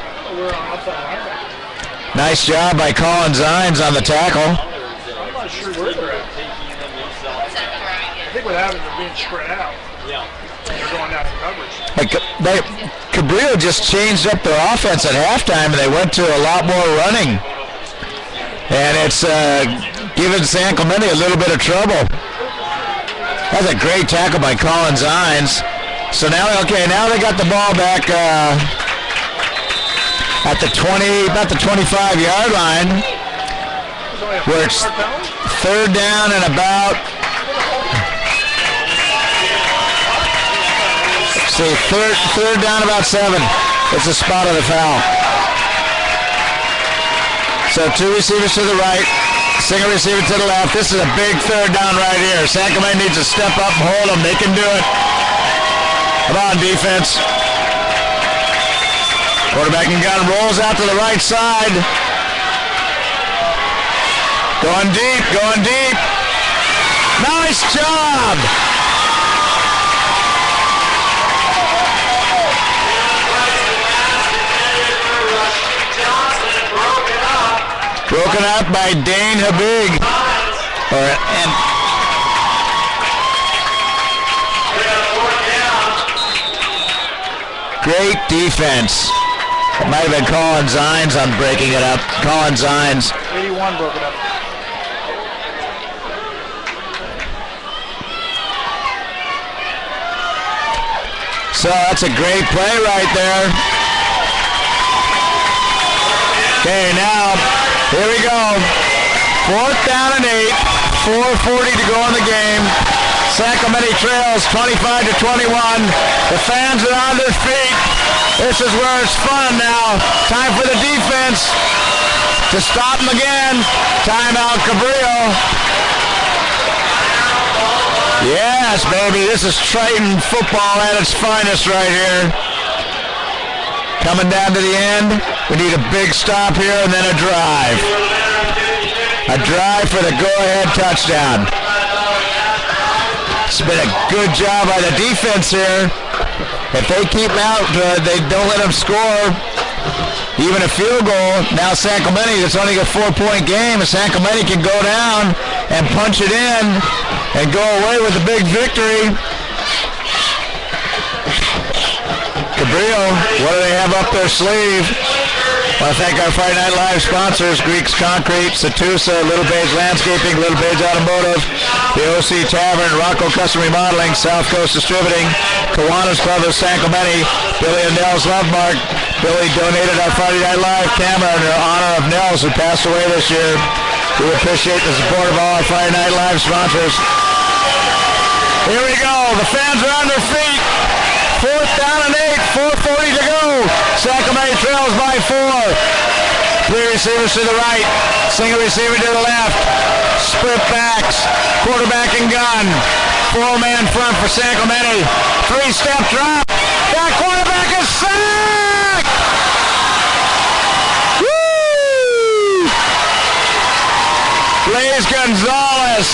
A: Nice job by Colin Zines on the tackle.
E: I'm not sure where they're at. I think what happens is being spread out. Yeah. They're going down in coverage.
A: Cabrillo just changed up their offense at halftime, and they went to a lot more running. And it's giving San Clemente a little bit of trouble. That's a great tackle by Colin Zines. So now, okay, now they got the ball back at the 20, about the 25-yard line, where it's third down and about, see, third down about 7. It's a spot of the foul. So 2 receivers to the right, single receiver to the left. This is a big third down right here. San Clemente needs to step up and hold them. They can do it. Come on, defense. Quarterback and gun rolls out to the right side. Going deep, going deep. Nice job. Broken up by Dane Habig. Great defense. It might have been Colin Zines on breaking it up. Colin Zines.
E: 81 broke it up.
A: So that's a great play right there. Okay, now, here we go. 4th down and 8. 4:40 to go in the game. San Clemente trails 25-21. The fans are on their feet. This is where it's fun now. Time for the defense to stop them again. Timeout, Cabrillo. Yes, baby, this is Triton football at its finest right here. Coming down to the end, we need a big stop here and then a drive. A drive for the go-ahead touchdown. It's been a good job by the defense here. If they keep out, they don't let them score. Even a field goal. Now San Clemente, it's only a 4-point game. And San Clemente can go down and punch it in and go away with a big victory. Cabrillo, what do they have up their sleeve? I want to thank our Friday Night Live sponsors, Greeks Concrete, Satusa, Little Beige Landscaping, Little Beige Automotive, the OC Tavern, Rocco Custom Remodeling, South Coast Distributing, Kiwanis Club of San Clemente, Billy and Nels Lovemark. Billy donated our Friday Night Live camera in honor of Nels, who passed away this year. We appreciate the support of all our Friday Night Live sponsors. Here we go. The fans are on their feet. 4th down and 8. 4:40 to go. San Clemente trails by 4. 3 receivers to the right. Single receiver to the left. Split backs. Quarterback and gun. 4-man front for San Clemente. 3-step drop. That quarterback is sacked! Woo! Blaze Gonzalez.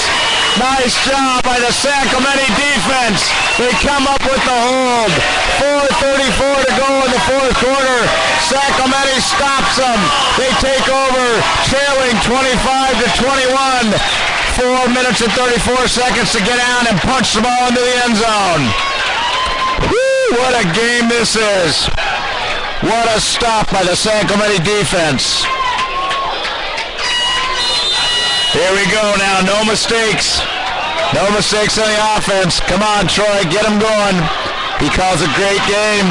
A: Nice job by the San Clemente defense. They come up with the hold. 4:34 to go in the 4th quarter. San Clemente stops them. They take over, trailing 25-21. 4 minutes and 34 seconds to get out and punch the ball into the end zone. Woo, what a game this is. What a stop by the San Clemente defense. Here we go now, no mistakes. No mistakes on the offense. Come on, Troy, get him going. He calls a great game.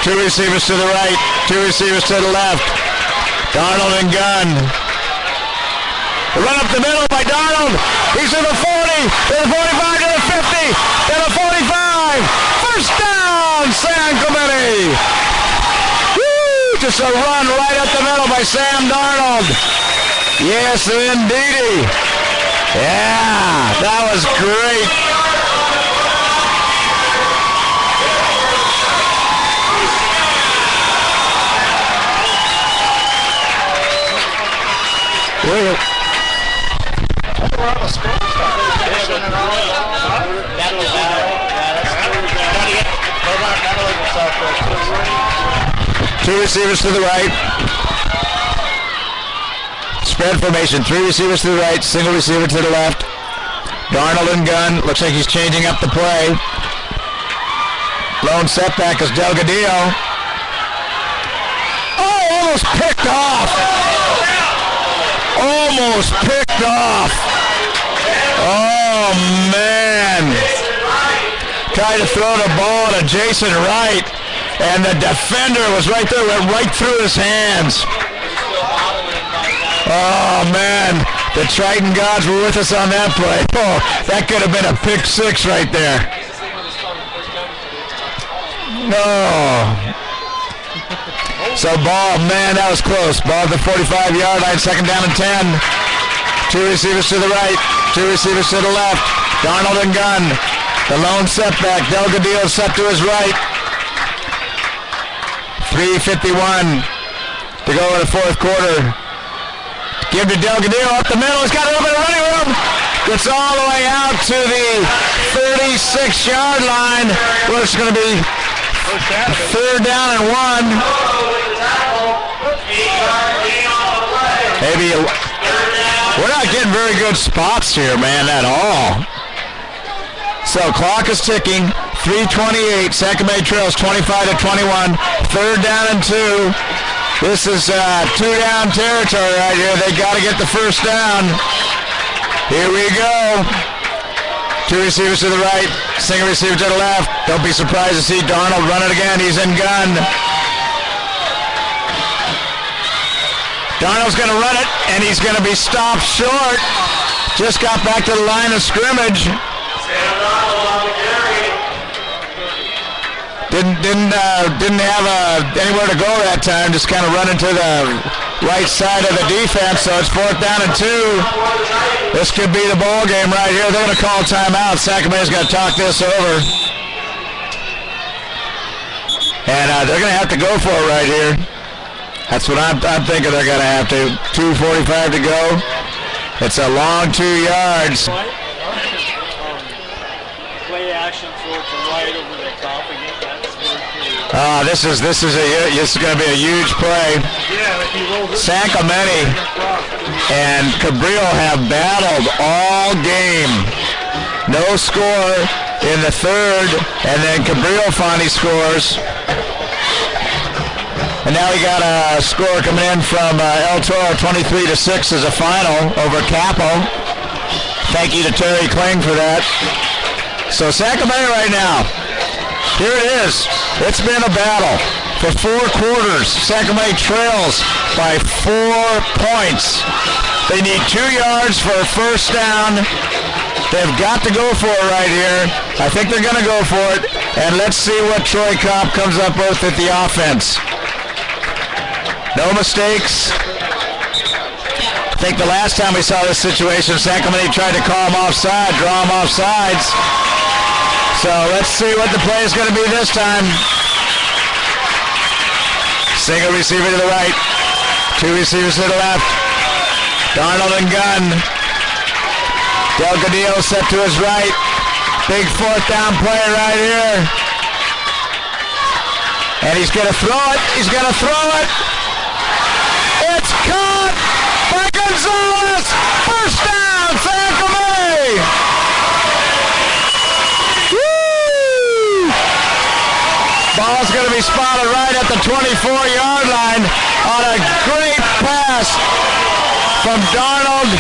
A: 2 receivers to the right, 2 receivers to the left. Darnold and gun. The run up the middle by Darnold. He's to the 40, to the 45, to the 50, to the 45. First down, San Clemente. Woo! Just a run right up the middle by Sam Darnold. Yes, indeedy. Yeah, that was great. Two receivers to the right. Spread formation, 3 receivers to the right, single receiver to the left. Darnold and gun, looks like he's changing up the play. Lone setback is Delgadillo. Oh, almost picked off. Almost picked off. Oh, man. Tried to throw the ball to Jason Wright, And the defender was right there, went right through his hands. Oh, man. The Triton gods were with us on that play. Oh, that could have been a pick six right there. No. So ball, man, that was close. Ball at the 45-yard line, second down and 10. Two receivers to the right, two receivers to the left. Darnold and gun. The lone setback. Delgadillo set to his right. 3:51 to go in the fourth quarter. Give to Delgadillo up the middle. He's got a little bit of running room. Gets all the way out to the 36-yard line, where it's going to be third down and 1. Maybe we're not getting very good spots here, man, at all. So clock is ticking. 3:28. San Clemente trails 25-21. Third down and 2. This is two-down territory right here. They got to get the first down. Here we go. Two receivers to the right, single receiver to the left. Don't be surprised to see Darnold run it again. He's in gun. Darnold's going to run it, and he's going to be stopped short. Just got back to the line of scrimmage. Didn't have anywhere to go that time. Just kind of running to the right side of the defense. So it's fourth down and 2. This could be the ball game right here. They're going to call timeout. Sacramento's going to talk this over, and they're going to have to go for it right here. That's what I'm thinking. They're going to have to. 2:45 to go. It's a long 2 yards.
E: Play action throw to right over the top again.
A: This is going to be a huge play. San Clemente and Cabrillo have battled all game. No score in the third, and then Cabrillo finally scores. And now we got a score coming in from El Toro, 23-6 as a final over Capo. Thank you to Terry Kling for that. So San Clemente right now. Here it is. It's been a battle for 4 quarters. San Clemente trails by 4 points. They need 2 yards for a first down. They've got to go for it right here. I think they're going to go for it. And let's see what Troy Kopp comes up with at the offense. No mistakes. I think the last time we saw this situation, San Clemente tried to call him offside, draw him off sides. So let's see what the play is going to be this time. Single receiver to the right. 2 receivers to the left. Darnold and gun. Delgadillo set to his right. Big fourth down play right here. And he's going to throw it. He's going to throw it. It's caught by Gonzalez. First down, San Clemente. Ball's going to be spotted right at the 24-yard line on a great pass from Darnold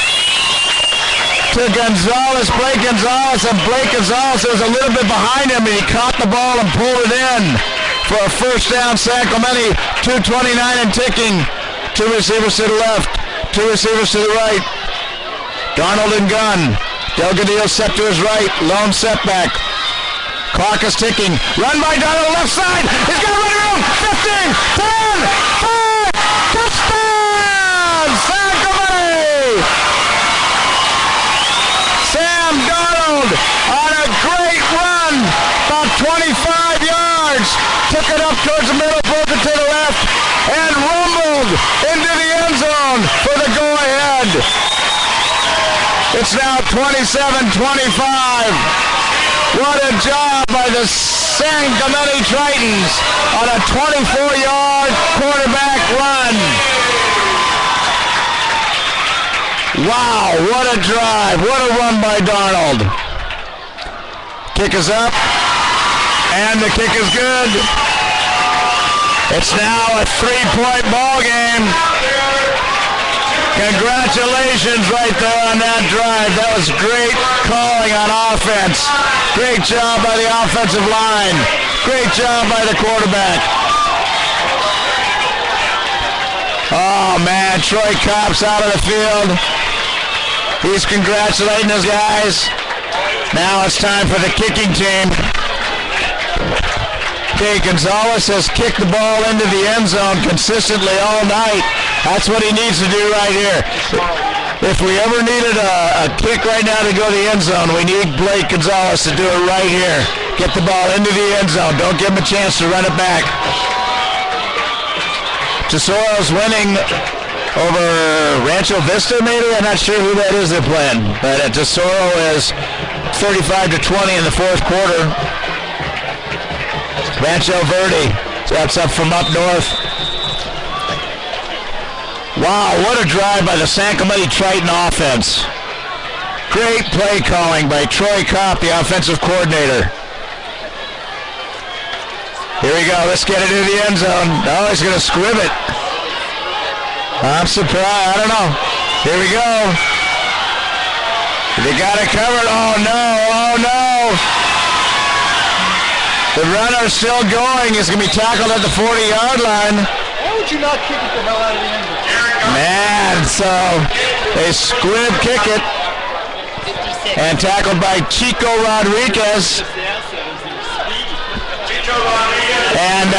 A: to Gonzalez, Blake Gonzalez, and Blake Gonzalez was a little bit behind him, and he caught the ball and pulled it in for a first down. San Clemente, 2:29 and ticking. 2 receivers to the left, 2 receivers to the right. Darnold and gun. Delgadillo set to his right, lone setback. Clock is ticking. Run by Darnold, left side. He's got running room. 15, 10, 5, touchdown! San Clemente! Sam Darnold on a great run, about 25 yards. Took it up towards the middle, broke it to the left, and rumbled into the end zone for the go-ahead. It's now 27-25. What a job by the San Clemente Tritons on a 24-yard quarterback run. Wow, what a drive. What a run by Darnold. Kick is up, and the kick is good. It's now a 3-point ball game. Congratulations right there on that drive. That was great calling on offense. Great job by the offensive line. Great job by the quarterback. Oh, man, Troy Kopp's out of the field. He's congratulating his guys. Now it's time for the kicking team. Okay, Gonzalez has kicked the ball into the end zone consistently all night. That's what he needs to do right here. If we ever needed a kick right now to go to the end zone, we need Blake Gonzalez to do it right here. Get the ball into the end zone. Don't give him a chance to run it back. Tesoro's winning over Rancho Vista, maybe? I'm not sure who that is they're playing. But Tesoro is 35-20 in the fourth quarter. Rancho Verde, that's up from up north. Wow, what a drive by the San Clemente Triton offense. Great play calling by Troy Kopp, the offensive coordinator. Here we go, let's get it into the end zone. Oh, he's going to squib it. I'm surprised, I don't know. Here we go. They got it covered. Oh no, oh no. The runner's still going. He's going to be tackled at the 40-yard line.
E: Why would you not kick it the hell out of the end zone?
A: Man, so they squib kick it.
F: 56.
A: And tackled by Chico Rodriguez. And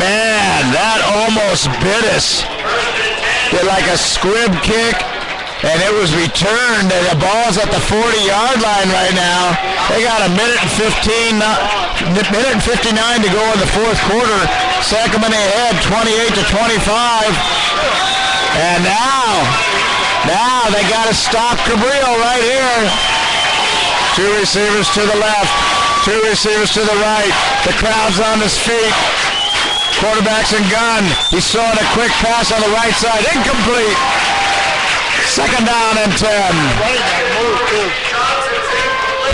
A: man, that almost bit us. Did like a squib kick. And it was returned, and the ball's at the 40-yard line right now. They got a minute and 59 to go in the fourth quarter. San Clemente ahead 28-25. And now they got to stop Cabrillo right here. Two receivers to the left, two receivers to the right. The crowd's on his feet. Quarterback's in gun. He's throwing a quick pass on the right side. Incomplete. Second down and 10.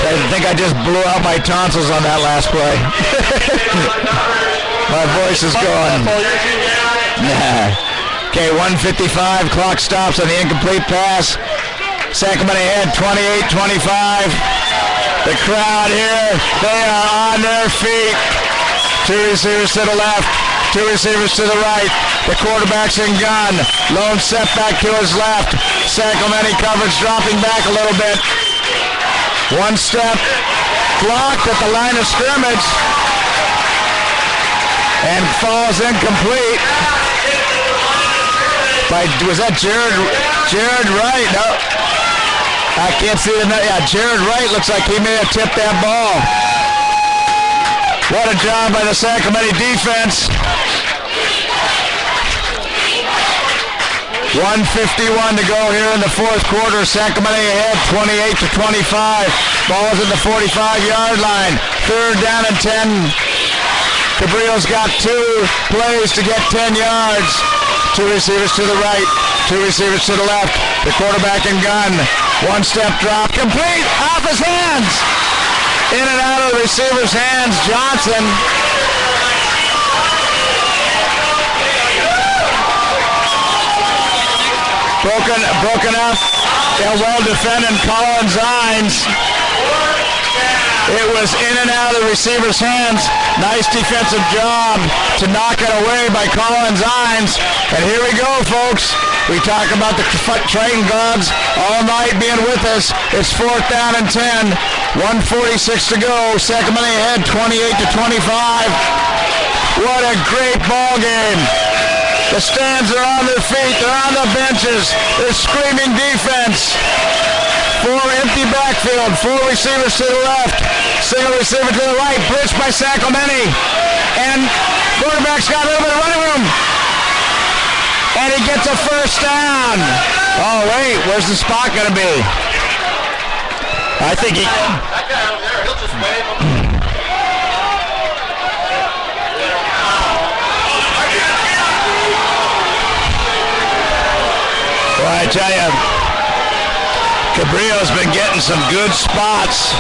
A: I think I just blew out my tonsils on that last play. My voice is gone. Okay, 1:55. Clock stops on the incomplete pass. San Clemente ahead 28-25. The crowd here, they are on their feet. Two receivers to the left. Two receivers to the right. The quarterback's in gun. Lone set back to his left. San Clemente coverage dropping back a little bit. One step. Blocked at the line of scrimmage. And falls incomplete. Was that Jared Wright? No. I can't see the net. Yeah, Jared Wright looks like he may have tipped that ball. What a job by the San Clemente defense. 1:51 to go here in the fourth quarter. San Clemente ahead 28-25. Ball's at the 45-yard line. Third down and 10. Cabrillo's got two plays to get 10 yards. Two receivers to the right, two receivers to the left. The quarterback in gun. One step drop. Complete off his hands. In and out of the receiver's hands. Johnson. Broken up. Well defended Collins Hines. It was in and out of the receiver's hands. Nice defensive job to knock it away by Collins Hines. And here we go, folks. We talk about the Triton gods all night being with us. It's fourth down and 10. 1:46 to go. San Clemente ahead 28-25. What a great ball game. The stands are on their feet. They're on the benches. They're screaming defense. Four empty backfield. Four receivers to the left. Single receiver to the right. Blitz by San Clemente. And quarterback's got a little bit of running room. And he gets a first down. Oh, wait. Where's the spot going to be? I think he...
C: That guy over there, he'll just wave him.
A: Well, I tell you, Cabrillo's been getting some good spots.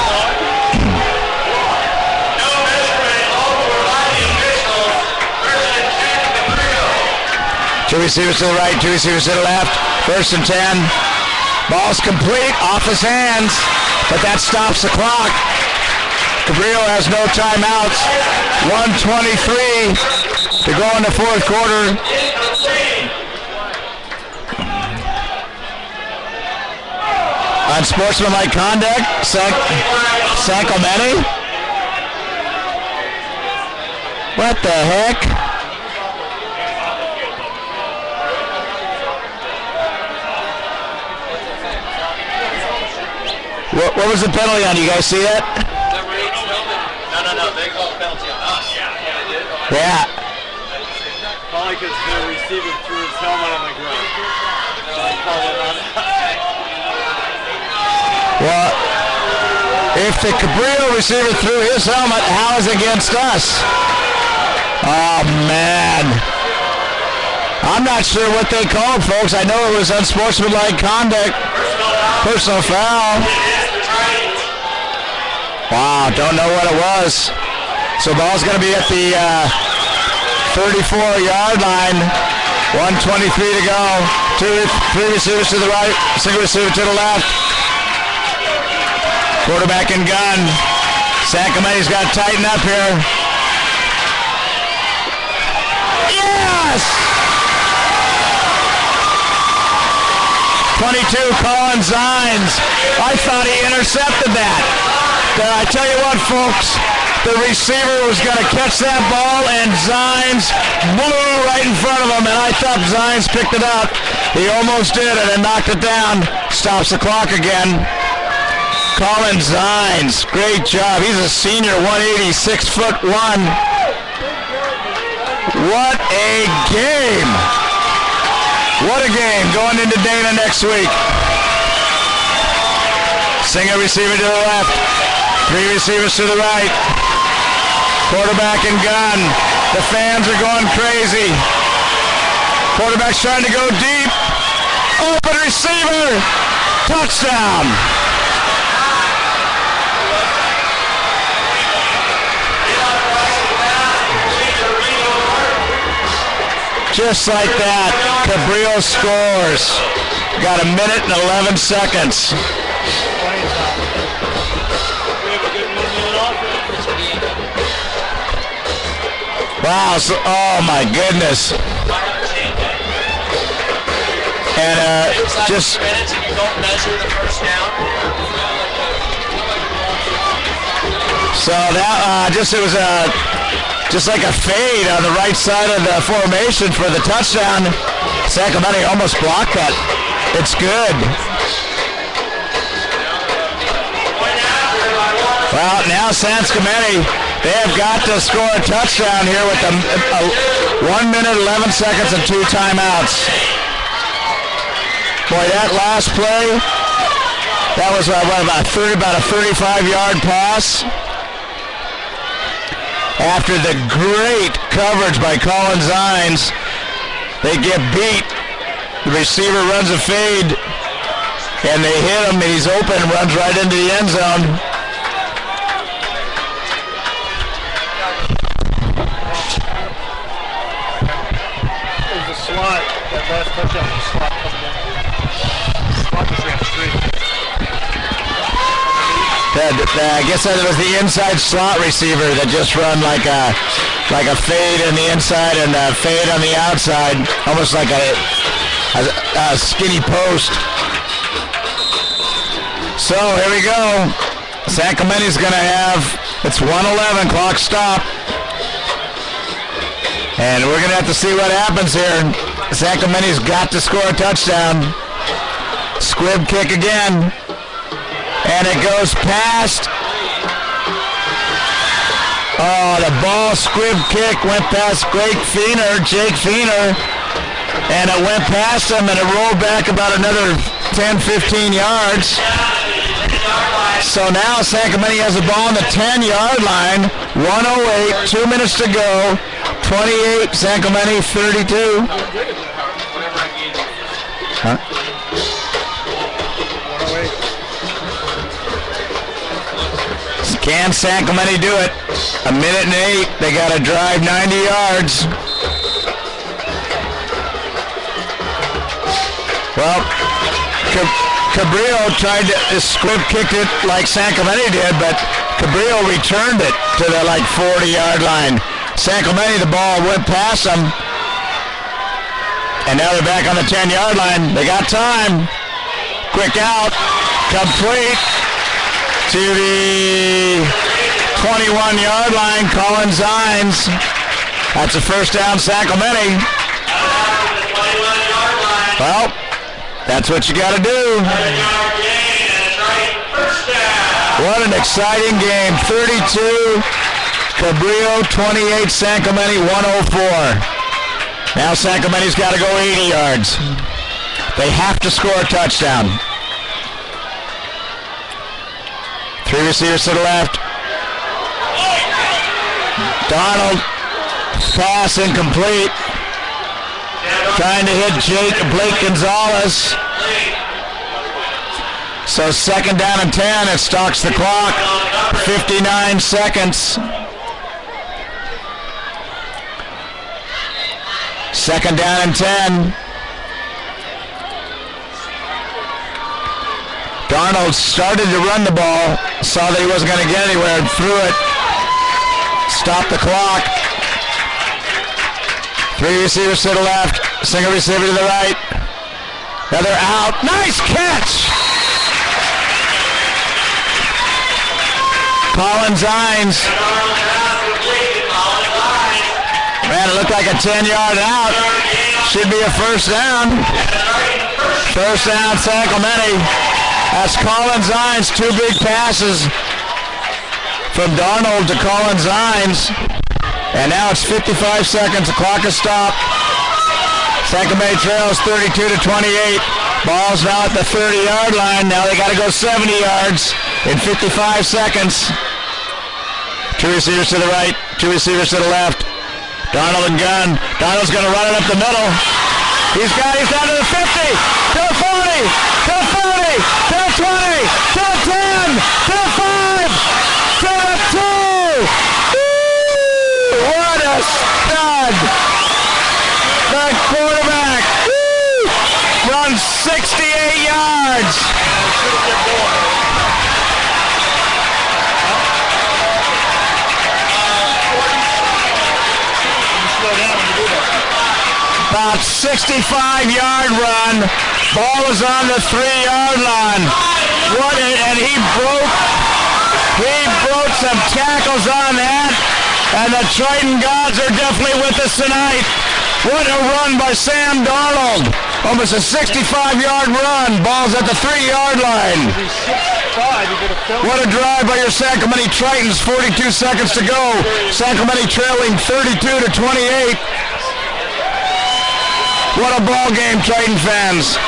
A: Two receivers to the right, two receivers to the left. First and 10. Ball's complete off his hands, but that stops the clock. Cabrillo has no timeouts. 1:23 to go in the fourth quarter. Unsportsmanlike conduct, San Clemente. What the heck? What was the penalty on? You guys see that?
C: No. They called a penalty on us.
A: Yeah.
H: Probably because the receiver threw his helmet on the ground. They called it on us.
A: Well, if the Cabrillo receiver threw his helmet, how is it against us? Oh, man. I'm not sure what they called, folks. I know it was unsportsmanlike conduct. Personal foul. Wow, don't know what it was. So ball's going to be at the 34-yard line. 1:23 to go. Three receivers to the right, single receiver to the left. Quarterback and gun. San Clemente's got to tighten up here. Yes! 22, Colin Zines. I thought he intercepted that. I tell you what, folks, the receiver was going to catch that ball, and Zines blew right in front of him, and I thought Zines picked it up. He almost did it and knocked it down. Stops the clock again. Colin Zines, great job. He's a senior, 186'1". What a game. What a game going into Dana next week. Single receiver to the left. Three receivers to the right. Quarterback and gun. The fans are going crazy. Quarterback's trying to go deep. Open receiver. Touchdown. Just like that, Cabrillo scores. Got a minute and 11 seconds. Wow, so, oh my goodness. And just... So that, it was just like a fade on the right side of the formation for the touchdown. San Clemente almost blocked that. It's good. Well, now San Clemente, they have got to score a touchdown here with 1 minute, 11 seconds, and 2 timeouts. Boy, that last play, that was about a 35-yard pass. After the great coverage by Colin Zines, they get beat. The receiver runs a fade, and they hit him, and he's open, runs right into the end zone.
E: There's a slot. That last touchdown was a slot coming in. Slot was ran straight.
A: I guess that was the inside slot receiver that just run like a fade on the inside and a fade on the outside, almost like a skinny post. So here we go. San Clemente's going to have, it's 1:11, clock stop. And we're going to have to see what happens here. San Clemente's got to score a touchdown. Squib kick again. And it goes past. Oh, the ball squib kick went past Jake Feener. And it went past him, and it rolled back about another 10, 15 yards. So now San Clemente has the ball on the 10-yard line. 1:08, 2 minutes to go. 28, San Clemente 32. Huh? Can San Clemente do it? 1 minute and 8. They got to drive 90 yards. Well, Cabrillo tried to squib kicked it like San Clemente did, but Cabrillo returned it to the 40-yard line. San Clemente, the ball went past them. And now they're back on the 10-yard line. They got time. Quick out. Complete to the 21-yard line. Colin Zines. That's a first down, San Clemente. Well, that's what you got to do. What an exciting game. 32, Cabrillo, 28, San Clemente, 104. Now San Clemente's got to go 80 yards. They have to score a touchdown. 3 receivers to the left. Donald, pass incomplete. Trying to hit Blake Gonzalez. So second down and 10, it stalks the clock. 59 seconds. Second down and 10. Darnold started to run the ball, saw that he wasn't going to get anywhere and threw it. Stopped the clock. 3 receivers to the left, single receiver to the right. Now they're out. Nice catch! Colin Zines. Man, it looked like a 10-yard out. Should be a first down. First down, San Clemente. That's Colin Zines. 2 big passes from Darnold to Colin Zines. And now it's 55 seconds. The clock is stopped. San Clemente trails 32-28. Ball's now at the 30-yard line. Now they got to go 70 yards in 55 seconds. 2 receivers to the right, 2 receivers to the left. Darnold and gun. Darnold's going to run it up the middle. He's down to the 50, to the 40, to the 40, to the 20, to the 10, to the 5, to the 2. Woo! What a stud! The quarterback runs 68 yards. About 65-yard run. Ball was on the 3-yard line. And he broke some tackles on that. And the Triton gods are definitely with us tonight. What a run by Sam Darnold. Almost a 65-yard run. Ball's at the 3-yard line. What a drive by your San Clemente Tritons. 42 seconds to go. San Clemente trailing 32-28. What a ball game, Triton fans.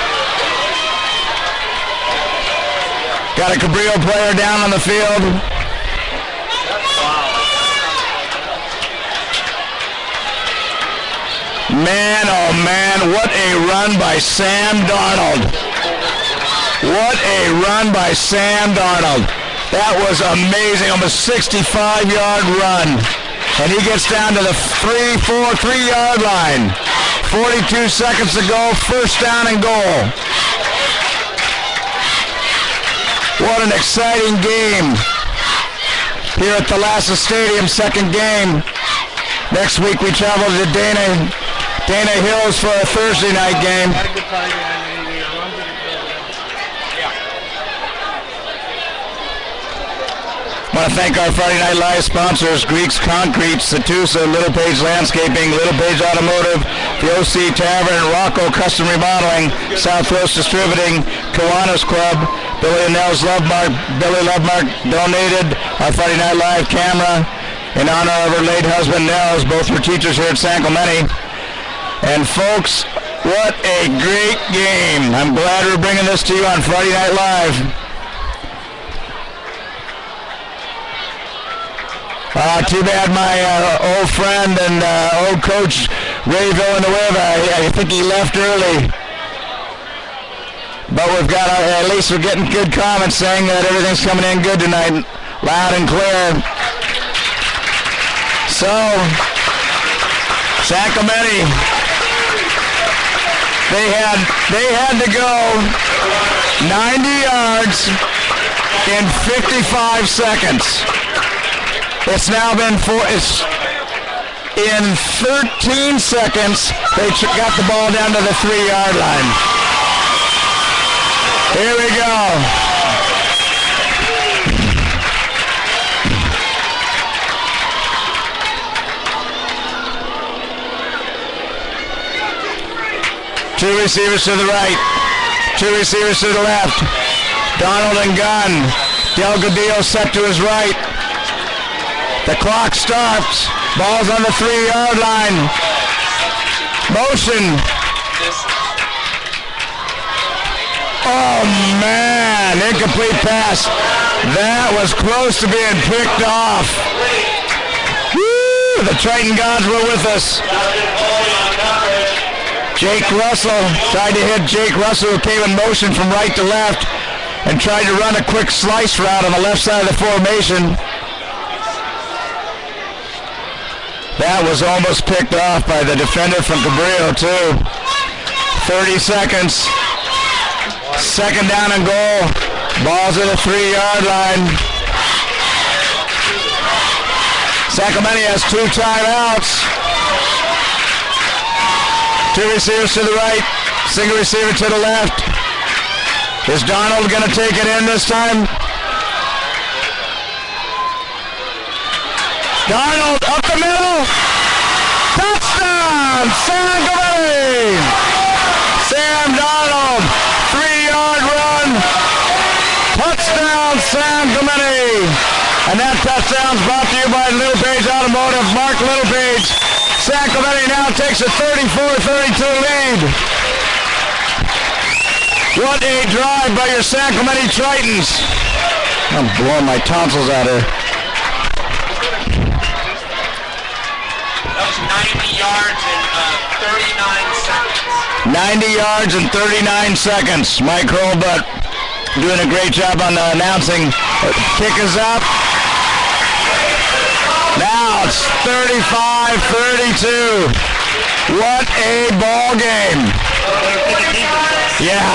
A: Got a Cabrillo player down on the field. Man, oh man, what a run by Sam Darnold. What a run by Sam Darnold. That was amazing, almost 65-yard run. And he gets down to the 3-yard line. 42 seconds to go, first down and goal. What an exciting game here at Thalassa Stadium, second game. Next week we travel to Dana Hills for a Thursday night game. I want to thank our Friday Night Live sponsors, Greeks Concrete, Satusa, Little Page Landscaping, Little Page Automotive, the OC Tavern, Rocco Custom Remodeling, Southwest Distributing, Kiwanis Club, Billy and Nels Lovemark. Billy Lovemark donated our Friday Night Live camera in honor of her late husband Nels. Both were teachers here at San Clemente. And folks, what a great game. I'm glad we're bringing this to you on Friday Night Live. Too bad my old friend and old coach Ray Villanueva, I think he left early. But we've got, at least we're getting good comments saying that everything's coming in good tonight, loud and clear. So, San Clemente, they had to go 90 yards in 55 seconds. It's now been in 13 seconds, they got the ball down to the 3-yard line. Here we go. Two receivers to the right, two receivers to the left. Donald and gun. Delgadillo set to his right. The clock stops. Ball's on the 3-yard line. Motion. Oh man, incomplete pass. That was close to being picked off. Woo, the Triton gods were with us. Jake Russell tried to hit Jake Russell, who came in motion from right to left and tried to run a quick slice route on the left side of the formation. That was almost picked off by the defender from Cabrillo too. 30 seconds. Second down and goal. Ball's at the 3-yard line. Sacramento has 2 timeouts. 2 receivers to the right, single receiver to the left. Is Donald going to take it in this time? Donald up the middle. Touchdown, San Clemente. Sam Donald, 3-yard run. Touchdown, San Clemente. And that touchdown's brought to you by Littlepage Automotive. Mark Littlepage. San Clemente now takes a 34-32 lead. What a drive by your San Clemente Tritons. I'm blowing my tonsils out here.
C: That was 90 yards in 39 seconds.
A: 90 yards and 39 seconds. Mike Hurlbutt doing a great job on the announcing. Kick is up. Now it's 35-32. What a ball game. Yeah.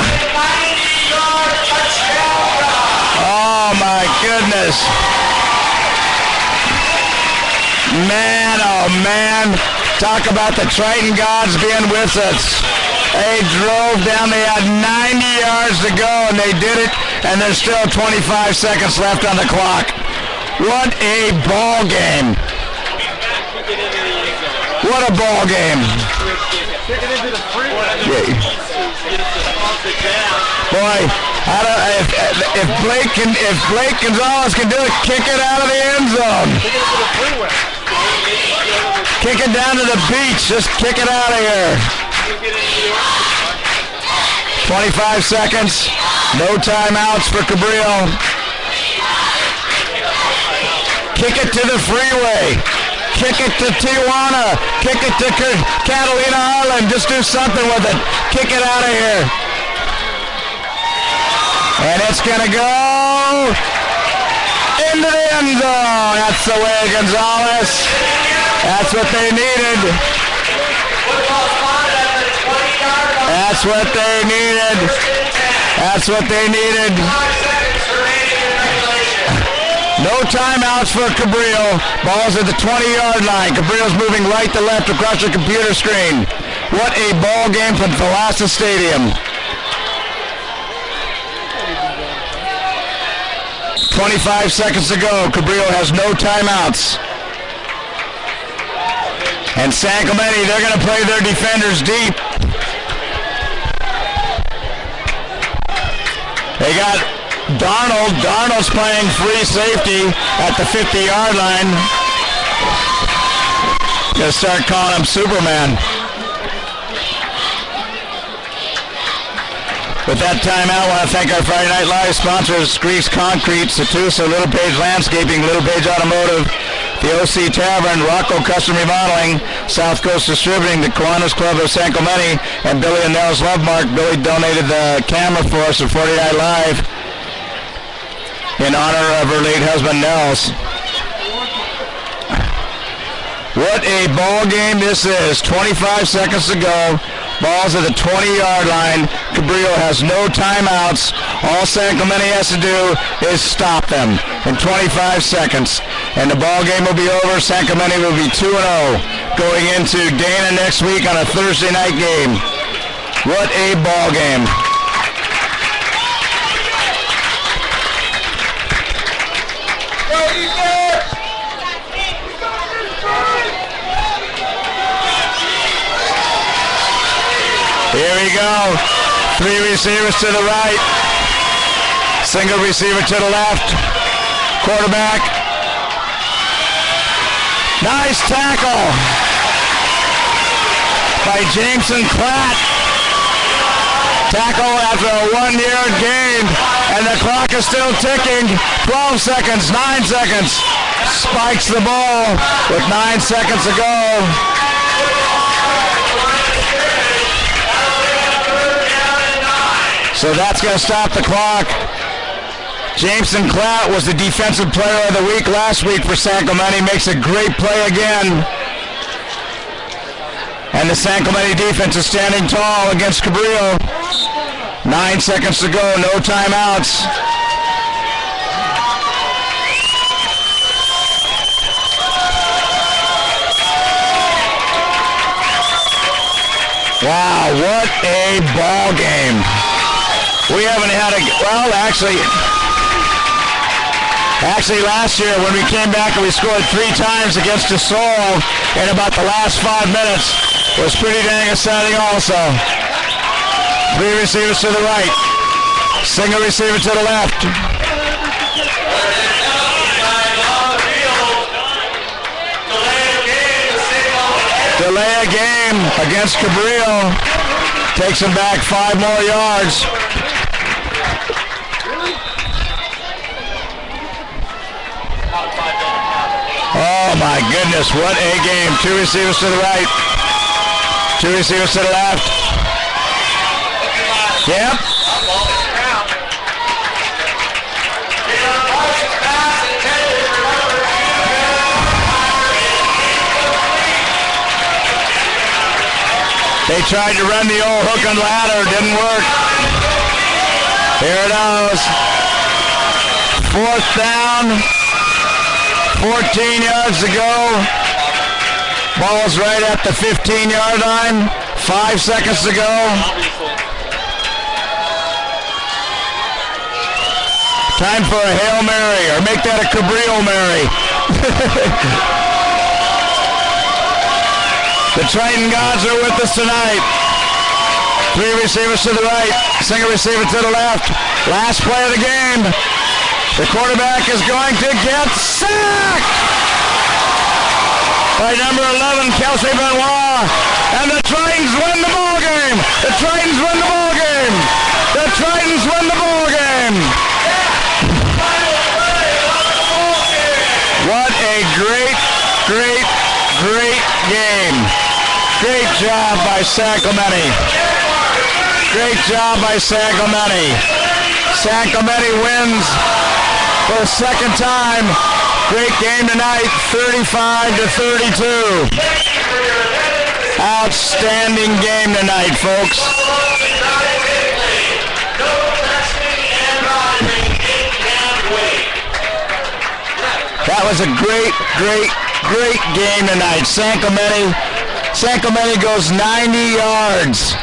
A: Oh my goodness. Man, oh man. Talk about the Triton gods being with us. They drove down, they had 90 yards to go and they did it, and there's still 25 seconds left on the clock. What a ball game. What a ball game. Boy, if Blake Gonzalez can do it, kick it out of the end zone. Kick it down to the beach. Just kick it out of here. 25 seconds. No timeouts for Cabrillo. Kick it to the freeway. Kick it to Tijuana. Kick it to Catalina Island. Just do something with it. Kick it out of here. And it's going to go into the end zone. That's the way, Gonzalez. That's what they needed. That's what they needed. That's what they needed. No timeouts for Cabrillo. Ball's at the 20-yard line. Cabrillo's moving right to left across the computer screen. What a ball game from Thalassa Stadium. 25 seconds to go. Cabrillo has no timeouts. And San Clemente, they're going to play their defenders deep. They got Darnold. Darnold's playing free safety at the 50-yard line. Gonna start calling him Superman. With that timeout, I want to thank our Friday Night Live sponsors, Grease Concrete, Satusa, Littlepage Landscaping, Littlepage Automotive, the OC Tavern, Rocco Custom Remodeling, South Coast Distributing, the Kiwanis Club of San Clemente, and Billy and Nels Lovemark. Billy donated the camera for us at 40 Night Live in honor of her late husband, Nels. What a ball game this is. 25 seconds to go. Ball's at the 20-yard line. Cabrillo has no timeouts. All San Clemente has to do is stop them in 25 seconds. And the ball game will be over. San Clemente will be 2-0 going into Dana next week on a Thursday night game. What a ball game. Here we go. 3 receivers to the right. Single receiver to the left. Quarterback. Nice tackle by Jameson Klatt. Tackle after a 1-yard gain. And the clock is still ticking. 12 seconds, 9 seconds. Spikes the ball with 9 seconds to go. So that's going to stop the clock. Jameson Klatt was the defensive player of the week last week for San Clemente. Makes a great play again. And the San Clemente defense is standing tall against Cabrillo. 9 seconds to go, no timeouts. Wow, what a ball game. We haven't had actually last year when we came back and we scored 3 times against DeSoul in about the last 5 minutes was pretty dang exciting also. 3 receivers to the right. Single receiver to the left. Delay a game against Cabrillo. Takes him back 5 more yards. Oh my goodness, what a game. 2 receivers to the right. 2 receivers to the left. Yep. They tried to run the old hook and ladder, didn't work. Here it goes. 4th down. 14 yards to go. Ball's right at the 15-yard line. 5 seconds to go. Time for a Hail Mary, or make that a Cabrillo Mary. The Triton Gods are with us tonight. 3 receivers to the right, single receiver to the left. Last play of the game. The quarterback is going to get sacked by number 11, Kelsey Benoit. And the Tritons win the ball game. The Tritons win the ball game. The Tritons win the ball game. What a great game. Great job by San Clemente. Great job by San Clemente. San Clemente wins for the 2nd time. Great game tonight, 35-32. Outstanding game tonight, folks. That was a great game tonight. San Clemente goes 90 yards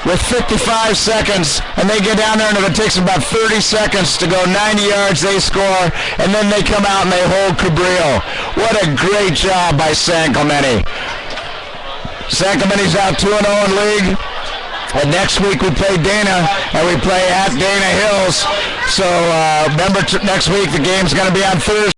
A: with 55 seconds, and they get down there, and if it takes about 30 seconds to go 90 yards, they score, and then they come out and they hold Cabrillo. What a great job by San Clemente. San Clemente's out 2-0 in league, and next week we play Dana, and we play at Dana Hills. So remember, next week the game's going to be on Thursday.